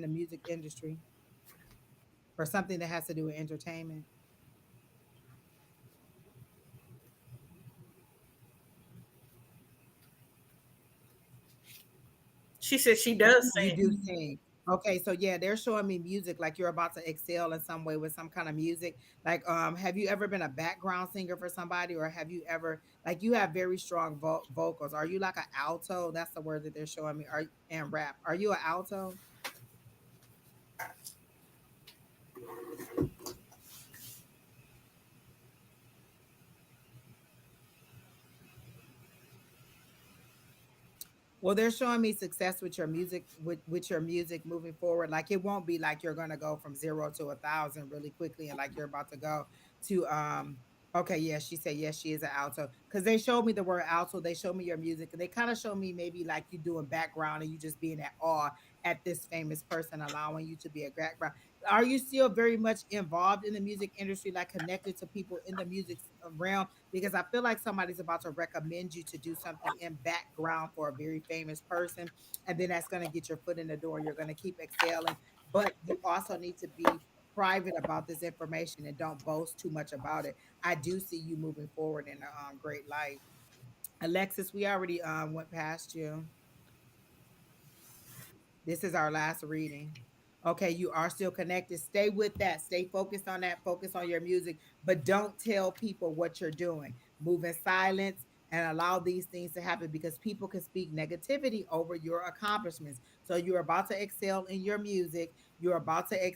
music industry or something that has to do with entertainment? she said she does You sing. do sing. Okay, so yeah, they're showing me music like you're about to excel in some way with some kind of music. Like, have you ever been a background singer for somebody, or have you ever like you have very strong vocals? Are you like an alto? That's the word that they're showing me. Are and rap? Are you an alto? Well, they're showing me success with your music, with your music moving forward. Like it won't be like you're gonna go from 0 to 1,000 really quickly, and like you're about to go to Okay, yeah, she said yes, she is an alto because they showed me the word alto. They showed me your music, and they kind of showed me maybe like you doing background and you just being at awe at this famous person allowing you to be a background. Are you still very much involved in the music industry, like connected to people in the music realm? Because I feel like somebody's about to recommend you to do something in background for a very famous person. And then that's going to get your foot in the door. You're going to keep excelling. But you also need to be private about this information and don't boast too much about it. I do see you moving forward in a great light. Alexis, we already went past you. This is our last reading. Okay, you are still connected. Stay with that. Stay focused on that. Focus on your music, but don't tell people what you're doing. Move in silence and allow these things to happen because people can speak negativity over your accomplishments. So you're about to excel in your music. You're about to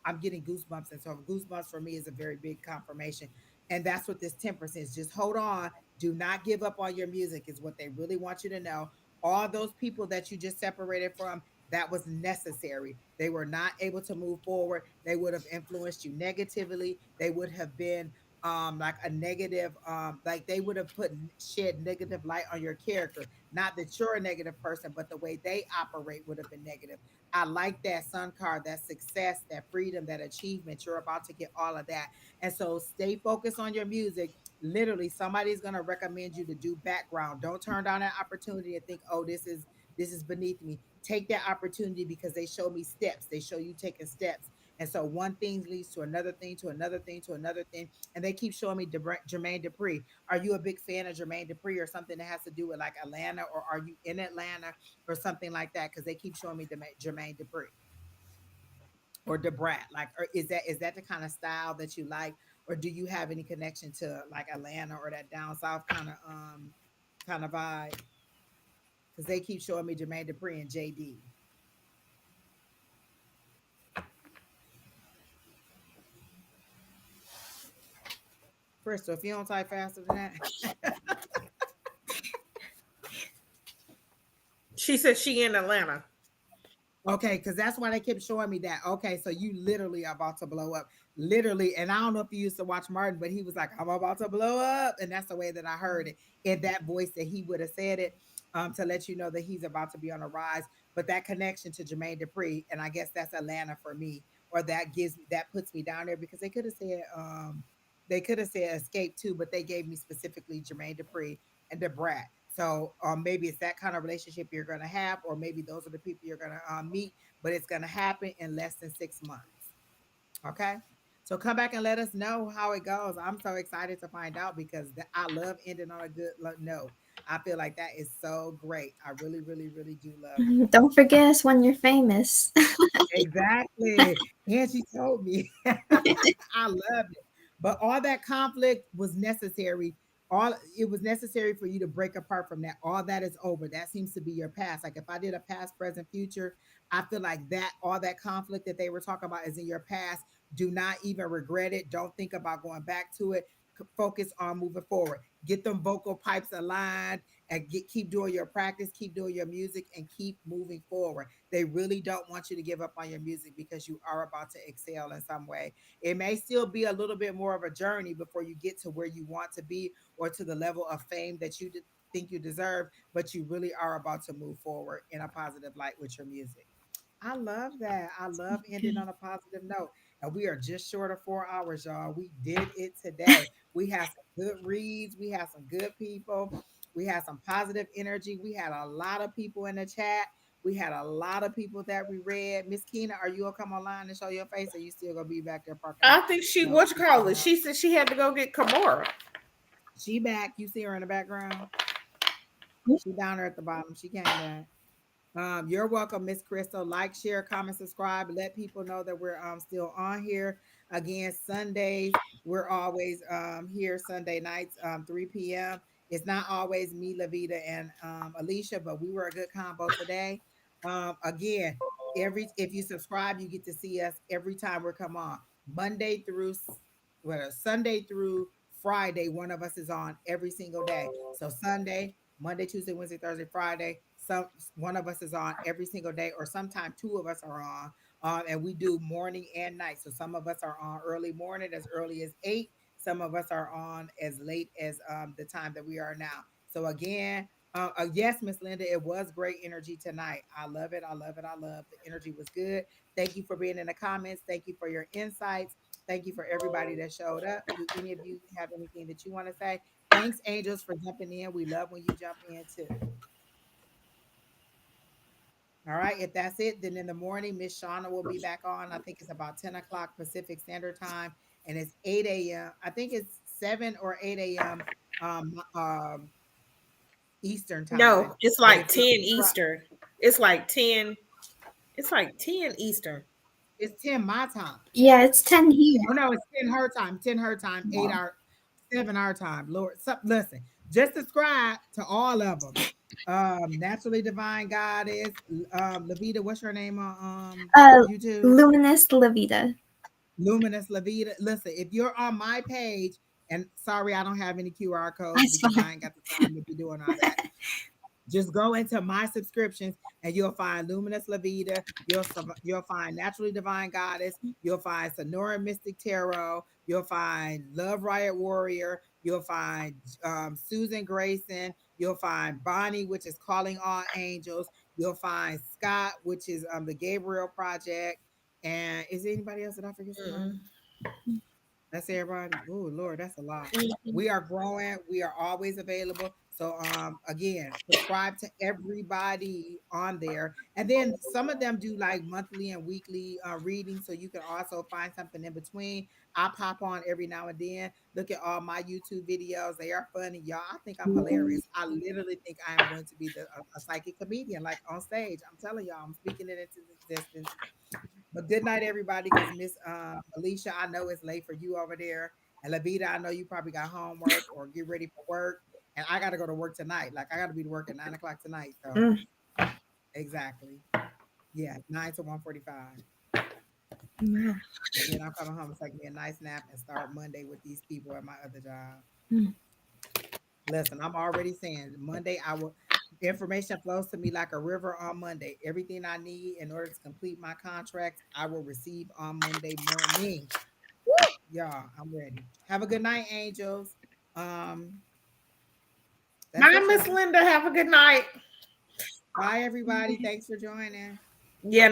I'm getting goosebumps, and so goosebumps for me is a very big confirmation. And that's what this temperance is. Just hold on. Do not give up on your music is what they really want you to know. All those people that you just separated from, that was necessary. They were not able to move forward. They would have influenced you negatively. They would have been like a negative like they would have put shed negative light on your character. Not that you're a negative person, but the way they operate would have been negative. I like that sun card, that success, that freedom, that achievement. You're about to get all of that. And so stay focused on your music. Literally somebody's going to recommend you to do background. Don't turn down that opportunity and think, oh, this is beneath me. Take that opportunity because they show me steps. They show you taking steps. And so one thing leads to another thing, to another thing, to another thing. And they keep showing me Jermaine Dupri. Are you a big fan of Jermaine Dupri or something that has to do with like Atlanta, or are you in Atlanta or something like that? Because they keep showing me Jermaine Dupri or Debrat. Like, or is that the kind of style that you like, or do you have any connection to like Atlanta or that down south kind of vibe? Because they keep showing me Jermaine Dupri and JD. Crystal, if you don't type faster than that. She said she in Atlanta. Okay, because that's why they kept showing me that. Okay, so you literally are about to blow up. Literally. And I don't know if you used to watch Martin, but he was like, I'm about to blow up. And that's the way that I heard it in that voice that he would have said it, to let you know that he's about to be on a rise. But that connection to Jermaine Dupri, and I guess that's Atlanta for me, or that puts me down there because they could have said escape too, but they gave me specifically Jermaine Dupri and the brat. So maybe it's that kind of relationship you're going to have, or maybe those are the people you're going to meet, but it's going to happen in less than 6 months. Okay. So come back and let us know how it goes. I'm so excited to find out because I love ending on a good note. I feel like that is so great. I really, really, really do love it. Don't forget us when you're famous. Exactly. And she told me. I love it. But all that conflict was necessary. All it was necessary for you to break apart from that. All that is over. That seems to be your past. Like if I did a past, present, future, I feel like that all that conflict that they were talking about is in your past. Do not even regret it. Don't think about going back to it. Focus on moving forward. Get them vocal pipes aligned and keep doing your practice, keep doing your music, and keep moving forward. They really don't want you to give up on your music because you are about to excel in some way. It may still be a little bit more of a journey before you get to where you want to be or to the level of fame that you think you deserve, but you really are about to move forward in a positive light with your music. I love that. I love ending Okay. on a positive note. And we are just short of 4 hours, y'all. We did it today. We had some good reads. We had some good people. We had some positive energy. We had a lot of people in the chat. We had a lot of people that we read. Miss Keena, are you gonna come online and show your face, or you still gonna be back there parking I up? think she, No, what you she's call coming it? up. She said she had to go get Kimura. She back. You see her in the background. She down there at the bottom. She came back. You're welcome, Miss Crystal. Like, share, comment, subscribe. Let people know that we're still on here. Again, Sundays, we're always here Sunday nights, 3 p.m. It's not always me, Lavida, and Alycia, but we were a good combo today. Again, every if you subscribe, you get to see us every time we come on. Monday through well, Sunday through Friday, one of us is on every single day. So Sunday, Monday, Tuesday, Wednesday, Thursday, Friday. Some one of us is on every single day, or sometimes two of us are on. And we do morning and night. So some of us are on early morning, as early as 8. Some of us are on as late as the time that we are now. So again, yes, Miss Linda, it was great energy tonight. I love it. I love it. I love the energy was good. Thank you for being in the comments. Thank you for your insights. Thank you for everybody that showed up. Do any of you have anything that you want to say? Thanks, angels, for jumping in. We love when you jump in too. All right. If that's it, then in the morning, Miss Shauna will be back on. I think it's about 10 o'clock Pacific Standard Time, and it's 8 a.m. I think it's 7 or 8 a.m. Eastern No, Time. it's But if like you're 10 Eastern. It's like 10. It's like 10 Eastern. it's 10 my time. Yeah, it's 10 here. Oh no, it's 10 her time, 10 her time, 8 our 7 our time. Lord, so, listen, just subscribe to all of them. Naturally Divine Goddess, Lavita, what's your name on Uh, YouTube? Luminous Lavida. Luminous Lavita. Listen, if you're on my page, and sorry, I don't have any QR codes That's because fine. I ain't got the time to be doing all that. Just go into my subscriptions and you'll find Luminous Lavita. You'll find Naturally Divine Goddess. You'll find Sonora Mystic Tarot. You'll find Love Riot Warrior. You'll find Susan Grayson. You'll find Bonnie, which is Calling All Angels. You'll find Scott, which is the Gabriel Project. And is there anybody else? Did I forget somebody? Mm-mm. That's everybody. Oh Lord, that's a lot. Mhm. We are growing. We are always available. So again, subscribe to everybody on there. And then some of them do like monthly and weekly readings. So you can also find something in between. I pop on every now and then. Look at all my YouTube videos. They are funny. Y'all, I think I'm hilarious. I literally think I am going to be a psychic comedian, like on stage. I'm telling y'all, I'm speaking it into existence. But good night, everybody, because Miss Alycia, I know it's late for you over there. And Lavita, I know you probably got homework or get ready for work. And I got to go to work tonight. Like, I got to be to work at 9 o'clock tonight. So, Mm, exactly. Yeah, 9 to 1:45. wow. And then I'm coming home and take me a nice nap and start Monday with these people at my other job. Mm, Listen, I'm already saying Monday, I will. Information flows to me like a river on Monday. Everything I need in order to complete my contracts, I will receive on Monday morning. Woo! Y'all, I'm ready. Have a good night, angels. Um, that's Bye, it, Miss y'all. Linda. Have a good night. Bye, everybody. Thanks for joining. Yeah.